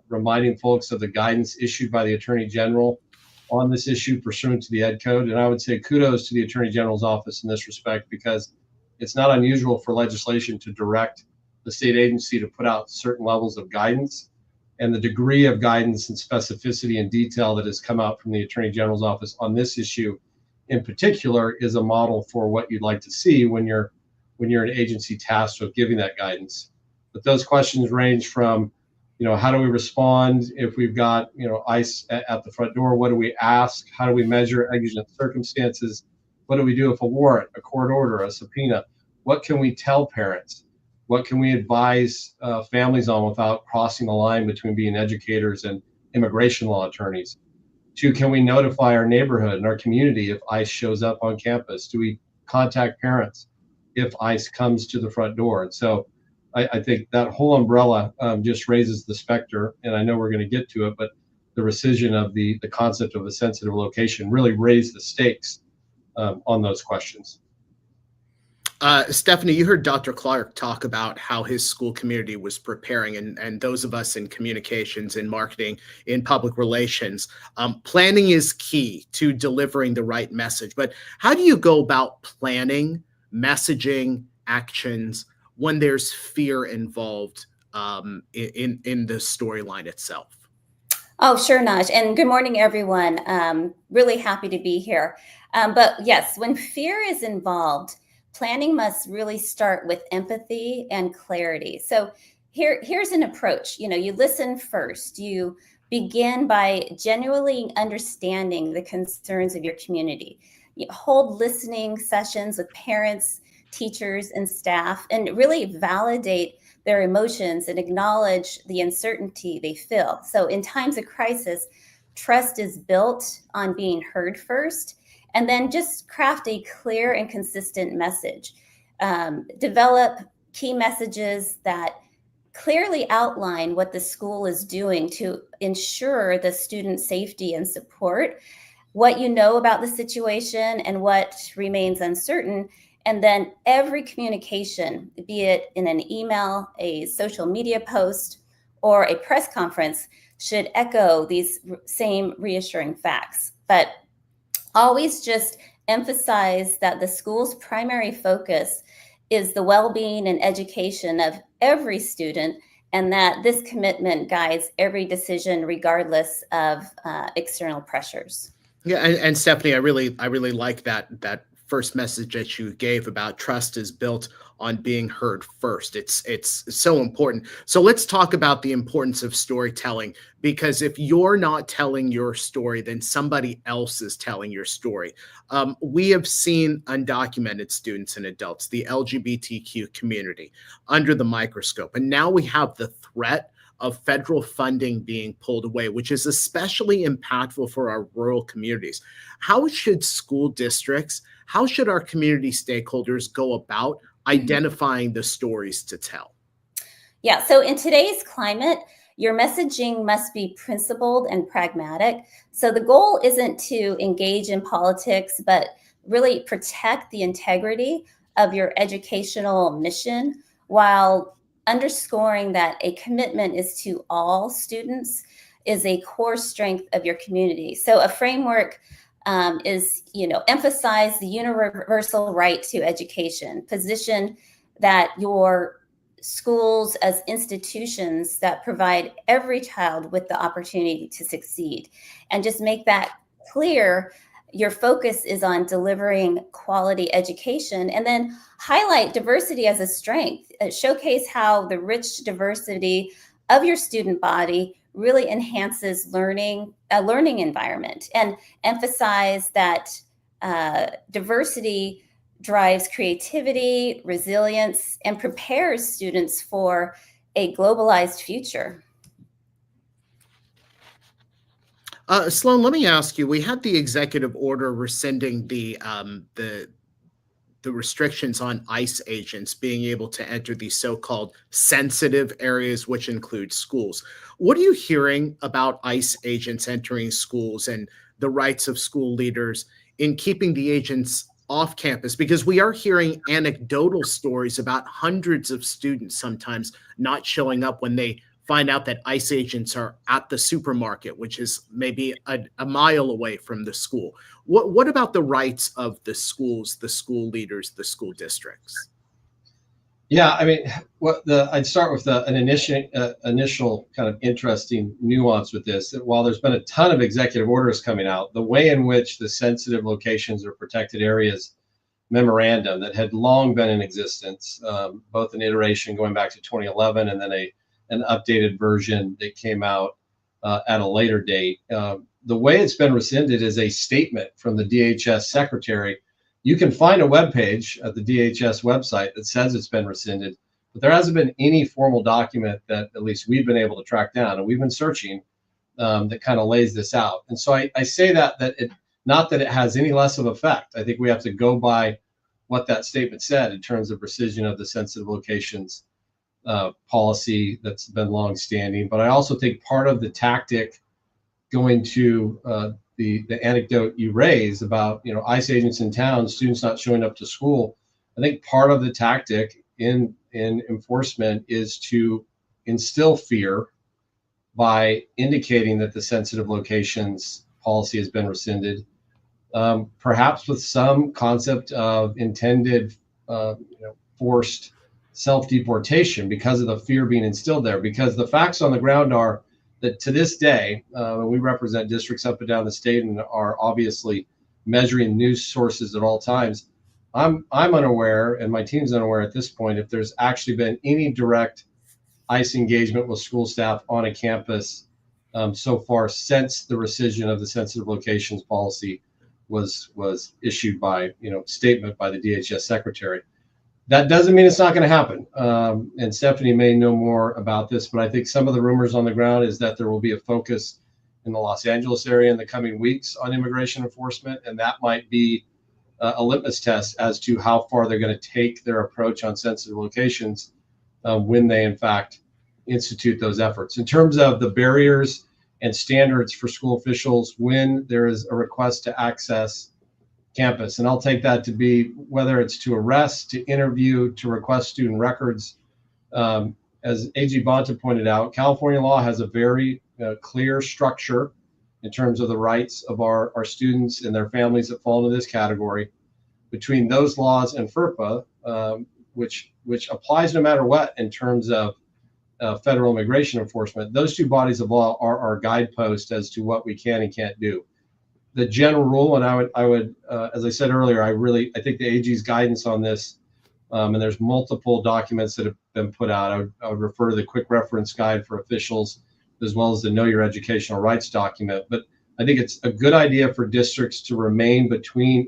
reminding folks of the guidance issued by the Attorney General on this issue pursuant to the Ed Code. And I would say kudos to the Attorney General's office in this respect, because it's not unusual for legislation to direct the state agency to put out certain levels of guidance. And the degree of guidance and specificity and detail that has come out from the Attorney General's office on this issue in particular is a model for what you'd like to see when you're an agency tasked with giving that guidance. But those questions range from, how do we respond if we've got, ICE at the front door? What do we ask? How do we measure exigent circumstances? What do we do if a warrant, a court order, a subpoena? What can we tell parents? What can we advise families on without crossing the line between being educators and immigration law attorneys? 2, can we notify our neighborhood and our community if ICE shows up on campus? Do we contact parents if ICE comes to the front door? And so I think that whole umbrella just raises the specter, and I know we're going to get to it, but the rescission of the concept of a sensitive location really raised the stakes on those questions. Stephanie, you heard Dr. Clark talk about how his school community was preparing, and those of us in communications, in marketing, in public relations, planning is key to delivering the right message. But how do you go about planning, messaging, actions when there's fear involved in the storyline itself? Oh, sure, Naj. And good morning, everyone. Really happy to be here. But yes, when fear is involved, planning must really start with empathy and clarity. So here's an approach. You listen first. You begin by genuinely understanding the concerns of your community. You hold listening sessions with parents, teachers, and staff, and really validate their emotions and acknowledge the uncertainty they feel. So in times of crisis, trust is built on being heard first, and then just craft a clear and consistent message. Develop key messages that clearly outline what the school is doing to ensure the student safety and support, what you know about the situation and what remains uncertain. And then every communication, be it in an email, a social media post, or a press conference, should echo these same reassuring facts. But always just emphasize that the school's primary focus is the well-being and education of every student, and that this commitment guides every decision regardless of external pressures. Yeah, and Stephanie, I really like that first message that you gave about trust is built on being heard first. It's so important. So let's talk about the importance of storytelling, because if you're not telling your story, then somebody else is telling your story. We have seen undocumented students and adults, the LGBTQ community, under the microscope. And now we have the threat of federal funding being pulled away, which is especially impactful for our rural communities. How should school districts, how should our community stakeholders go about identifying the stories to tell? Yeah, so in today's climate, your messaging must be principled and pragmatic. So the goal isn't to engage in politics, but really protect the integrity of your educational mission while underscoring that a commitment is to all students is a core strength of your community. So a framework is, emphasize the universal right to education, position that your schools as institutions that provide every child with the opportunity to succeed, and just make that clear. Your focus is on delivering quality education, and then highlight diversity as a strength. Showcase how the rich diversity of your student body really enhances a learning environment, and emphasize that diversity drives creativity, resilience, and prepares students for a globalized future. Sloan, let me ask you, we had the executive order rescinding the restrictions on ICE agents being able to enter these so-called sensitive areas, which include schools. What are you hearing about ICE agents entering schools and the rights of school leaders in keeping the agents off campus? Because we are hearing anecdotal stories about hundreds of students sometimes not showing up when they find out that ICE agents are at the supermarket, which is maybe a mile away from the school. What about the rights of the schools, the school leaders, the school districts? Yeah, I mean, I'd start with an initial kind of interesting nuance with this. That while there's been a ton of executive orders coming out, the way in which the sensitive locations or protected areas memorandum that had long been in existence, both an iteration going back to 2011 and then an updated version that came out at a later date. The way it's been rescinded is a statement from the DHS secretary. You can find a webpage at the DHS website that says it's been rescinded, but there hasn't been any formal document that at least we've been able to track down, and we've been searching, that kind of lays this out. And so I say that not that it has any less of effect. I think we have to go by what that statement said in terms of rescission of the sensitive locations policy that's been longstanding. But I also think part of the tactic going to the anecdote you raised about ICE agents in town, students not showing up to school, I think part of the tactic in enforcement is to instill fear by indicating that the sensitive locations policy has been rescinded, perhaps with some concept of intended forced self-deportation because of the fear being instilled there. Because the facts on the ground are that to this day, we represent districts up and down the state and are obviously measuring news sources at all times. I'm unaware, and my team's unaware at this point, if there's actually been any direct ICE engagement with school staff on a campus so far since the rescission of the sensitive locations policy was issued by statement by the DHS secretary. That doesn't mean it's not going to happen. And Stephanie may know more about this, but I think some of the rumors on the ground is that there will be a focus in the Los Angeles area in the coming weeks on immigration enforcement, and that might be a litmus test as to how far they're going to take their approach on sensitive locations when they in fact institute those efforts. In terms of the barriers and standards for school officials when there is a request to access campus, and I'll take that to be whether it's to arrest, to interview, to request student records. As AG Bonta pointed out, California law has a very clear structure in terms of the rights of our students and their families that fall into this category. Between those laws and FERPA, which applies no matter what in terms of federal immigration enforcement, those two bodies of law are our guidepost as to what we can and can't do. The general rule, and I would, as I said earlier, I think the AG's guidance on this, and there's multiple documents that have been put out. I would refer to the quick reference guide for officials, as well as the Know Your Educational Rights document. But I think it's a good idea for districts to remain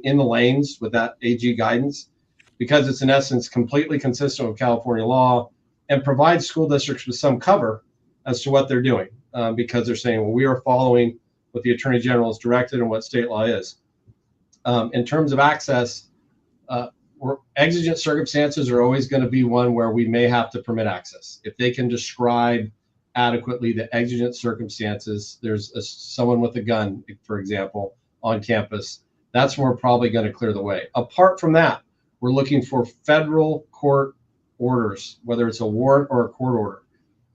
in the lanes with that AG guidance, because it's in essence completely consistent with California law and provides school districts with some cover as to what they're doing, because they're saying, well, we are following what the Attorney General has directed and what state law is. In terms of access, exigent circumstances are always going to be one where we may have to permit access. If they can describe adequately the exigent circumstances, there's someone with a gun, for example, on campus, that's where we're probably going to clear the way. Apart from that, we're looking for federal court orders, whether it's a warrant or a court order.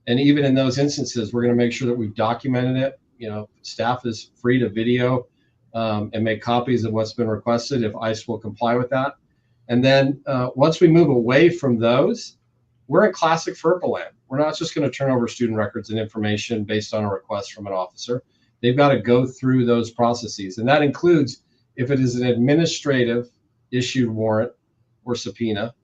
And even in those instances, we're going to make sure that we've documented it. Staff is free to video and make copies of what's been requested if ICE will comply with that. And then once we move away from those, we're in classic FERPA land. We're not just going to turn over student records and information based on a request from an officer. They've got to go through those processes. And that includes if it is an administrative issued warrant or subpoena.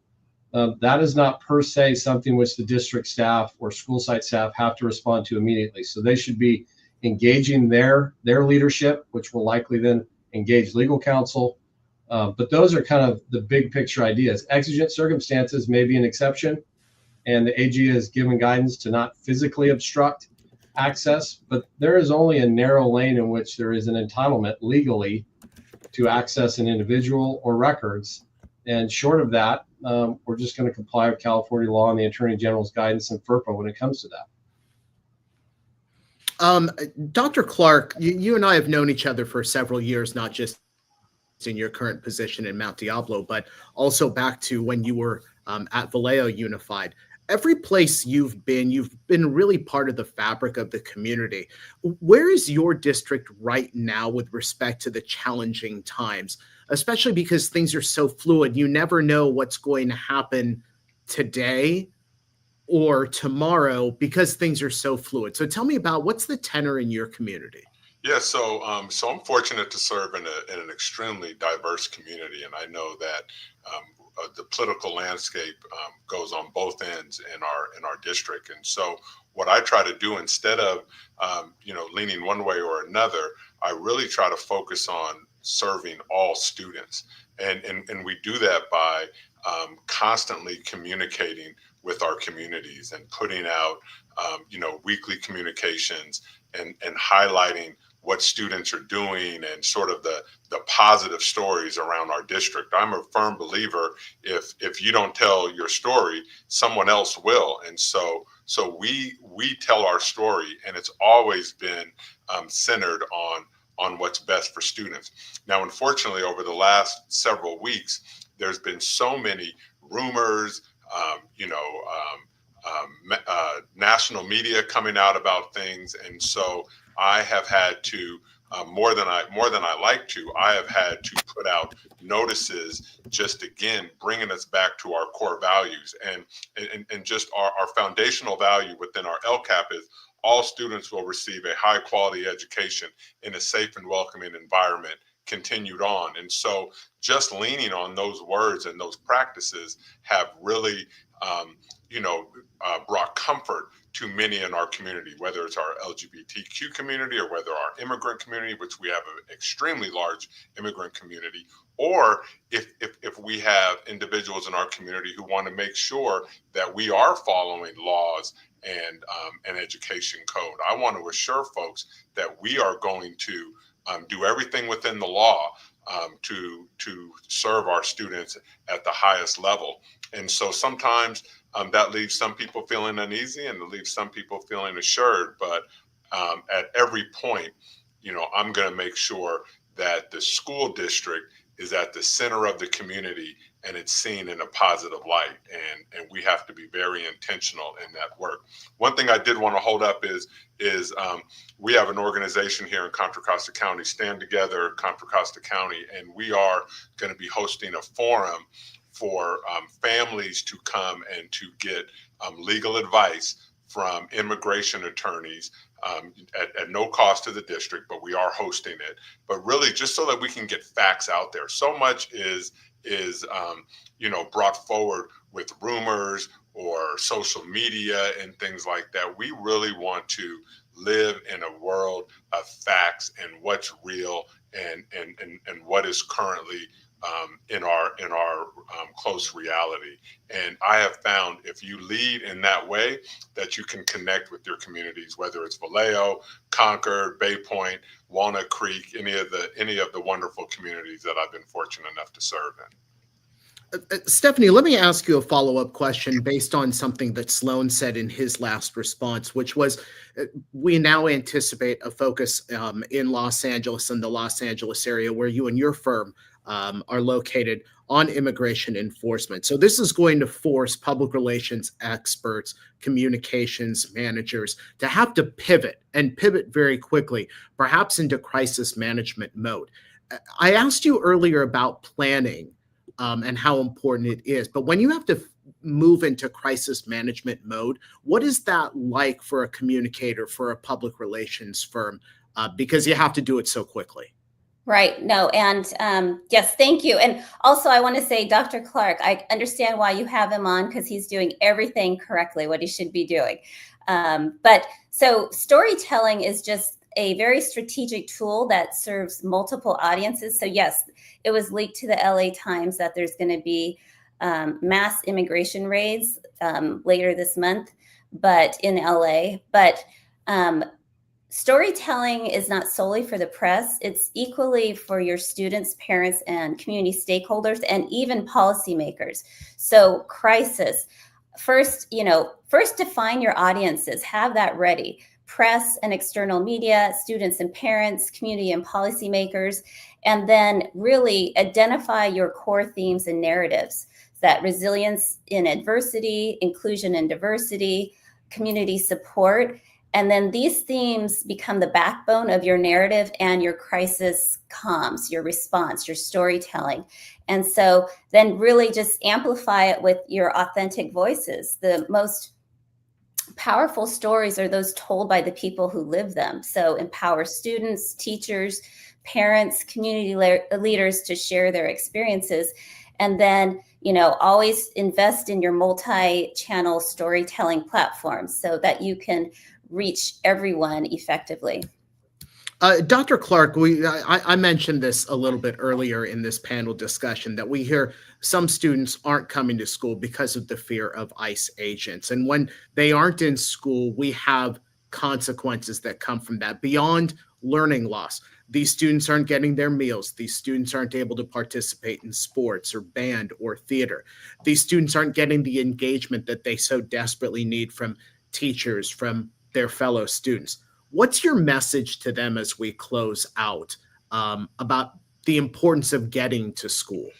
That is not per se something which the district staff or school site staff have to respond to immediately. So they should be engaging their leadership, which will likely then engage legal counsel. But those are kind of the big picture ideas. Exigent circumstances may be an exception, and the AG has given guidance to not physically obstruct access, but there is only a narrow lane in which there is an entitlement legally to access an individual or records. And short of that, we're just going to comply with California law and the Attorney General's guidance and FERPA when it comes to that. Dr. Clark, you and I have known each other for several years, not just in your current position in Mount Diablo, but also back to when you were at Vallejo Unified. Every place you've been really part of the fabric of the community. Where is your district right now with respect to the challenging times, especially because things are so fluid? You never know what's going to happen today or tomorrow because things are so fluid. So tell me about what's the tenor in your community? Yeah, so I'm fortunate to serve in an extremely diverse community, and I know that the political landscape goes on both ends in our district. And so what I try to do, instead of leaning one way or another, I really try to focus on serving all students, and we do that by constantly communicating with our communities and putting out weekly communications and highlighting what students are doing and sort of the positive stories around our district. I'm a firm believer, if you don't tell your story, someone else will. And so we tell our story, and it's always been centered on what's best for students. Now, unfortunately, over the last several weeks, there's been so many rumors, national media coming out about things. And so I have had to, more than I like to, I have had to put out notices, just again bringing us back to our core values, and just our foundational value within our LCAP is all students will receive a high quality education in a safe and welcoming environment, continued on. And so just leaning on those words and those practices have really brought comfort to many in our community, whether it's our LGBTQ community or whether our immigrant community, which we have an extremely large immigrant community, or if we have individuals in our community who want to make sure that we are following laws and an education code. I want to assure folks that we are going to do everything within the law to serve our students at the highest level. And so sometimes that leaves some people feeling uneasy and it leaves some people feeling assured. But at every point, I'm going to make sure that the school district is at the center of the community and it's seen in a positive light. And we have to be very intentional in that work. One thing I did want to hold up is we have an organization here in Contra Costa County, Stand Together Contra Costa County, and we are going to be hosting a forum for families to come and to get legal advice from immigration attorneys at no cost to the district, but we are hosting it. But really just so that we can get facts out there. So much is brought forward with rumors or social media and things like that. We really want to live in a world of facts and what's real and what is currently in our close reality. And I have found if you lead in that way, that you can connect with your communities, whether it's Vallejo, Concord, Bay Point, Walnut Creek, any of the wonderful communities that I've been fortunate enough to serve in. Stephanie, let me ask you a follow-up question based on something that Sloan said in his last response, which was we now anticipate a focus in Los Angeles and the Los Angeles area where you and your firm are located on immigration enforcement. So this is going to force public relations experts, communications managers to have to pivot very quickly, perhaps into crisis management mode. I asked you earlier about planning and how important it is, but when you have to move into crisis management mode, what is that like for a communicator, for a public relations firm? Because you have to do it so quickly. Right. No. And yes, thank you. And also I want to say, Dr. Clark, I understand why you have him on because he's doing everything correctly, what he should be doing. But so storytelling is just a very strategic tool that serves multiple audiences. So yes, it was leaked to the LA Times that there's going to be mass immigration raids later this month, but in LA. But storytelling is not solely for the press. It's equally for your students, parents, and community stakeholders, and even policymakers. So crisis, first define your audiences, have that ready. Press and external media, students and parents, community and policymakers, and then really identify your core themes and narratives, that resilience in adversity, inclusion and diversity, community support. And then these themes become the backbone of your narrative and your crisis comms, your response, your storytelling. And so then really just amplify it with your authentic voices. The most powerful stories are those told by the people who live them. So empower students, teachers, parents, community leaders to share their experiences. And then, always invest in your multi-channel storytelling platforms so that you can reach everyone effectively. Dr. Clark, I mentioned this a little bit earlier in this panel discussion that we hear some students aren't coming to school because of the fear of ICE agents. And when they aren't in school, we have consequences that come from that beyond learning loss. These students aren't getting their meals. These students aren't able to participate in sports or band or theater. These students aren't getting the engagement that they so desperately need from teachers, from their fellow students. What's your message to them as we close out about the importance of getting to school?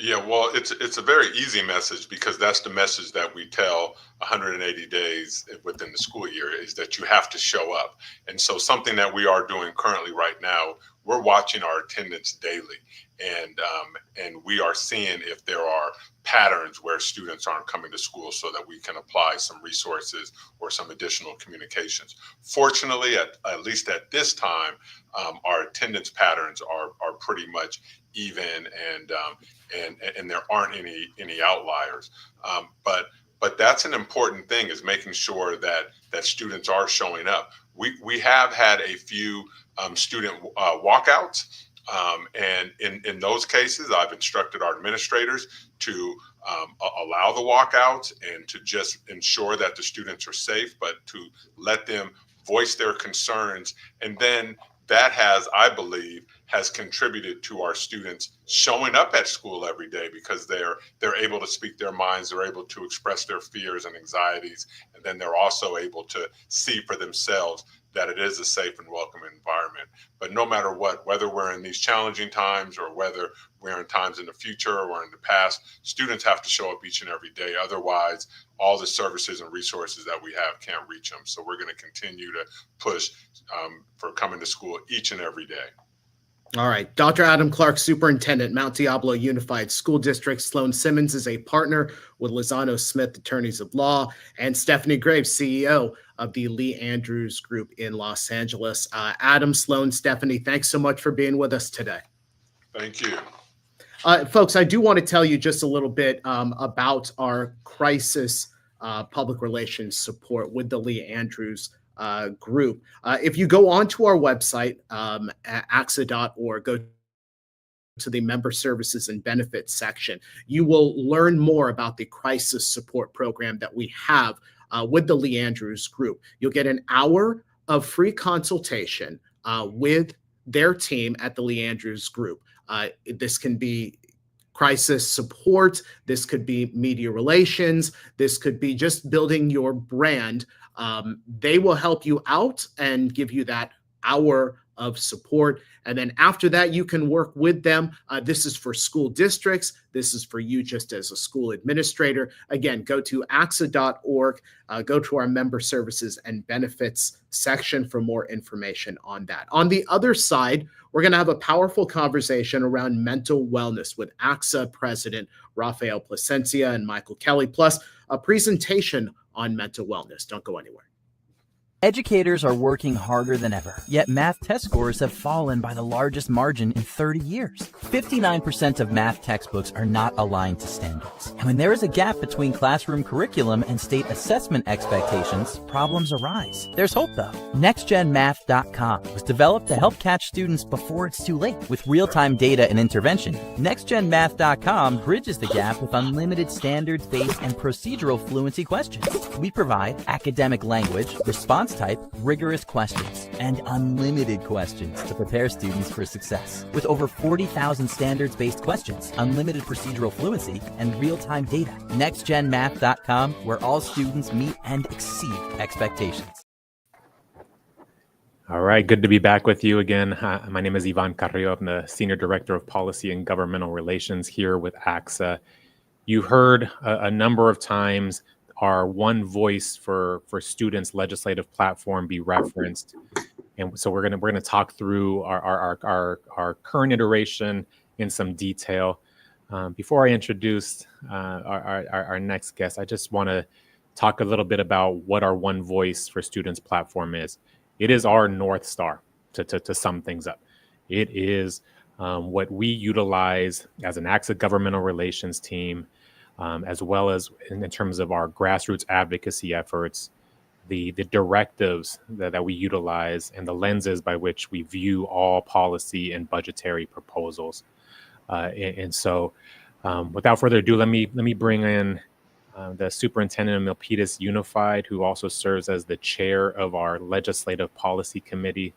Yeah, well, it's a very easy message because that's the message that we tell 180 days within the school year is that you have to show up. And so something that we are doing currently right now, we're watching our attendance daily, and we are seeing if there are patterns where students aren't coming to school so that we can apply some resources or some additional communications. Fortunately, at least at this time, our attendance patterns are pretty much even, and there aren't any outliers. But that's an important thing, is making sure that students are showing up. We have had a few student walkouts. And in those cases, I've instructed our administrators to allow the walkouts and to just ensure that the students are safe, but to let them voice their concerns. And then that I believe, has contributed to our students showing up at school every day because they're able to speak their minds, they're able to express their fears and anxieties, and then they're also able to see for themselves that it is a safe and welcoming environment. But no matter what, whether we're in these challenging times or whether we're in times in the future or in the past, students have to show up each and every day. Otherwise, all the services and resources that we have can't reach them. So we're going to continue to push for coming to school each and every day. All right. Dr. Adam Clark, Superintendent, Mount Diablo Unified School District. Sloan Simmons is a partner with Lozano Smith Attorneys of Law, and Stephanie Graves, CEO of the Lee Andrews Group in Los Angeles. Adam, Sloan, Stephanie, thanks so much for being with us today. Thank you. Folks, I do want to tell you just a little bit about our crisis public relations support with the Lee Andrews group. If you go onto our website, at ACSA.org, go to the member services and benefits section, you will learn more about the crisis support program that we have with the Lee Andrews group. You'll get an hour of free consultation with their team at the Lee Andrews group. This can be crisis support. This could be media relations. This could be just building your brand. They will help you out and give you that hour of support. And then after that, you can work with them. This is for school districts. This is for you just as a school administrator. Again, go to ACSA.org, go to our member services and benefits section for more information on that. On the other side, we're going to have a powerful conversation around mental wellness with ACSA President Rafael Plasencia and Michael Kelly, plus a presentation on mental wellness. Don't go anywhere. Educators are working harder than ever, yet math test scores have fallen by the largest margin in 30 years. 59% of math textbooks are not aligned to standards. And when there is a gap between classroom curriculum and state assessment expectations, problems arise. There's hope though. NextGenMath.com was developed to help catch students before it's too late. With real-time data and intervention, NextGenMath.com bridges the gap with unlimited standards-based and procedural fluency questions. We provide academic language, response type, rigorous questions, and unlimited questions to prepare students for success. With over 40,000 standards-based questions, unlimited procedural fluency, and real-time data. NextGenMath.com, where all students meet and exceed expectations. All right, good to be back with you again. My name is Ivan Carrillo. I'm the Senior Director of Policy and Governmental Relations here with ACSA. You heard a number of times our One Voice for Students legislative platform be referenced, and so we're gonna talk through our current iteration in some detail. Before I introduce our next guest, I just want to talk a little bit about what our One Voice for Students platform is. It is our North Star to sum things up. It is what we utilize as an ACSA governmental relations team, as well as in terms of our grassroots advocacy efforts, the directives that we utilize, and the lenses by which we view all policy and budgetary proposals. And so, without further ado, let me bring in the Superintendent of Milpitas Unified, who also serves as the chair of our Legislative Policy Committee.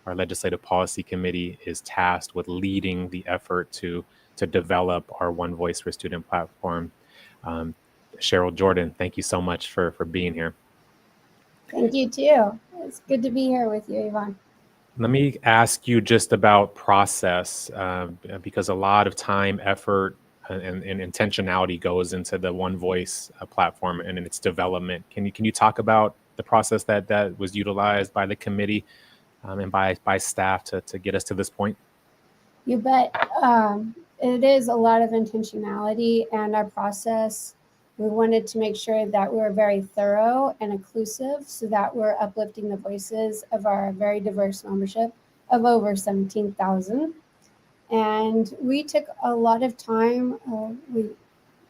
Our Legislative Policy Committee is tasked with leading the effort to develop our One Voice for Student platform. Cheryl Jordan, thank you so much for being here. Thank you too. It's good to be here with you, Yvonne. Let me ask you just about process, because a lot of time, effort, and intentionality goes into the One Voice platform and in its development. Can you talk about the process that was utilized by the committee and by staff to get us to this point? You bet. It is a lot of intentionality, and our process, we wanted to make sure that we were very thorough and inclusive so that we're uplifting the voices of our very diverse membership of over 17,000. And we took a lot of time. We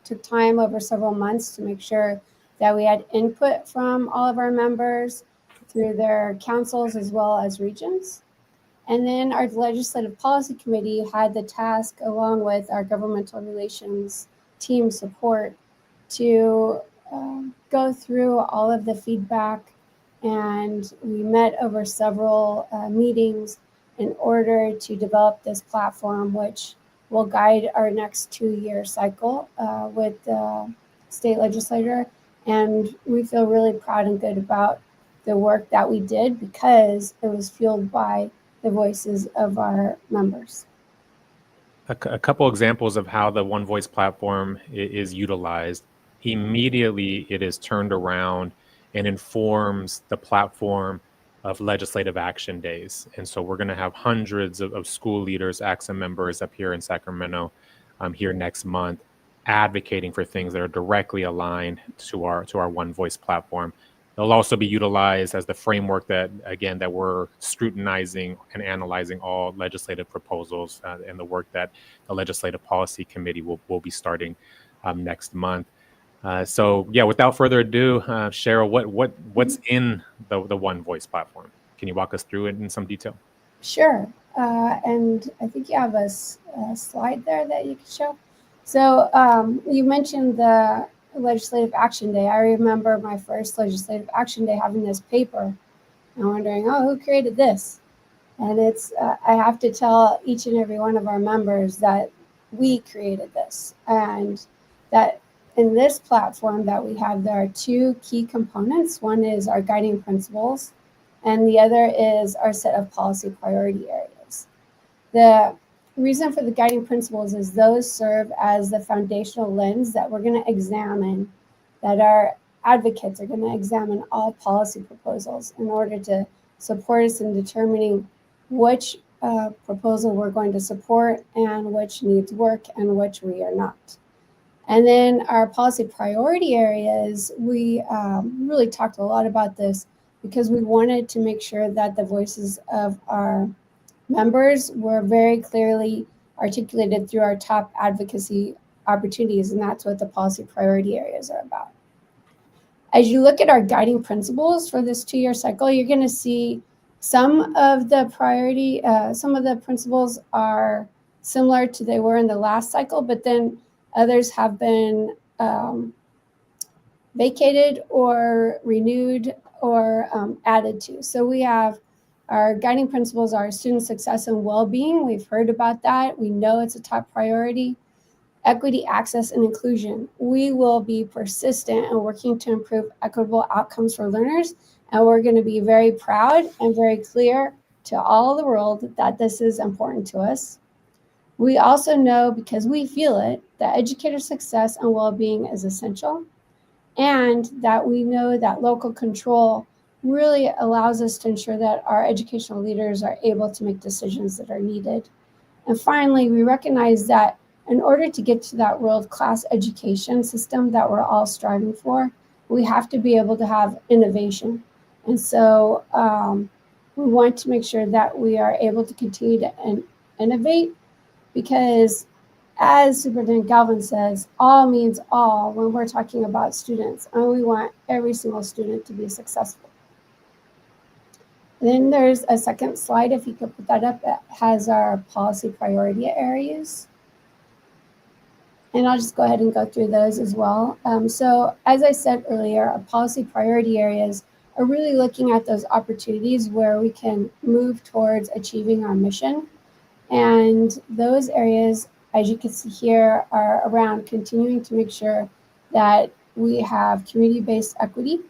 took time over several months to make sure that we had input from all of our members through their councils as well as regions. And then our Legislative Policy Committee had the task, along with our governmental relations team support, to go through all of the feedback. And we met over several meetings in order to develop this platform, which will guide our next 2-year cycle with the state legislature. And we feel really proud and good about the work that we did because it was fueled by the voices of our members. A couple examples of how the One Voice platform is utilized. Immediately, it is turned around and informs the platform of legislative action days. And so we're going to have hundreds of school leaders, ACSA members up here in Sacramento here next month, advocating for things that are directly aligned to our One Voice platform. They'll also be utilized as the framework that we're scrutinizing and analyzing all legislative proposals and the work that the Legislative Policy Committee will be starting next month. So without further ado, Cheryl, what's in the One Voice platform? Can you walk us through it in some detail? Sure. And I think you have a slide there that you can show. So you mentioned the Legislative Action Day. I remember my first Legislative Action Day having this paper and wondering, who created this? And it's, I have to tell each and every one of our members that we created this, and that in this platform that we have, there are 2 key components. One is our guiding principles, and the other is our set of policy priority areas. The reason for the guiding principles is those serve as the foundational lens that we're going to examine, that our advocates are going to examine all policy proposals in order to support us in determining which proposal we're going to support and which needs work and which we are not. And then our policy priority areas, we really talked a lot about this because we wanted to make sure that the voices of our members were very clearly articulated through our top advocacy opportunities, and that's what the policy priority areas are about. As you look at our guiding principles for this 2-year cycle, you're going to see some of the principles are similar to they were in the last cycle, but then others have been vacated or renewed or added to. So we have our guiding principles are student success and well-being. We've heard about that. We know it's a top priority. Equity, access, and inclusion. We will be persistent in working to improve equitable outcomes for learners, and we're going to be very proud and very clear to all the world that this is important to us. We also know, because we feel it, that educator success and well-being is essential, and that we know that local control really allows us to ensure that our educational leaders are able to make decisions that are needed. And finally, we recognize that in order to get to that world-class education system that we're all striving for, we have to be able to have innovation. And so we want to make sure that we are able to continue to innovate, because as Superintendent Galvin says, all means all when we're talking about students, and we want every single student to be successful. Then there's a second slide, if you could put that up, that has our policy priority areas. And I'll just go ahead and go through those as well. So as I said earlier, our policy priority areas are really looking at those opportunities where we can move towards achieving our mission. And those areas, as you can see here, are around continuing to make sure that we have community-based equity,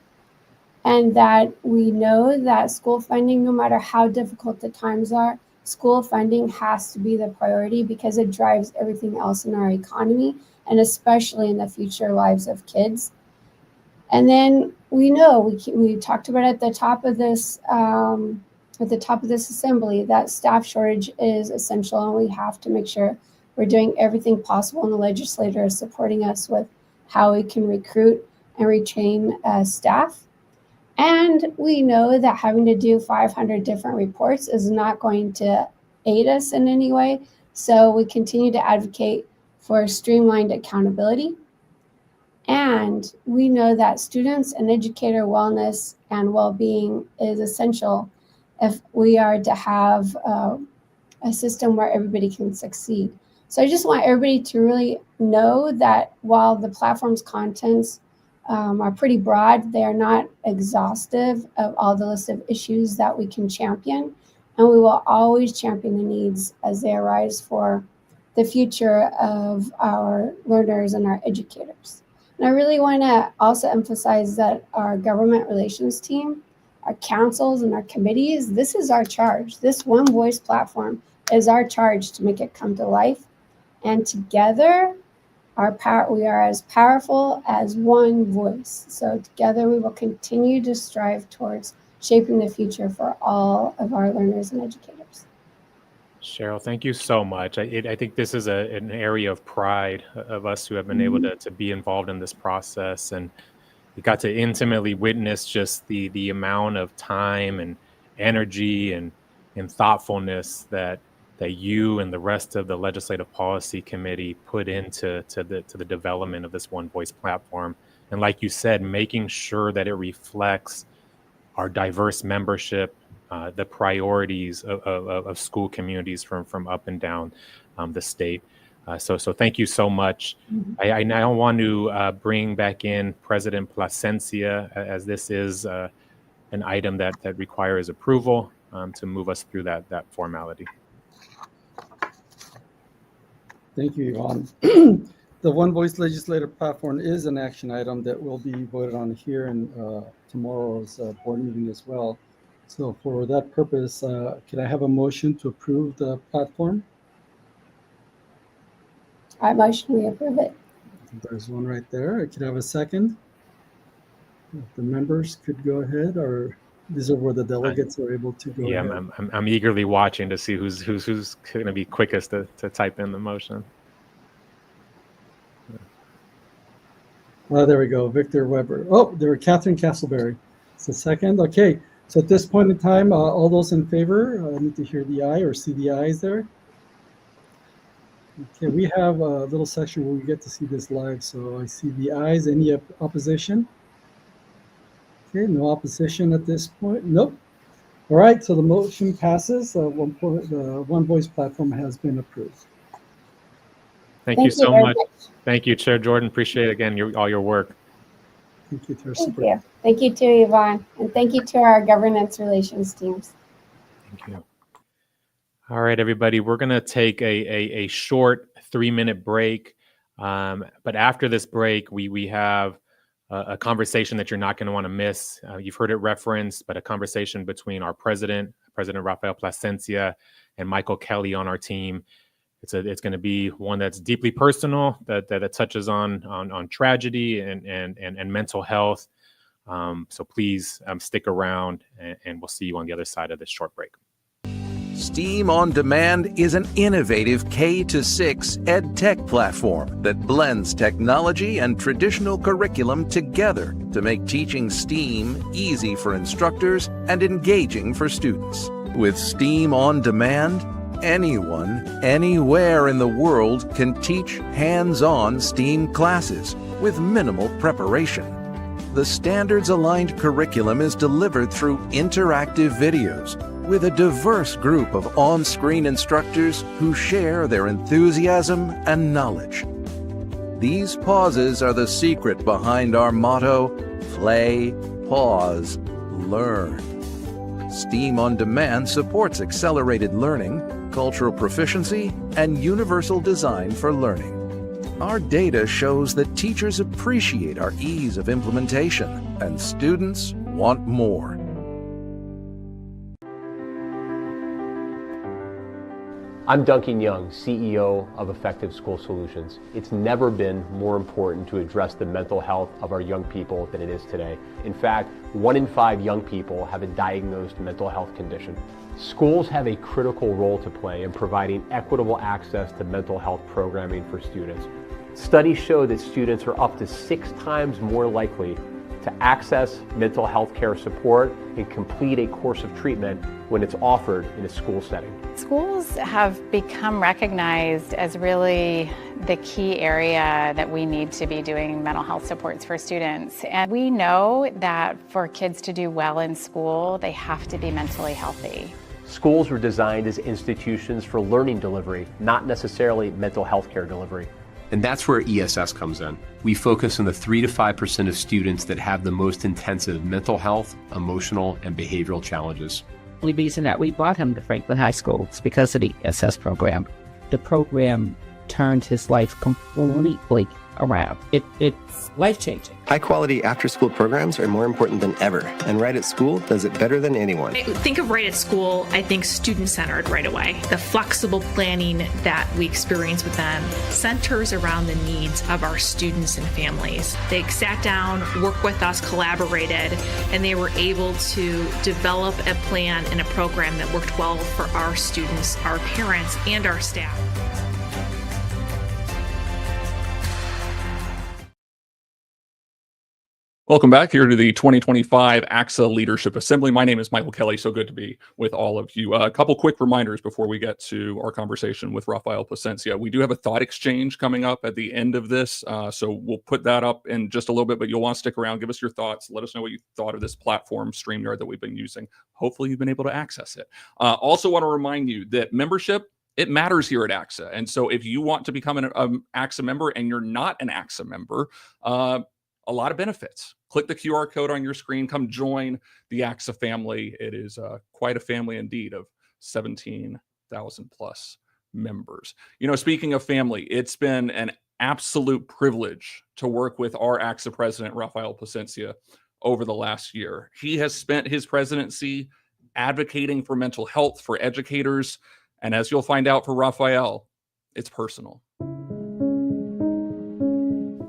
and that we know that school funding, no matter how difficult the times are, school funding has to be the priority because it drives everything else in our economy, and especially in the future lives of kids. And then we know, we talked about at the top of this assembly, that staff shortage is essential, and we have to make sure we're doing everything possible, and the legislator is supporting us with how we can recruit and retain staff. And we know that having to do 500 different reports is not going to aid us in any way. So we continue to advocate for streamlined accountability. And we know that students and educator wellness and well-being is essential if we are to have a system where everybody can succeed. So I just want everybody to really know that while the platform's contents are pretty broad, they are not exhaustive of all the list of issues that we can champion. And we will always champion the needs as they arise for the future of our learners and our educators. And I really want to also emphasize that our government relations team, our councils and our committees, this is our charge. This One Voice platform is our charge to make it come to life. And together, we are as powerful as one voice. So together we will continue to strive towards shaping the future for all of our learners and educators. Cheryl, thank you so much. I think this is an area of pride of us who have been able to be involved in this process. And we got to intimately witness just the amount of time and energy and thoughtfulness that you and the rest of the Legislative Policy Committee put into the development of this One Voice platform. And like you said, making sure that it reflects our diverse membership, the priorities of school communities from up and down the state. So thank you so much. I now want to bring back in President Plasencia, as this is an item that requires approval to move us through that formality. Thank you, Yvonne. The One Voice Legislative Platform is an action item that will be voted on here in tomorrow's board meeting as well. So for that purpose, can I have a motion to approve the platform? I motion we approve it. There's one right there. Can I have a second? If the members could go ahead, or these are where the delegates are able to go ahead. I'm eagerly watching to see who's going to be quickest to type in the motion. There we go, Victor Weber. Oh, there were Catherine Castleberry. It's a second. Okay, so at this point in time, all those in favor, I need to hear the aye or see the ayes there. Okay, we have a little section where we get to see this live. So I see the ayes. Any opposition? Okay, no opposition at this point. Nope. All right, so the motion passes. The One Voice platform has been approved. Thank you so much. Thank you, Chair Jordan. Appreciate it again, all your work. Thank you to our Thank you. Thank you to Yvonne, and thank you to our governance relations teams. Thank you. All right, everybody, we're going to take a short 3-minute break. But after this break, we have a conversation that you're not going to want to miss. You've heard it referenced, but a conversation between our President Rafael Plasencia, and Michael Kelly on our team. It's going to be one that's deeply personal, that touches on tragedy and mental health. So please stick around, and we'll see you on the other side of this short break. STEAM On Demand is an innovative K-6 ed tech platform that blends technology and traditional curriculum together to make teaching STEAM easy for instructors and engaging for students. With STEAM On Demand, anyone, anywhere in the world can teach hands-on STEAM classes with minimal preparation. The standards-aligned curriculum is delivered through interactive videos with a diverse group of on-screen instructors who share their enthusiasm and knowledge. These pauses are the secret behind our motto, play, pause, learn. STEAM On Demand supports accelerated learning, cultural proficiency, and universal design for learning. Our data shows that teachers appreciate our ease of implementation, and students want more. I'm Duncan Young, CEO of Effective School Solutions. It's never been more important to address the mental health of our young people than it is today. In fact, 1 in 5 young people have a diagnosed mental health condition. Schools have a critical role to play in providing equitable access to mental health programming for students. Studies show that students are up to 6 times more likely to access mental health care support and complete a course of treatment when it's offered in a school setting. Schools have become recognized as really the key area that we need to be doing mental health supports for students. And we know that for kids to do well in school, they have to be mentally healthy. Schools were designed as institutions for learning delivery, not necessarily mental health care delivery. And that's where ESS comes in. We focus on the 3 to 5% of students that have the most intensive mental health, emotional, and behavioral challenges. The only reason that we brought him to Franklin High School is because of the ESS program. The program turned his life completely around. It's life-changing. High-quality after-school programs are more important than ever, and Right at School does it better than anyone. I think of Right at School, I think student-centered right away. The flexible planning that we experience with them centers around the needs of our students and families. They sat down, worked with us, collaborated, and they were able to develop a plan and a program that worked well for our students, our parents, and our staff. Welcome back here to the 2025 ACSA Leadership Assembly. My name is Michael Kelly. So good to be with all of you. A couple quick reminders before we get to our conversation with Rafael Plasencia. We do have a thought exchange coming up at the end of this. So we'll put that up in just a little bit, but you'll want to stick around. Give us your thoughts. Let us know what you thought of this platform, StreamYard, that we've been using. Hopefully you've been able to access it. Also want to remind you that membership, it matters here at ACSA. And so if you want to become an ACSA member and you're not an ACSA member, a lot of benefits. Click the QR code on your screen. Come join the ACSA family. It is quite a family indeed of 17,000 plus members. You know, speaking of family, it's been an absolute privilege to work with our ACSA president, Rafael Plasencia, over the last year. He has spent his presidency advocating for mental health for educators. And as you'll find out for Rafael, it's personal.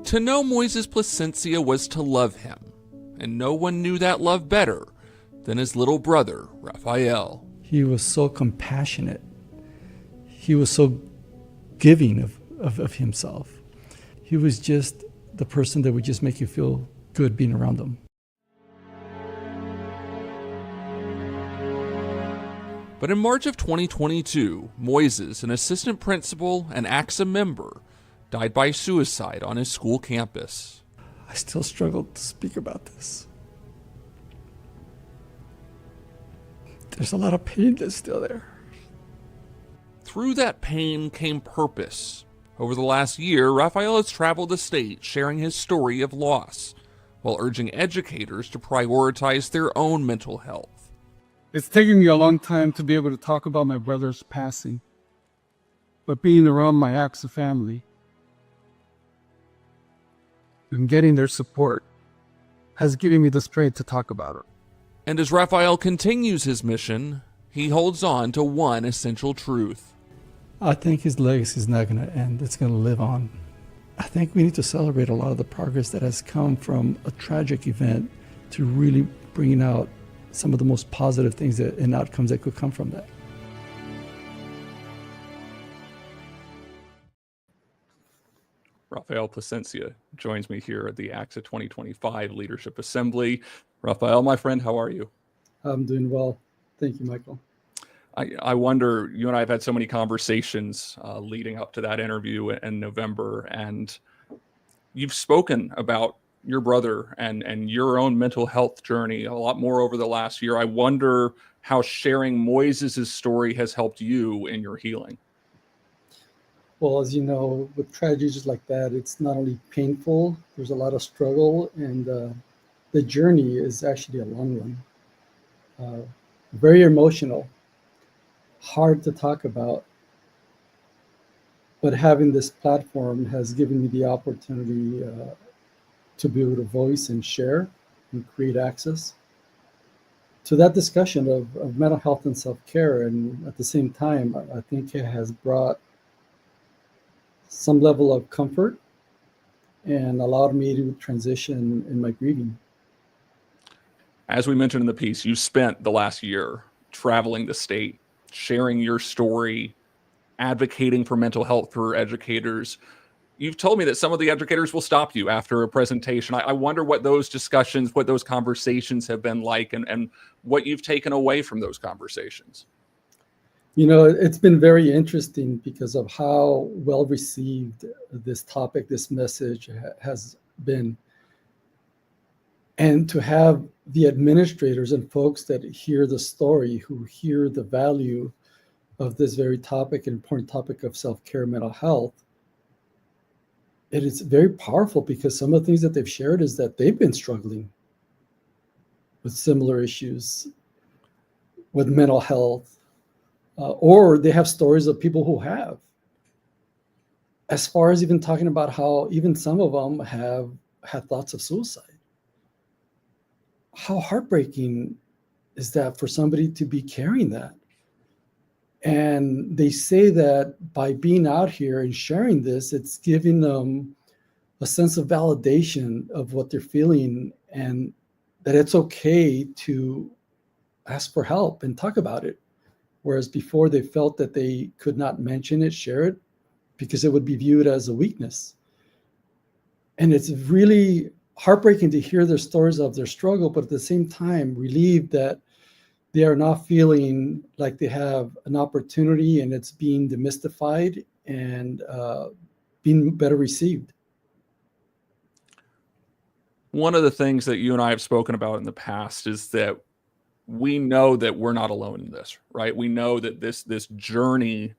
To know Moises Plasencia was to love him, and no one knew that love better than his little brother, Rafael. He was so compassionate. He was so giving of himself. He was just the person that would just make you feel good being around him. But in March of 2022, Moises, an assistant principal and ACSA member, died by suicide on his school campus. I still struggle to speak about this. There's a lot of pain that's still there. Through that pain came purpose. Over the last year, Rafael has traveled the state sharing his story of loss, while urging educators to prioritize their own mental health. It's taken me a long time to be able to talk about my brother's passing, but being around my ACSA family and getting their support has given me the strength to talk about it. And as Rafael continues his mission, he holds on to one essential truth. I think his legacy is not going to end. It's going to live on. I think we need to celebrate a lot of the progress that has come from a tragic event to really bringing out some of the most positive things and outcomes that could come from that. Rafael Plasencia joins me here at the ACSA 2025 Leadership Assembly. Rafael, my friend, how are you? I'm doing well. Thank you, Michael. I wonder, you and I have had so many conversations leading up to that interview in November, and you've spoken about your brother and your own mental health journey a lot more over the last year. I wonder how sharing Moises' story has helped you in your healing. Well, as you know, with tragedies like that, it's not only painful, there's a lot of struggle, and the journey is actually a long one. Very emotional, hard to talk about, but having this platform has given me the opportunity to be able to voice and share and create access. to that discussion of mental health and self-care. And at the same time, I think it has brought some level of comfort and allowed me to transition in my grieving. As we mentioned in the piece, you spent the last year traveling the state, sharing your story, advocating for mental health for educators. You've told me that some of the educators will stop you after a presentation. I wonder what those discussions, what those conversations have been like, and what you've taken away from those conversations. You know, it's been very interesting because of how well received this topic, this message has been. And to have the administrators and folks that hear the story, who hear the value of this very topic, an important topic of self-care, mental health, it is very powerful because some of the things that they've shared is that they've been struggling with similar issues with mental health, or they have stories of people who have. As far as even talking about how even some of them have had thoughts of suicide. How heartbreaking is that for somebody to be carrying that? And they say that by being out here and sharing this, it's giving them a sense of validation of what they're feeling, and that it's okay to ask for help and talk about it. Whereas before they felt that they could not mention it, share it, because it would be viewed as a weakness. And it's really heartbreaking to hear their stories of their struggle, but at the same time, relieved that they are not feeling like they have an opportunity and it's being demystified and being better received. One of the things that you and I have spoken about in the past is that we know that we're not alone in this, right? We know that this journey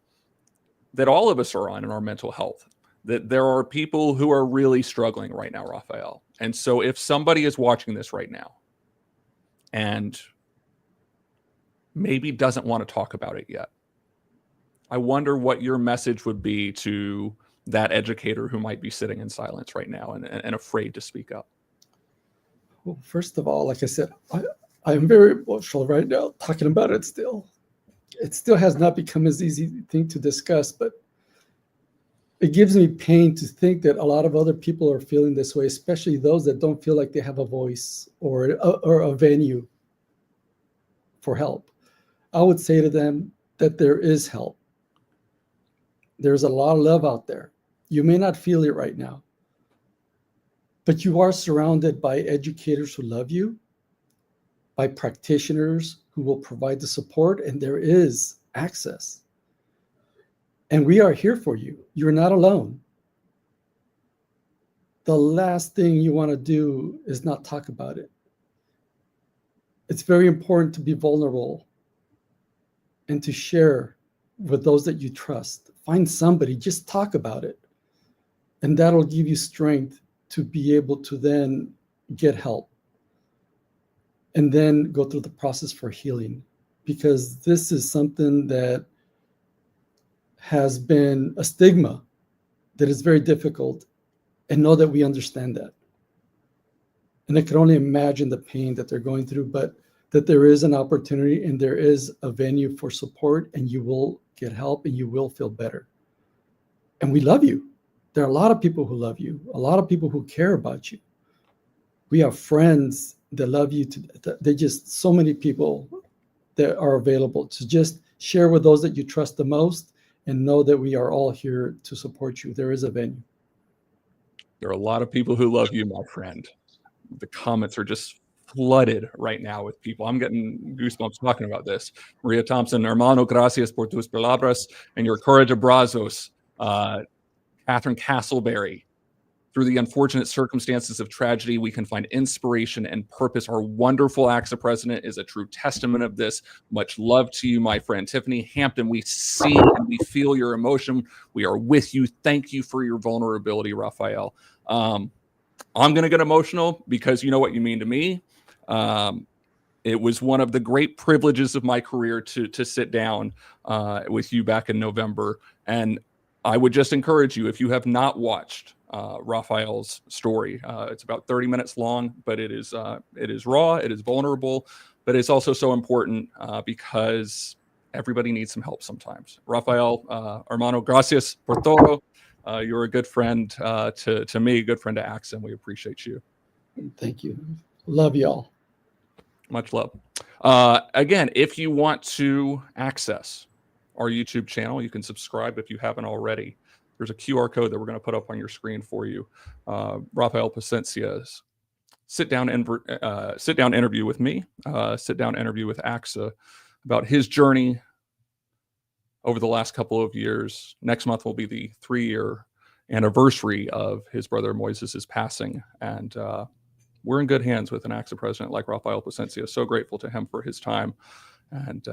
that all of us are on in our mental health, that there are people who are really struggling right now, Raphael. And so if somebody is watching this right now and maybe doesn't want to talk about it yet, I wonder what your message would be to that educator who might be sitting in silence right now and afraid to speak up. Well, first of all, like I said, I'm very emotional right now talking about it still. It still has not become as easy thing to discuss, but it gives me pain to think that a lot of other people are feeling this way, especially those that don't feel like they have a voice or a venue for help. I would say to them that there is help. There's a lot of love out there. You may not feel it right now, but you are surrounded by educators who love you, by practitioners who will provide the support, and there is access. And we are here for you. You're not alone. The last thing you want to do is not talk about it. It's very important to be vulnerable and to share with those that you trust. Find somebody, just talk about it. And that'll give you strength to be able to then get help and then go through the process for healing. Because this is something that has been a stigma that is very difficult, and know that we understand that. And I can only imagine the pain that they're going through, but that there is an opportunity and there is a venue for support, and you will get help and you will feel better. And we love you. There are a lot of people who love you, a lot of people who care about you. We have friends that love you. They're just so many people that are available to just share with those that you trust the most, and know that we are all here to support you. There is a venue. There are a lot of people who love you, my friend. The comments are just flooded right now with people. I'm getting goosebumps talking about this. Maria Thompson, hermano, gracias por tus palabras and your courage, abrazos. Catherine Castleberry, through the unfortunate circumstances of tragedy, we can find inspiration and purpose. Our wonderful ACSA president is a true testament of this. Much love to you, my friend. Tiffany Hampton, we see and we feel your emotion. We are with you. Thank you for your vulnerability, Raphael. I'm going to get emotional because you know what you mean to me. It was one of the great privileges of my career to sit down with you back in November. And I would just encourage you, if you have not watched Raphael's story, it's about 30 minutes long, but it is raw, it is vulnerable. but it's also so important because everybody needs some help sometimes. Rafael, hermano, gracias por todo. You're a good friend to me, good friend to ACSA, and we appreciate you. Thank you. Love y'all. Much love. Again, if you want to access our YouTube channel, you can subscribe if you haven't already. There's a QR code that we're going to put up on your screen for you. Rafael Plasencia's sit-down interview with me, sit-down interview with ACSA about his journey over the last couple of years. Next month will be the 3-year anniversary of his brother Moises' passing, and we're in good hands with an ACSA president like Rafael Plasencia. So grateful to him for his time. And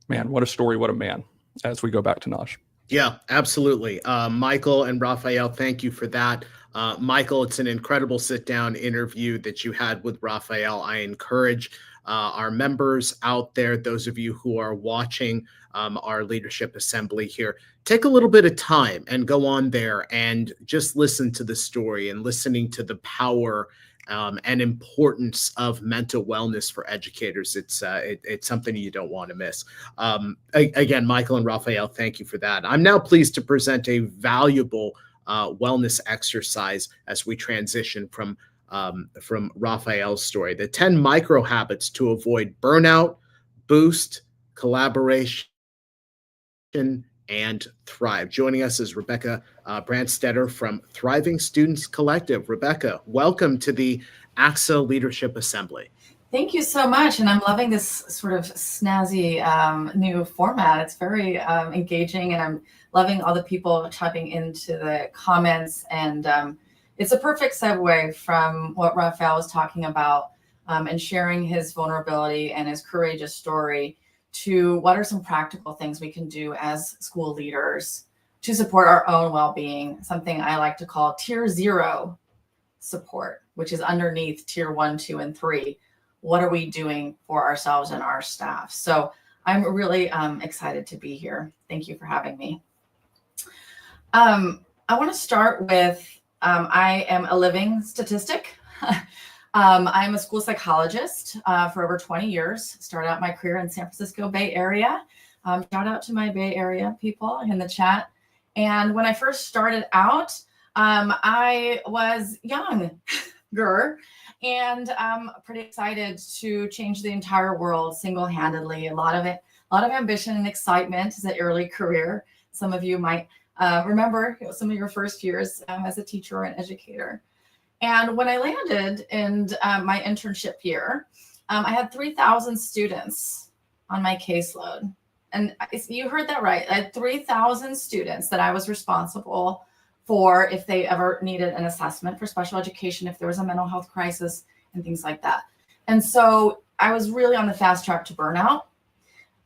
man, what a story, what a man, as we go back to Naj. Yeah, absolutely. Michael and Rafael, thank you for that. Michael, it's an incredible sit-down interview that you had with Rafael. I encourage our members out there, those of you who are watching our Leadership Assembly here, take a little bit of time and go on there and just listen to the story and listening to the power and importance of mental wellness for educators. It's something you don't want to miss. Again, Michael and Rafael, thank you for that. I'm now pleased to present a valuable wellness exercise as we transition from Rafael's story. The 10 microhabits to avoid burnout, boost collaboration, and thrive. Joining us is Rebecca Brandstetter from Thriving Students Collective. Rebecca, welcome to the ACSA Leadership Assembly. Thank you so much. And I'm loving this sort of snazzy new format. It's very engaging, and I'm loving all the people typing into the comments. And it's a perfect segue from what Rafael was talking about and sharing his vulnerability and his courageous story to what are some practical things we can do as school leaders to support our own well-being, something I like to call tier 0 support, which is underneath tier 1, 2, and 3. What are we doing for ourselves and our staff? So I'm really excited to be here. Thank you for having me. I want to start with, I am a living statistic. I'm a school psychologist for over 20 years. Started out my career in San Francisco Bay Area. Shout out to my Bay Area people in the chat. And when I first started out, I was younger and pretty excited to change the entire world single-handedly. A lot of ambition and excitement as an early career. Some of you might remember some of your first years as a teacher or an educator. And when I landed in my internship year, I had 3,000 students on my caseload. And you heard that right. I had 3,000 students that I was responsible for if they ever needed an assessment for special education, if there was a mental health crisis and things like that. And so I was really on the fast track to burnout.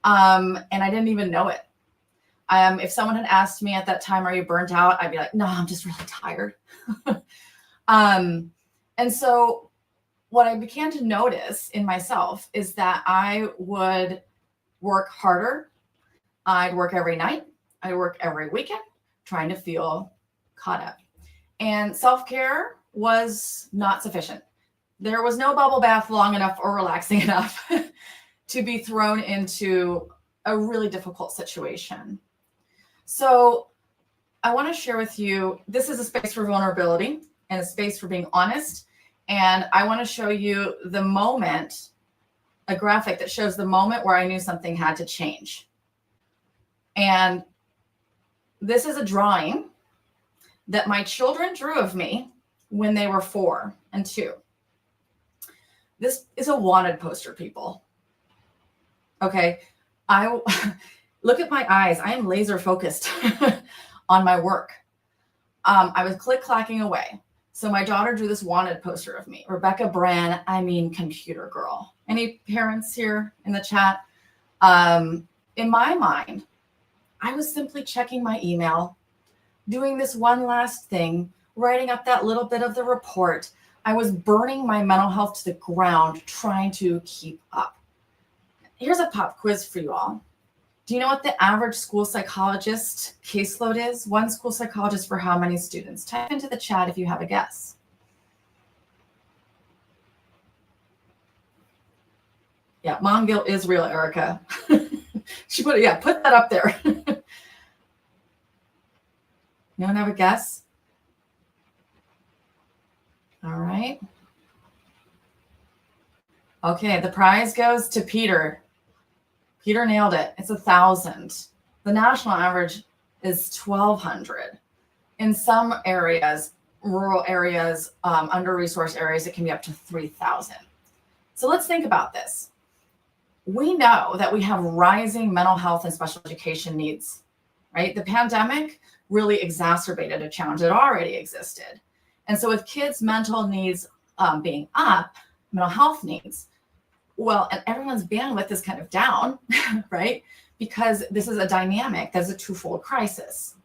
And I didn't even know it. If someone had asked me at that time, are you burnt out? I'd be like, no, I'm just really tired. And so what I began to notice in myself is that I would work harder. I'd work every night. I'd work every weekend, trying to feel caught up. And self-care was not sufficient. There was no bubble bath long enough or relaxing enough to be thrown into a really difficult situation. So I want to share with you, this is a space for vulnerability and a space for being honest. And I want to show you the moment, a graphic that shows the moment where I knew something had to change. And this is a drawing that my children drew of me when they were 4 and 2. This is a wanted poster, people. Okay, look at my eyes. I am laser focused on my work. I was click-clacking away. So my daughter drew this wanted poster of me, Rebecca Brand, computer girl. Any parents here in the chat? In my mind, I was simply checking my email, doing this one last thing, writing up that little bit of the report. I was burning my mental health to the ground, trying to keep up. Here's a pop quiz for you all. Do you know what the average school psychologist caseload is? One school psychologist for how many students? Type into the chat if you have a guess. Yeah, mom guilt is real, Erica. She put that up there. No one have a guess? All right. Okay, the prize goes to Peter. Peter nailed it. It's 1,000. The national average is 1,200. In some areas, rural areas, under-resourced areas, it can be up to 3,000. So let's think about this. We know that we have rising mental health and special education needs, right? The pandemic really exacerbated a challenge that already existed. And so with kids' mental needs being up, mental health needs, well, and everyone's bandwidth is kind of down, right? Because this is a dynamic, there's a twofold crisis.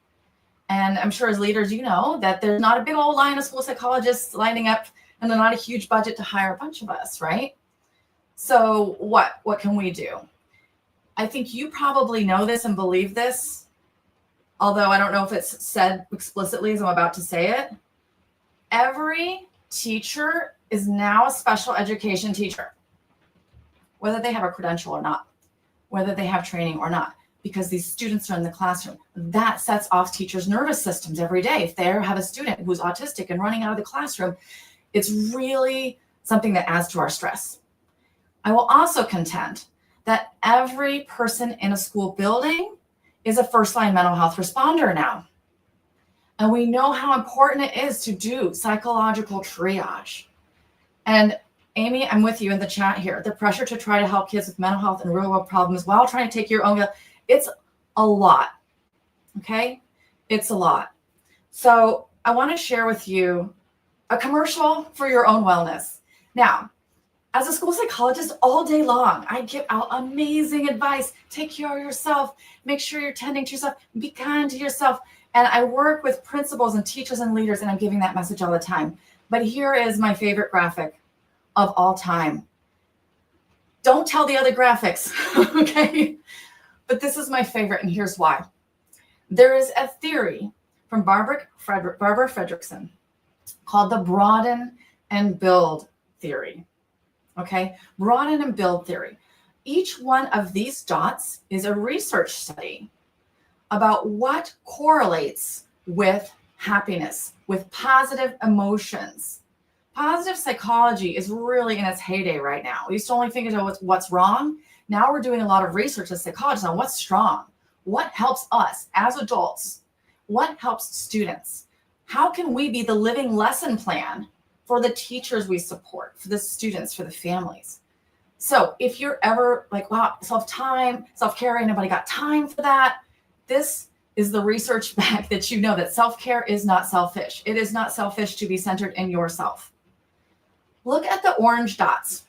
And I'm sure as leaders, you know that there's not a big old line of school psychologists lining up and there's not a huge budget to hire a bunch of us, right? So what can we do? I think you probably know this and believe this, although I don't know if it's said explicitly as I'm about to say it. Every teacher is now a special education teacher, whether they have a credential or not, whether they have training or not, because these students are in the classroom. That sets off teachers' nervous systems every day. If they have a student who's autistic and running out of the classroom, it's really something that adds to our stress. I will also contend that every person in a school building is a first-line mental health responder now. And we know how important it is to do psychological triage. And Amy, I'm with you in the chat here. The pressure to try to help kids with mental health and real-world problems while trying to take your own, it's a lot, okay? It's a lot. So I want to share with you a commercial for your own wellness. Now, as a school psychologist all day long, I give out amazing advice. Take care of yourself. Make sure you're tending to yourself. Be kind to yourself. And I work with principals and teachers and leaders, and I'm giving that message all the time. But here is my favorite graphic of all time. Don't tell the other graphics, okay? But this is my favorite, and here's why. There is a theory from Barbara Fredrickson called the broaden and build theory. Okay, broaden and build theory. Each one of these dots is a research study about what correlates with happiness, with positive emotions. Positive psychology is really in its heyday right now. We used to only think about what's wrong. Now we're doing a lot of research as psychologists on what's strong, what helps us as adults, what helps students. How can we be the living lesson plan for the teachers we support, for the students, for the families? So if you're ever like, wow, self-care, ain't nobody got time for that, this is the research back that you know that self-care is not selfish. It is not selfish to be centered in yourself. Look at the orange dots.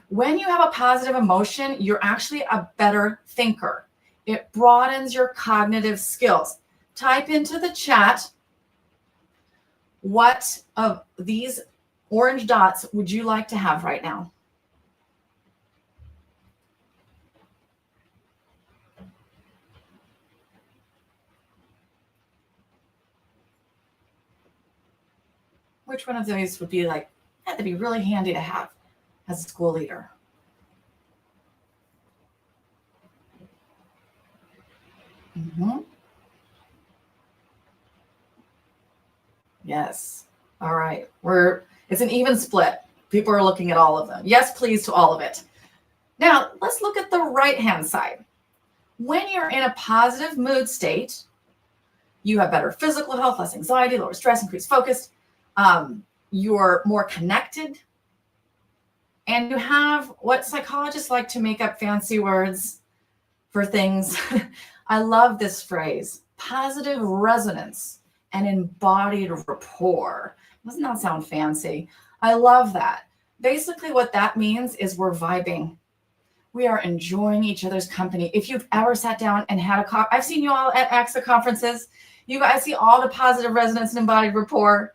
When you have a positive emotion, you're actually a better thinker. It broadens your cognitive skills. Type into the chat, what of these orange dots would you like to have right now? Which one of these would be like, that'd be really handy to have as a school leader? Yes. All right. It's an even split. People are looking at all of them. Yes, please to all of it. Now, let's look at the right-hand side. When you're in a positive mood state, you have better physical health, less anxiety, lower stress, increased focus. You're more connected. And you have what psychologists like to make up fancy words for things. I love this phrase, positive resonance and embodied rapport. Doesn't that sound fancy? I love that. Basically what that means is we're vibing. We are enjoying each other's company. If you've ever sat down and had a coffee, I've seen you all at ACSA conferences. You guys see all the positive resonance and embodied rapport.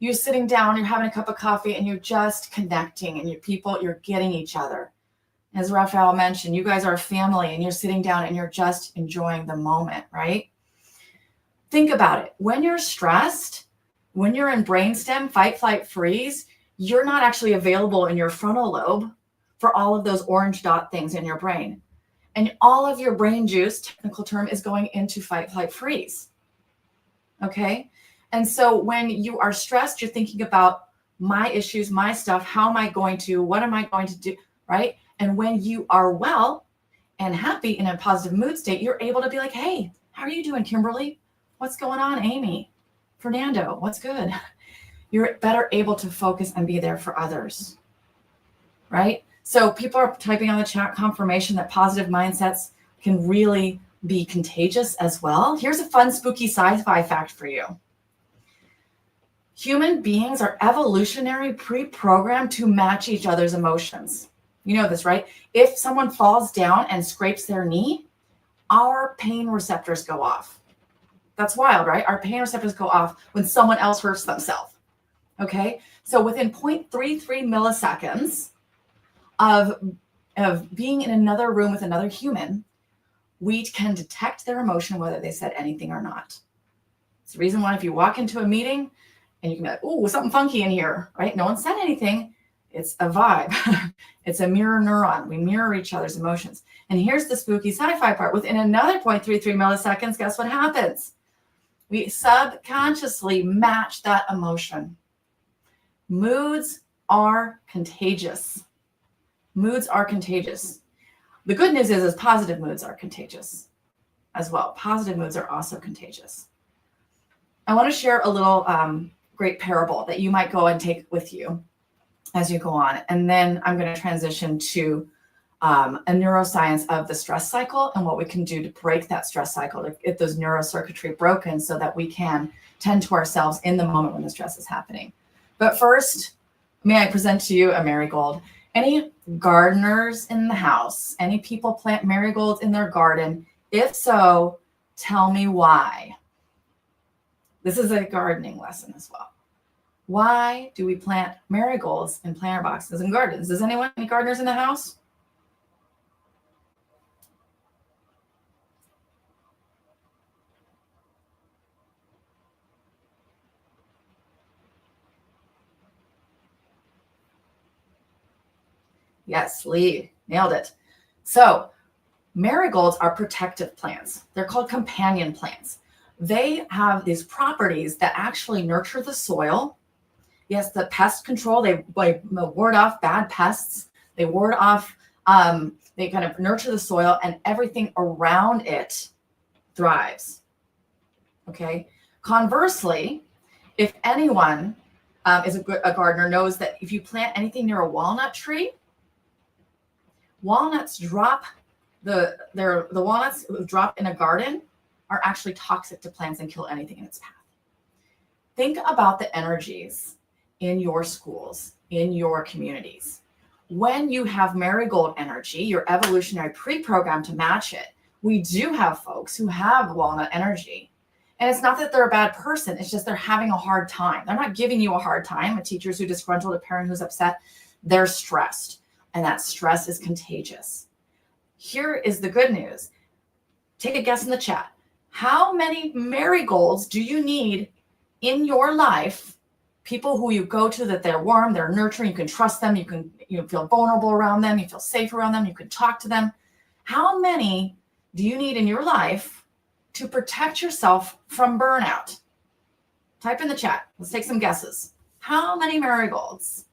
You're sitting down, you're having a cup of coffee, and you're just connecting, and you're getting each other. As Raphael mentioned, you guys are a family, and you're sitting down and you're just enjoying the moment, right? Think about it. When you're stressed, when you're in brainstem, fight, flight, freeze, you're not actually available in your frontal lobe for all of those orange dot things in your brain. And all of your brain juice, technical term, is going into fight, flight, freeze. Okay? And so when you are stressed, you're thinking about my issues, my stuff, how am I going to, what am I going to do, right? And when you are well and happy in a positive mood state, you're able to be like, hey, how are you doing, Kimberly? What's going on, Amy? Fernando, what's good? You're better able to focus and be there for others, right? So people are typing on the chat confirmation that positive mindsets can really be contagious as well. Here's a fun, spooky sci-fi fact for you. Human beings are evolutionary pre-programmed to match each other's emotions. You know this, right? If someone falls down and scrapes their knee, our pain receptors go off. That's wild, right? Our pain receptors go off when someone else hurts themselves. Okay? So within 0.33 milliseconds of being in another room with another human, we can detect their emotion, whether they said anything or not. It's the reason why if you walk into a meeting and you can be like, oh, something funky in here, right? No one said anything. It's a vibe. It's a mirror neuron. We mirror each other's emotions. And here's the spooky sci-fi part. Within another 0.33 milliseconds, guess what happens? We subconsciously match that emotion. Moods are contagious. Moods are contagious. The good news is positive moods are contagious as well. Positive moods are also contagious. I want to share a little great parable that you might go and take with you as you go on. And then I'm going to transition to a neuroscience of the stress cycle and what we can do to break that stress cycle, to get those neurocircuitry broken so that we can tend to ourselves in the moment when the stress is happening. But first, may I present to you a marigold. Any gardeners in the house? Any people plant marigolds in their garden? If so, tell me why. This is a gardening lesson as well. Why do we plant marigolds in planter boxes and gardens? Does anyone, any gardeners in the house? Yes, Lee, nailed it. So marigolds are protective plants. They're called companion plants. They have these properties that actually nurture the soil. Yes, the pest control, they ward off bad pests. They ward off, they kind of nurture the soil, and everything around it thrives. Okay. Conversely, if anyone is a gardener, knows that if you plant anything near a walnut tree, walnuts drop, the walnuts drop in a garden are actually toxic to plants and kill anything in its path. Think about the energies in your schools, in your communities. When you have marigold energy, your evolutionary pre-program to match it, we do have folks who have walnut energy. And it's not that they're a bad person, it's just they're having a hard time. They're not giving you a hard time. A teacher's who's disgruntled, a parent who's upset, they're stressed. And that stress is contagious. Here is the good news. Take a guess in the chat. How many marigolds do you need in your life? People who you go to that they're warm, they're nurturing, you can trust them, you feel vulnerable around them, you feel safe around them, you can talk to them. How many do you need in your life to protect yourself from burnout? Type in the chat. Let's take some guesses. How many marigolds?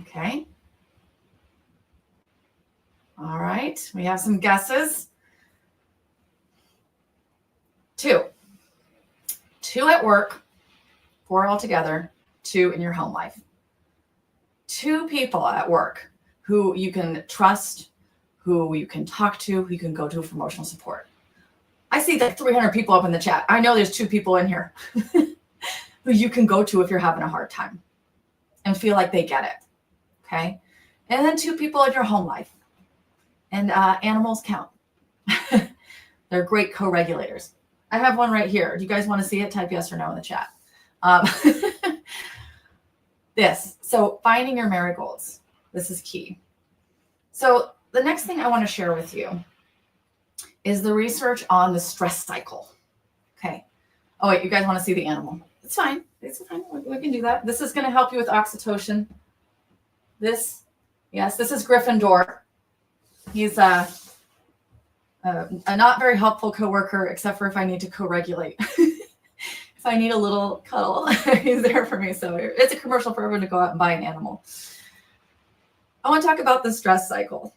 Okay. All right. We have some guesses. 2. 2 at work, 4 altogether, 2 in your home life. 2 people at work who you can trust, who you can talk to, who you can go to for emotional support. I see that 300 people up in the chat. I know there's 2 people in here who you can go to if you're having a hard time and feel like they get it. Okay. And then 2 people in your home life. And animals count. They're great co-regulators. I have one right here. Do you guys want to see it? Type yes or no in the chat. So finding your marigolds. This is key. So the next thing I want to share with you is the research on the stress cycle. Okay. Oh, wait, you guys want to see the animal? It's fine. It's fine. We can do that. This is going to help you with oxytocin. This is Gryffindor. He's a not very helpful coworker, except for if I need to co-regulate. If I need a little cuddle, he's there for me. So it's a commercial for everyone to go out and buy an animal. I want to talk about the stress cycle.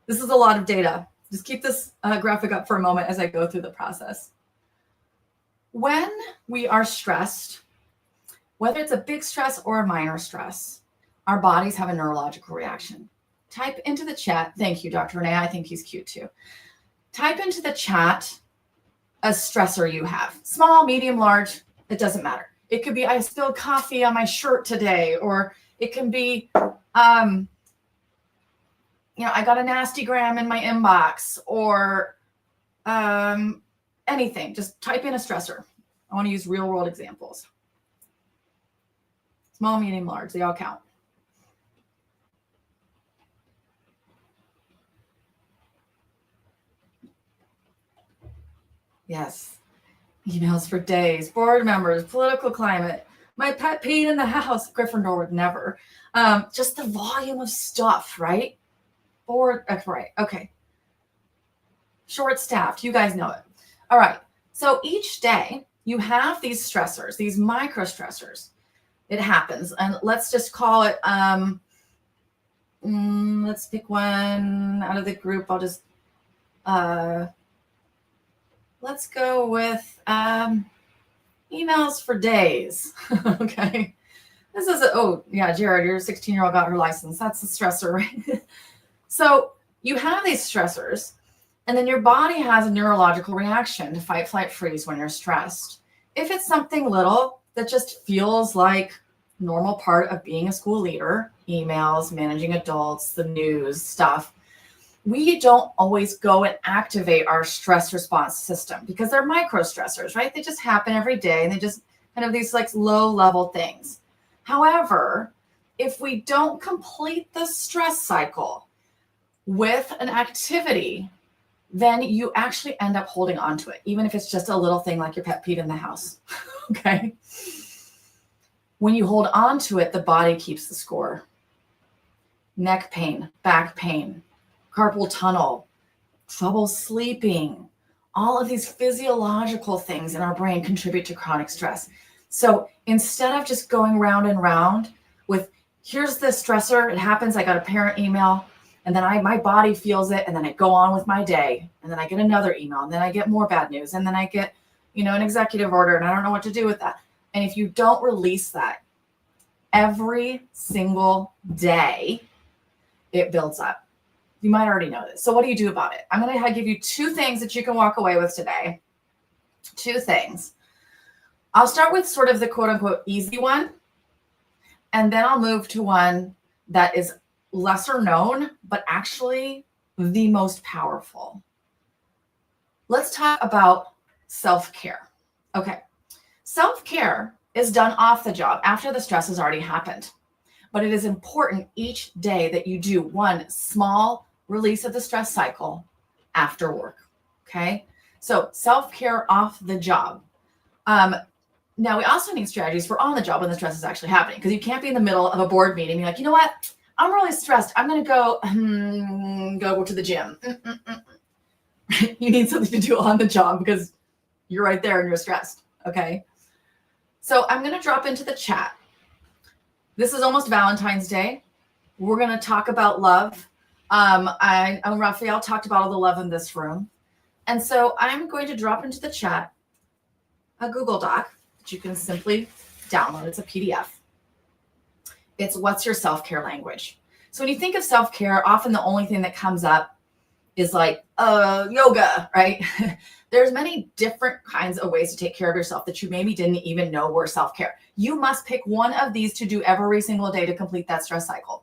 This is a lot of data. Just keep this graphic up for a moment as I go through the process. When we are stressed, whether it's a big stress or a minor stress, our bodies have a neurological reaction. Type into the chat. Thank you, Dr. Renee. I think he's cute too. Type into the chat a stressor you have. Small, medium, large, it doesn't matter. It could be I spilled coffee on my shirt today, or it can be I got a nasty gram in my inbox, or anything. Just type in a stressor. I want to use real world examples. Small, medium, large, they all count. Yes. Emails for days, board members, political climate, my pet peed in the house. Gryffindor would never. Just the volume of stuff, right? Board, right, okay. Short-staffed, you guys know it. All right, so each day you have these stressors, these micro stressors. It happens, and let's just call it, let's pick one out of the group. I'll just, let's go with emails for days. Okay. This is Jared, your 16-year-old got her license. That's a stressor, right? So you have these stressors, and then your body has a neurological reaction to fight, flight, freeze when you're stressed. If it's something little that just feels like normal part of being a school leader, emails, managing adults, the news stuff, we don't always go and activate our stress response system because they're micro stressors, right? They just happen every day, and they just kind of these like low level things. However, if we don't complete the stress cycle with an activity, then you actually end up holding on to it, even if it's just a little thing like your pet peed in the house. Okay. When you hold on to it, the body keeps the score. Neck pain, back pain, carpal tunnel, trouble sleeping, all of these physiological things in our brain contribute to chronic stress. So instead of just going round and round with, here's the stressor, it happens, I got a parent email, and then my body feels it, and then I go on with my day, and then I get another email, and then I get more bad news, and then I get, an executive order, and I don't know what to do with that. And if you don't release that every single day, it builds up. You might already know this. So what do you do about it? I'm going to give you 2 things that you can walk away with today. 2 things. I'll start with sort of the quote unquote easy one, and then I'll move to one that is lesser known, but actually the most powerful. Let's talk about self-care. Okay. Self-care is done off the job after the stress has already happened. But it is important each day that you do one small release of the stress cycle after work. Okay. So self-care off the job. Now we also need strategies for on the job when the stress is actually happening, because you can't be in the middle of a board meeting and be like, you know what? I'm really stressed. I'm going to go to the gym. You need something to do on the job because you're right there and you're stressed. Okay. So I'm going to drop into the chat. This is almost Valentine's Day. We're going to talk about love. Raphael talked about all the love in this room. And so I'm going to drop into the chat a Google Doc that you can simply download. It's a PDF. It's what's your self-care language. So when you think of self-care, often the only thing that comes up is like yoga, right? There's many different kinds of ways to take care of yourself that you maybe didn't even know were self-care. You must pick one of these to do every single day to complete that stress cycle.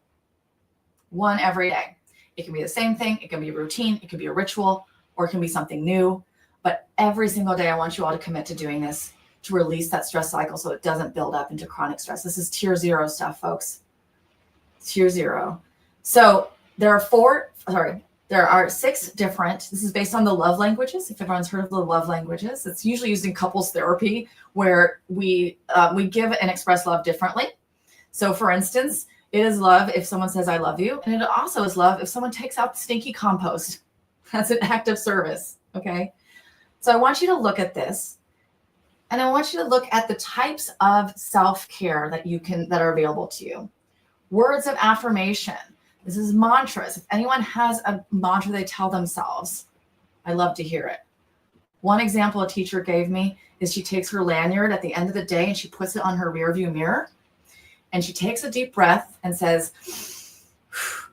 One every day. It can be the same thing. It can be a routine. It can be a ritual, or it can be something new. But every single day, I want you all to commit to doing this to release that stress cycle so it doesn't build up into chronic stress. This is tier 0 stuff, folks. Tier 0. So there are There are 6 different, this is based on the love languages. If everyone's heard of the love languages, it's usually used in couples therapy where we give and express love differently. So for instance, it is love if someone says, I love you. And it also is love if someone takes out the stinky compost. That's an act of service, okay? So I want you to look at this, and I want you to look at the types of self-care that are available to you. Words of affirmation. This is mantras. If anyone has a mantra they tell themselves, I love to hear it. One example a teacher gave me is she takes her lanyard at the end of the day and she puts it on her rearview mirror, and she takes a deep breath and says,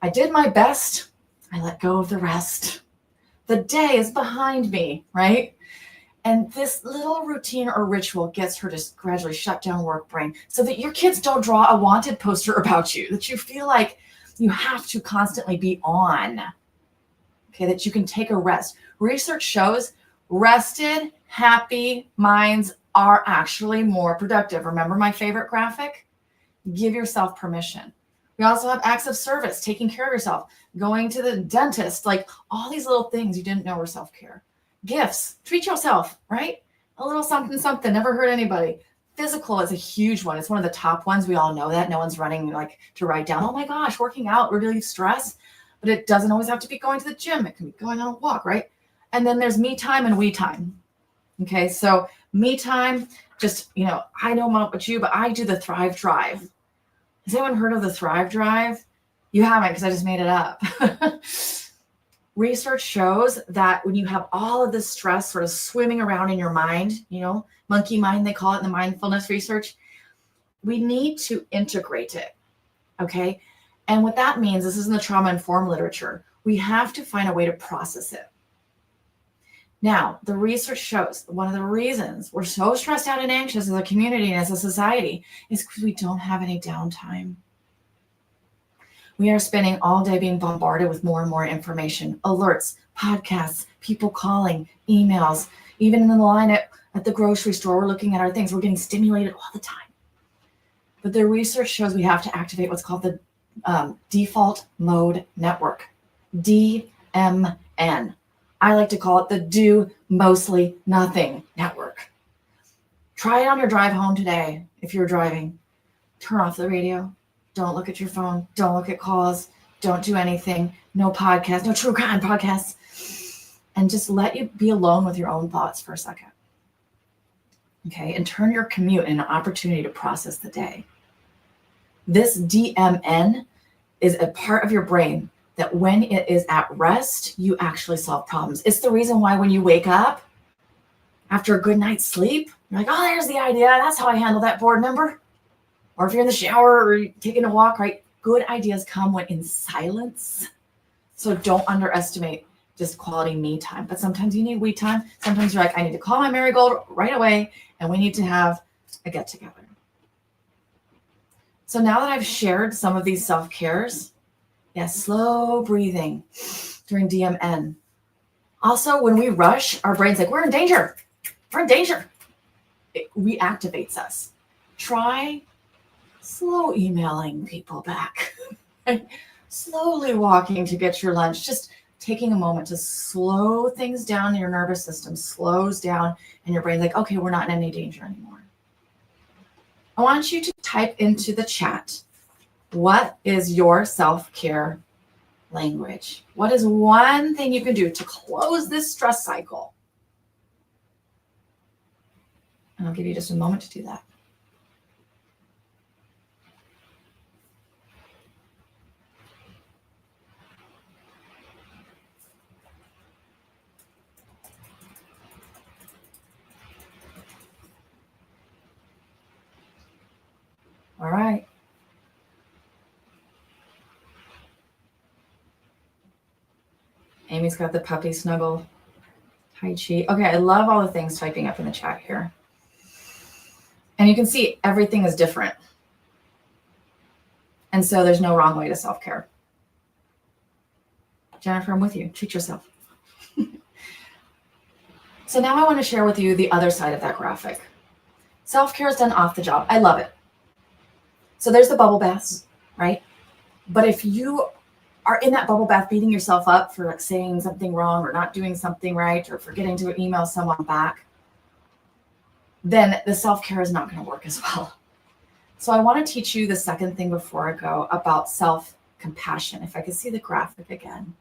I did my best. I let go of the rest. The day is behind me, right? And this little routine or ritual gets her to gradually shut down work brain so that your kids don't draw a wanted poster about you, that you feel like you have to constantly be on, okay, that you can take a rest. Research shows rested, happy minds are actually more productive. Remember my favorite graphic? Give yourself permission. We also have acts of service, taking care of yourself, going to the dentist, like all these little things you didn't know were self-care. Gifts, treat yourself, right? A little something, something, never hurt anybody. Physical is a huge one. It's one of the top ones. We all know that. No one's running like to write down, oh my gosh, working out relieves stress. But it doesn't always have to be going to the gym. It can be going on a walk, right? And then there's me time and we time. Okay, so me time, just, I know about you, but I do the Thrive Drive. Has anyone heard of the Thrive Drive? You haven't, because I just made it up. Research shows that when you have all of this stress sort of swimming around in your mind, monkey mind, they call it in the mindfulness research, we need to integrate it, okay? And what that means, this is in the trauma-informed literature, we have to find a way to process it. Now, the research shows one of the reasons we're so stressed out and anxious as a community and as a society is because we don't have any downtime. We are spending all day being bombarded with more and more information, alerts, podcasts, people calling, emails, even in the line at the grocery store, we're looking at our things. We're getting stimulated all the time. But the research shows we have to activate what's called the default mode network, DMN. I like to call it the do mostly nothing network. Try it on your drive home today. If you're driving, turn off the radio. Don't look at your phone. Don't look at calls. Don't do anything. No podcast, no true crime podcasts. And just let you be alone with your own thoughts for a second. Okay, and turn your commute into an opportunity to process the day. This DMN is a part of your brain that when it is at rest, you actually solve problems. It's the reason why when you wake up after a good night's sleep, you're like, oh, there's the idea. That's how I handle that board member. Or if you're in the shower or you're taking a walk, right? Good ideas come when in silence. So don't underestimate just quality me time. But sometimes you need we time. Sometimes you're like, I need to call my marigold right away and we need to have a get together. So now that I've shared some of these self-cares, slow breathing during DMN. Also, when we rush, our brain's like, we're in danger. We're in danger. It reactivates us. Try slow emailing people back. Slowly walking to get your lunch. Just taking a moment to slow things down. Your nervous system slows down and your brain's like, okay, we're not in any danger anymore. I want you to type into the chat, what is your self-care language? What is one thing you can do to close this stress cycle? And I'll give you just a moment to do that. All right. Amy's got the puppy snuggle. Tai Chi. Okay, I love all the things typing up in the chat here. And you can see everything is different. And so there's no wrong way to self-care. Jennifer, I'm with you. Treat yourself. So now I want to share with you the other side of that graphic. Self-care is done off the job. I love it. So there's the bubble baths, right? But if you are in that bubble bath beating yourself up for saying something wrong or not doing something right or forgetting to email someone back, then the self-care is not going to work as well. So I want to teach you the second thing before I go about self-compassion. If I could see the graphic again.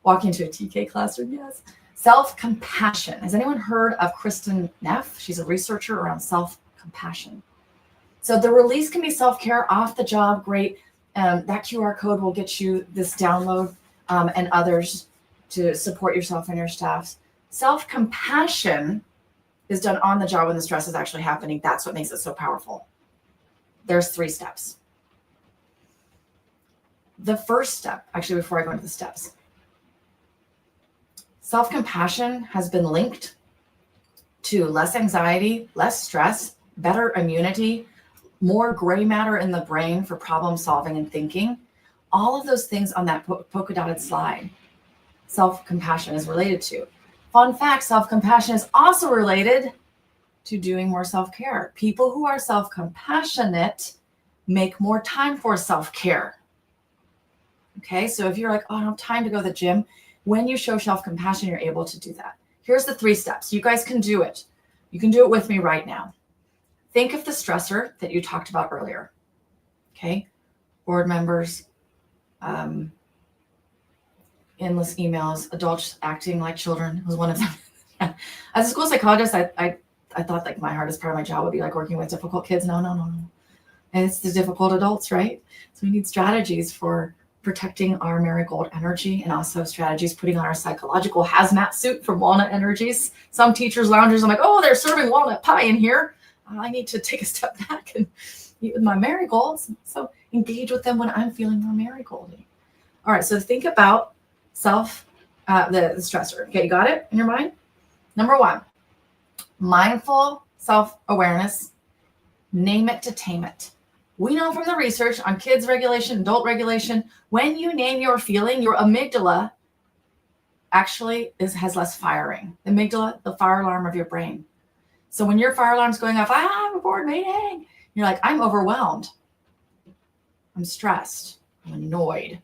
Walk into a TK classroom, yes. Self-compassion. Has anyone heard of Kristen Neff? She's a researcher around self-compassion. So the release can be self-care, off the job, great. That QR code will get you this download and others to support yourself and your staff. Self-compassion is done on the job when the stress is actually happening. That's what makes it so powerful. There's 3 steps. The first step, actually, before I go into the steps, self-compassion has been linked to less anxiety, less stress, better immunity, more gray matter in the brain for problem solving and thinking. All of those things on that polka dotted slide, self-compassion is related to. Fun fact, self-compassion is also related to doing more self-care. People who are self-compassionate make more time for self-care. Okay, so if you're like, oh, I don't have time to go to the gym, when you show self-compassion, you're able to do that. Here's the 3 steps. You guys can do it. You can do it with me right now. Think of the stressor that you talked about earlier. Okay, board members, endless emails, adults acting like children was one of them. As a school psychologist, I thought like my hardest part of my job would be like working with difficult kids. No. And it's the difficult adults, right? So we need strategies for protecting our marigold energy and also strategies putting on our psychological hazmat suit for walnut energies. Some teachers' loungers, I'm like, oh, they're serving walnut pie in here. I need to take a step back and eat with my marigolds. So engage with them when I'm feeling more marigoldy. All right, so think about the stressor. Okay, you got it in your mind? Number 1, mindful self-awareness. Name it to tame it. We know from the research on kids regulation, adult regulation, when you name your feeling, your amygdala actually has less firing. The amygdala, the fire alarm of your brain. So when your fire alarm's going off, I'm a board meeting, you're like, I'm overwhelmed. I'm stressed. I'm annoyed.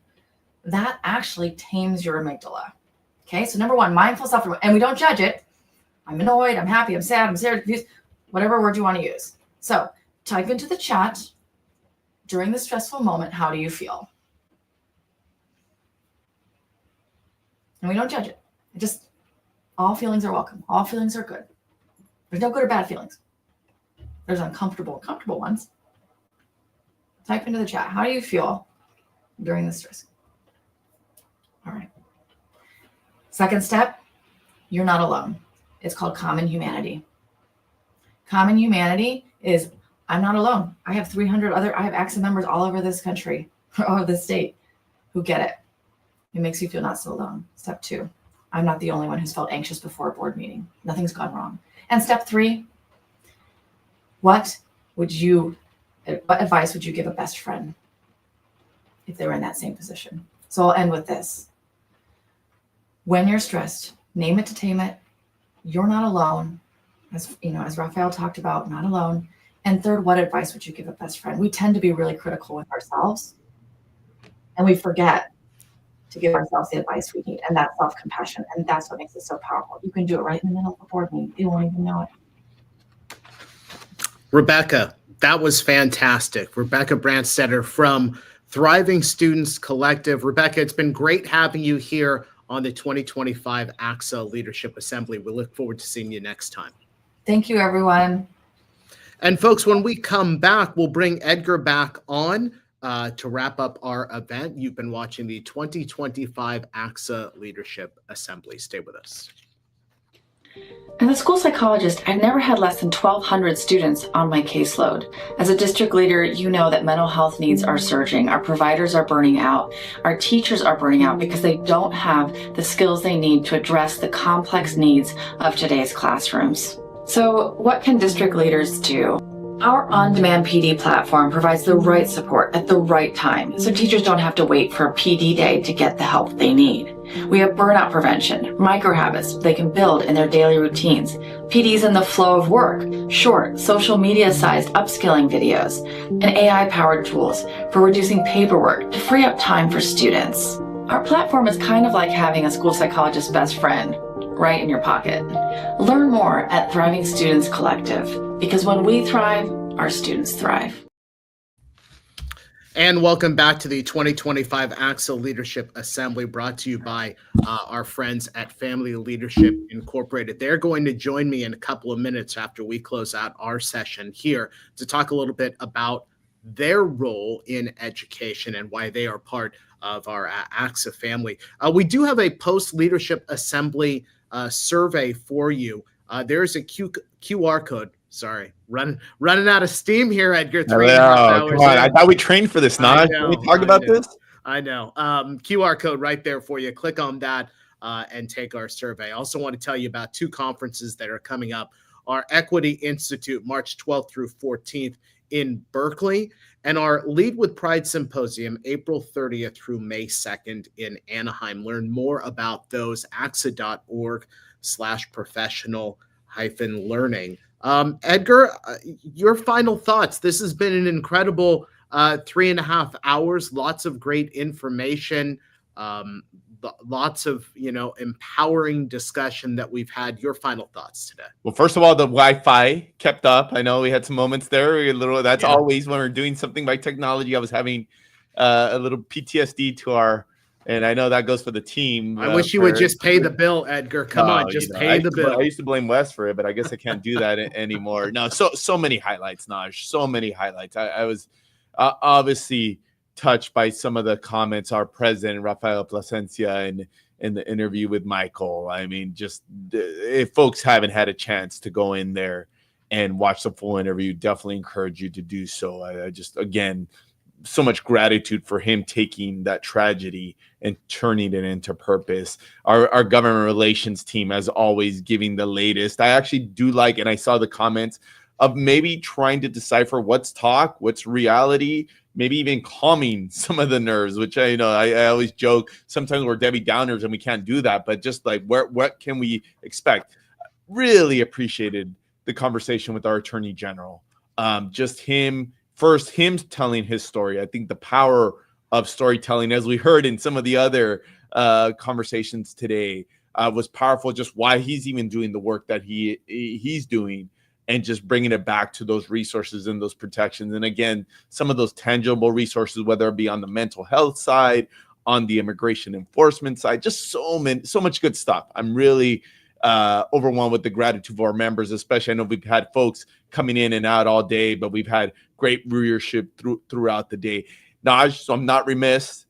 That actually tames your amygdala. Okay, so number 1, mindful self-awareness, and we don't judge it. I'm annoyed, I'm happy, I'm sad, I'm scared, confused, whatever word you want to use. So type into the chat, during the stressful moment, how do you feel? And we don't judge it. All feelings are welcome. All feelings are good. There's no good or bad feelings. There's uncomfortable, comfortable ones. Type into the chat, how do you feel during the stress? All right. Second step, you're not alone. It's called common humanity. Common humanity is, I'm not alone. I have 300 I have ACSA members all over this country, all over this state who get it. It makes you feel not so alone. Step 2, I'm not the only one who's felt anxious before a board meeting. Nothing's gone wrong. And step 3, what advice would you give a best friend if they were in that same position? So I'll end with this. When you're stressed, name it to tame it. You're not alone. As Raphael talked about, not alone. And third, what advice would you give a best friend? We tend to be really critical with ourselves, and we forget to give ourselves the advice we need, and that's self-compassion, and that's what makes it so powerful. You can do it right in the middle of a board meeting. You won't even know it. Rebecca, that was fantastic. Rebecca Brandstetter from Thriving Students Collective. Rebecca, it's been great having you here on the 2025 ACSA Leadership Assembly. We look forward to seeing you next time. Thank you, everyone. And folks, when we come back, we'll bring Edgar back on to wrap up our event. You've been watching the 2025 ACSA Leadership Assembly. Stay with us. As a school psychologist, I've never had less than 1,200 students on my caseload. As a district leader, you know that mental health needs are surging. Our providers are burning out. Our teachers are burning out because they don't have the skills they need to address the complex needs of today's classrooms. So what can district leaders do? Our on-demand PD platform provides the right support at the right time, so teachers don't have to wait for a PD day to get the help they need. We have burnout prevention, microhabits they can build in their daily routines, PDs in the flow of work, short, social media-sized upskilling videos, and AI-powered tools for reducing paperwork to free up time for students. Our platform is kind of like having a school psychologist's best friend right in your pocket. Learn more at Thriving Students Collective, because when we thrive, our students thrive. And welcome back to the 2025 ACSA Leadership Assembly, brought to you by our friends at Family Leadership Incorporated. They're going to join me in a couple of minutes after we close out our session here to talk a little bit about their role in education and why they are part of our ACSA family. We do have a post-leadership assembly survey for you. There's a QR code. Sorry, running out of steam here, Edgar. 3.5 hours. Come on. I thought we trained for this, Naj. Can we talk about this? I know. QR code right there for you. Click on that and take our survey. I also want to tell you about 2 conferences that are coming up. Our Equity Institute, March 12th through 14th in Berkeley, and our Lead with Pride Symposium, April 30th through May 2nd in Anaheim. Learn more about those, ACSA.org/professional-learning. Edgar, your final thoughts. This has been an incredible 3.5 hours, lots of great information, lots of, empowering discussion that we've had. Your final thoughts today. Well, first of all, the Wi-Fi kept up. I know we had some moments there. That's always when we're doing something by technology. I was having a little PTSD and I know that goes for the team. I wish you would just pay the bill, Edgar. Come on, just pay the bill. I used to blame Wes for it, but I guess I can't do that anymore. No, so many highlights, Naj. So many highlights. I was obviously touched by some of the comments our president, Rafael Plasencia, in the interview with Michael. I mean, just if folks haven't had a chance to go in there and watch the full interview, definitely encourage you to do so. I just, again, so much gratitude for him taking that tragedy and turning it into purpose. Our government relations team, as always, giving the latest. I actually do like, and I saw the comments of maybe trying to decipher what's talk, what's reality, maybe even calming some of the nerves, which I always joke. Sometimes we're Debbie Downers and we can't do that, but just like what can we expect? Really appreciated the conversation with our Attorney General. Just him telling his story. I think the power of storytelling, as we heard in some of the other conversations today, was powerful. Just why he's even doing the work that he's doing, and just bringing it back to those resources and those protections. And again, some of those tangible resources, whether it be on the mental health side, on the immigration enforcement side, just so much good stuff. I'm really overwhelmed with the gratitude of our members, especially. I know we've had folks coming in and out all day, but we've had great readership throughout the day. Naj, so I'm not remiss.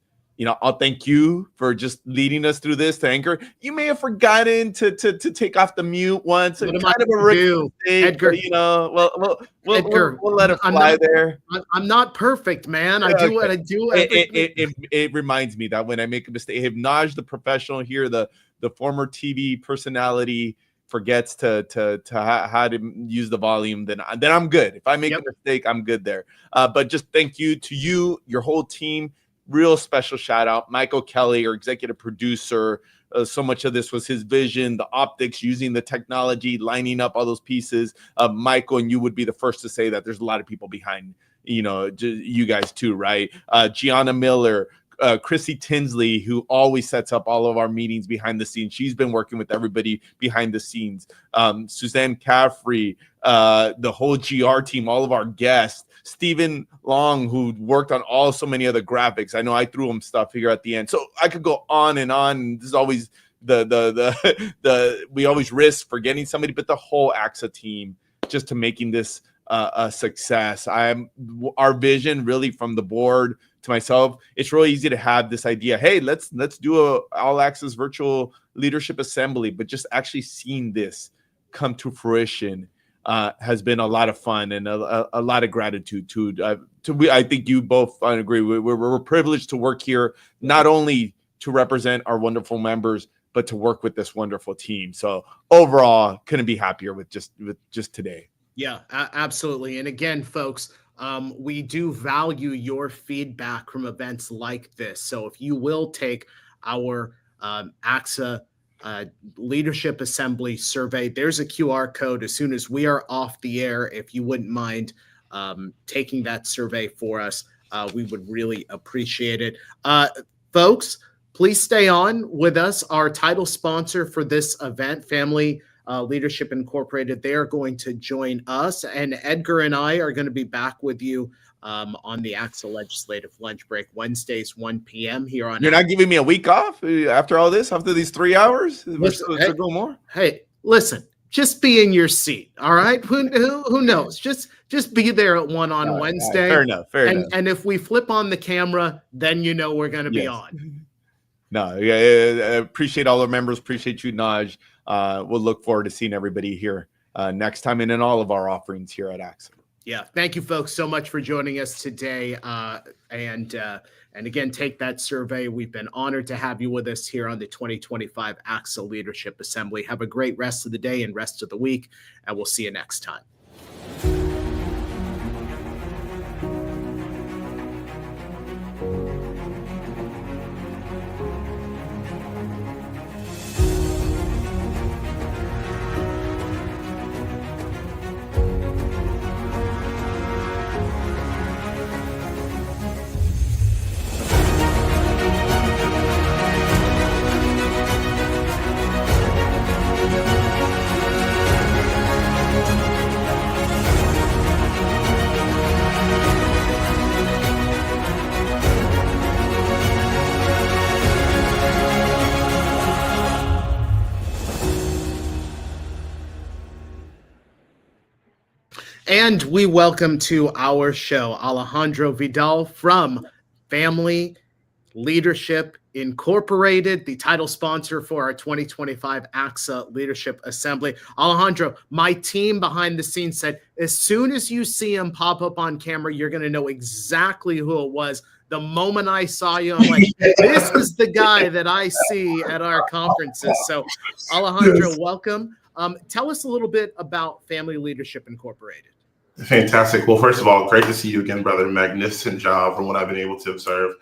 I'll thank you for just leading us through this to Anchor. You may have forgotten to take off the mute once. What kind of a rookie mistake, Edgar? We'll let it fly there. I'm not perfect, man. I do what I do. It reminds me that when I make a mistake, if Naj, the professional here, the former TV personality, forgets to how to use the volume, then I'm good. If I make a mistake, I'm good there. But just thank you to you, your whole team. Real special shout out, Michael Kelly, our executive producer. So much of this was his vision, the optics, using the technology, lining up all those pieces. Michael, and you would be the first to say that there's a lot of people behind, you guys too, right? Gianna Miller, Chrissy Tinsley, who always sets up all of our meetings behind the scenes. She's been working with everybody behind the scenes. Suzanne Caffrey, the whole GR team, all of our guests. Stephen Long, who worked on so many other graphics. I know I threw him stuff here at the end. So I could go on and on. This is always we always risk forgetting somebody, but the whole ACSA team just to making this a success. Our vision really from the board to myself, it's really easy to have this idea, hey, let's do a all access virtual leadership assembly, but just actually seeing this come to fruition has been a lot of fun and a lot of gratitude I think you both agree. We're privileged to work here, not only to represent our wonderful members, but to work with this wonderful team. So overall, couldn't be happier with just today. Yeah, absolutely. And again, folks, we do value your feedback from events like this. So if you will take our ACSA Leadership Assembly survey, there's a QR code as soon as we are off the air. If you wouldn't mind taking that survey for us, we would really appreciate it. Folks, Please stay on with us. Our title sponsor for this event, Family Leadership Incorporated, they are going to join us, and Edgar and I are going to be back with you on the ACSA Legislative Lunch Break, Wednesdays, 1 p.m. here on. You're not giving me a week off after all this, after these 3 hours? Listen, Hey, go more? Hey, listen, just be in your seat, all right? Who knows? Just be there at 1 on Wednesday. Fair enough. Fair enough. And if we flip on the camera, then you know we're going to be on. No, yeah, I appreciate all our members. Appreciate you, Naj. We'll look forward to seeing everybody here next time and in all of our offerings here at ACSA. Yeah, thank you, folks, so much for joining us today. And again, take that survey. We've been honored to have you with us here on the 2025 ACSA Leadership Assembly. Have a great rest of the day and rest of the week, and we'll see you next time. And we welcome to our show Alejandro Vidal from Family Leadership Incorporated, the title sponsor for our 2025 ACSA Leadership Assembly. Alejandro, my team behind the scenes said, as soon as you see him pop up on camera, you're going to know exactly who it was. The moment I saw you, I'm like, this is the guy that I see at our conferences. So Alejandro, welcome. Tell us a little bit about Family Leadership Incorporated. Fantastic. Well, first of all, great to see you again, brother. Magnificent job from what I've been able to observe.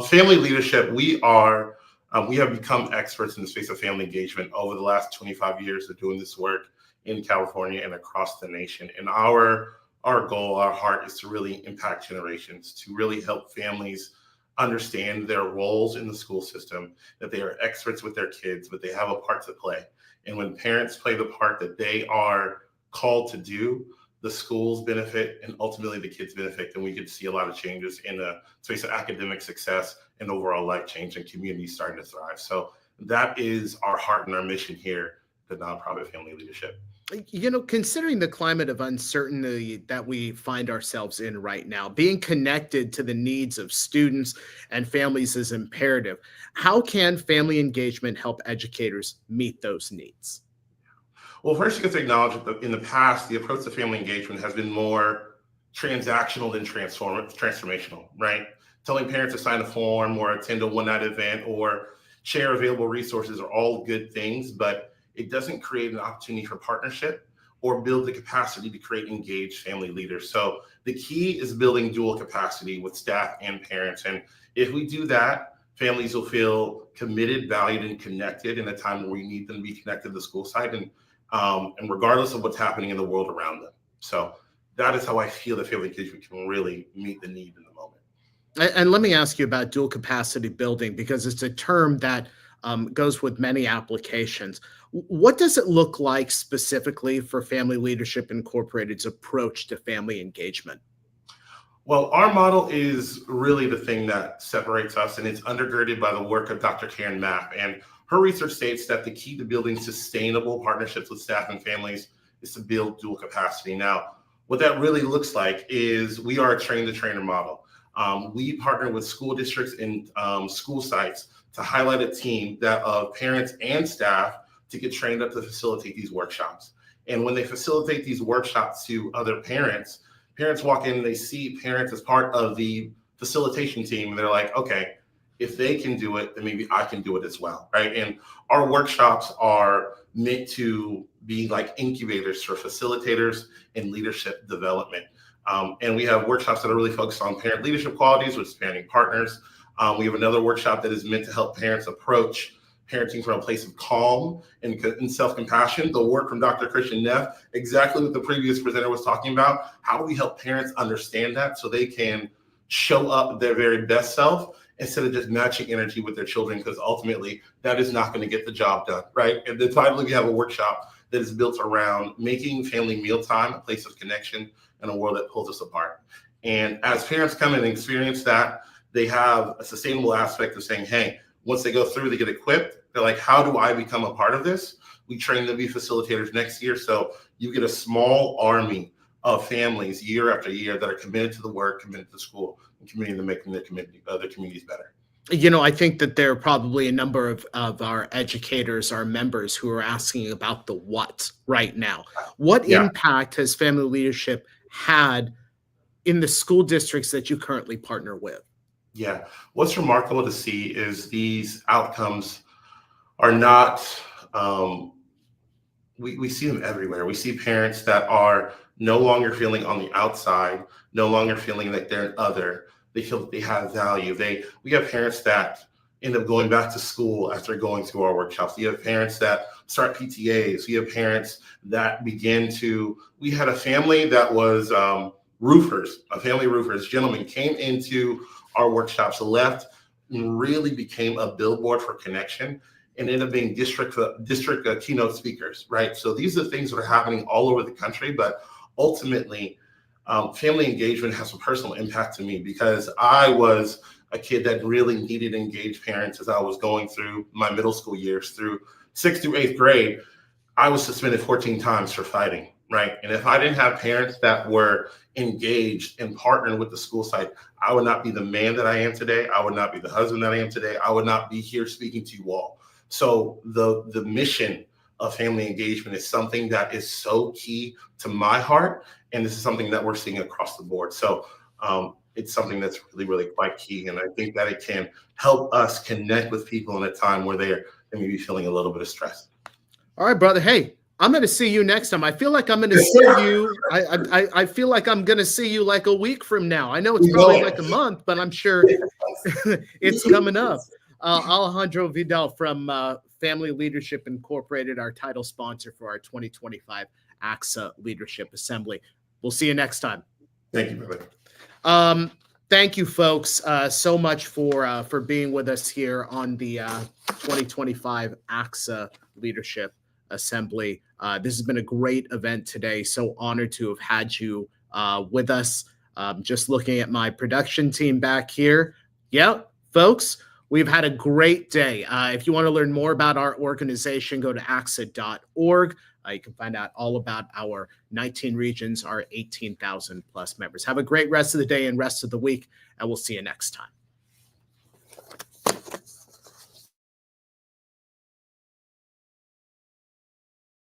Family leadership, we have become experts in the space of family engagement over the last 25 years of doing this work in California and across the nation. And our goal, our heart is to really impact generations, to really help families understand their roles in the school system, that they are experts with their kids, but they have a part to play. And when parents play the part that they are called to do, the schools benefit and ultimately the kids benefit, and we get to see a lot of changes in the space of academic success and overall life change and communities starting to thrive. So that is our heart and our mission here at Nonprofit Family Leadership. You know, considering the climate of uncertainty that we find ourselves in right now, being connected to the needs of students and families is imperative. How can family engagement help educators meet those needs? Well, first, you have to acknowledge that in the past, the approach to family engagement has been more transactional than transformational, right? Telling parents to sign a form or attend a one-night event or share available resources are all good things, but it doesn't create an opportunity for partnership or build the capacity to create engaged family leaders. So the key is building dual capacity with staff and parents. And if we do that, families will feel committed, valued, and connected in a time where we need them to be connected to the school site and regardless of what's happening in the world around them. So that is how I feel that family engagement can really meet the need in the moment. And let me ask you about dual capacity building, because it's a term that goes with many applications. What does it look like specifically for Family Leadership Incorporated's approach to family engagement? Well, our model is really the thing that separates us, and it's undergirded by the work of Dr. Karen Mapp. And her research states that the key to building sustainable partnerships with staff and families is to build dual capacity. Now, what that really looks like is we are a train-the-trainer model. We partner with school districts and school sites to highlight a team that of parents and staff to get trained up to facilitate these workshops. And when they facilitate these workshops to other parents, parents walk in and they see parents as part of the facilitation team, and they're like, okay, if they can do it, then maybe I can do it as well, right? And our workshops are meant to be like incubators for facilitators and leadership development. And we have workshops that are really focused on parent leadership qualities with spanning partners. We have another workshop that is meant to help parents approach parenting from a place of calm and self-compassion. The work from Dr. Christian Neff, exactly what the previous presenter was talking about. How do we help parents understand that so they can show up their very best self instead of just matching energy with their children, because ultimately that is not going to get the job done, right? And then finally, we have a workshop that is built around making family mealtime a place of connection in a world that pulls us apart. And as parents come and experience that, they have a sustainable aspect of saying, hey, once they go through, they get equipped. They're like, how do I become a part of this? We train them to be facilitators next year. So you get a small army of families year after year that are committed to the work, committed to school, and committed to making their communities better. You know, I think that there are probably a number of our educators, our members, who are asking about the what right now. What impact has family leadership had in the school districts that you currently partner with? Yeah, what's remarkable to see is these outcomes are not, we see them everywhere. We see parents that are no longer feeling on the outside, no longer feeling like they're an other. They feel that they have value. We have parents that end up going back to school after going through our workshops. We have parents that start PTAs. We have parents that we had a family that was roofers, gentlemen came into our workshops, left, and really became a billboard for connection and ended up being district keynote speakers, right? So these are things that are happening all over the country, but ultimately, family engagement has a personal impact to me because I was a kid that really needed engaged parents as I was going through my middle school years. Through 6th through 8th grade, I was suspended 14 times for fighting, right? And if I didn't have parents that were engaged and partnering with the school site, I would not be the man that I am today. I would not be the husband that I am today. I would not be here speaking to you all. So the mission of family engagement is something that is so key to my heart. And this is something that we're seeing across the board. So it's something that's really, really quite key. And I think that it can help us connect with people in a time where they may be feeling a little bit of stress. All right, brother. Hey, I'm going to see you next time. I feel like I'm going to see you. I feel like I'm going to see you like a week from now. I know it's probably like a month, but I'm sure it's coming up. Alejandro Vidal from Family Leadership Incorporated, our title sponsor for our 2025 ACSA Leadership Assembly. We'll see you next time. Thank you, brother. Thank you, folks, so much for being with us here on the 2025 ACSA Leadership Assembly. This has been a great event today. So honored to have had you with us. Just looking at my production team back here. Yeah, folks, we've had a great day. If you want to learn more about our organization, go to ACSA.org. You can find out all about our 19 regions, our 18,000 plus members. Have a great rest of the day and rest of the week, and we'll see you next time.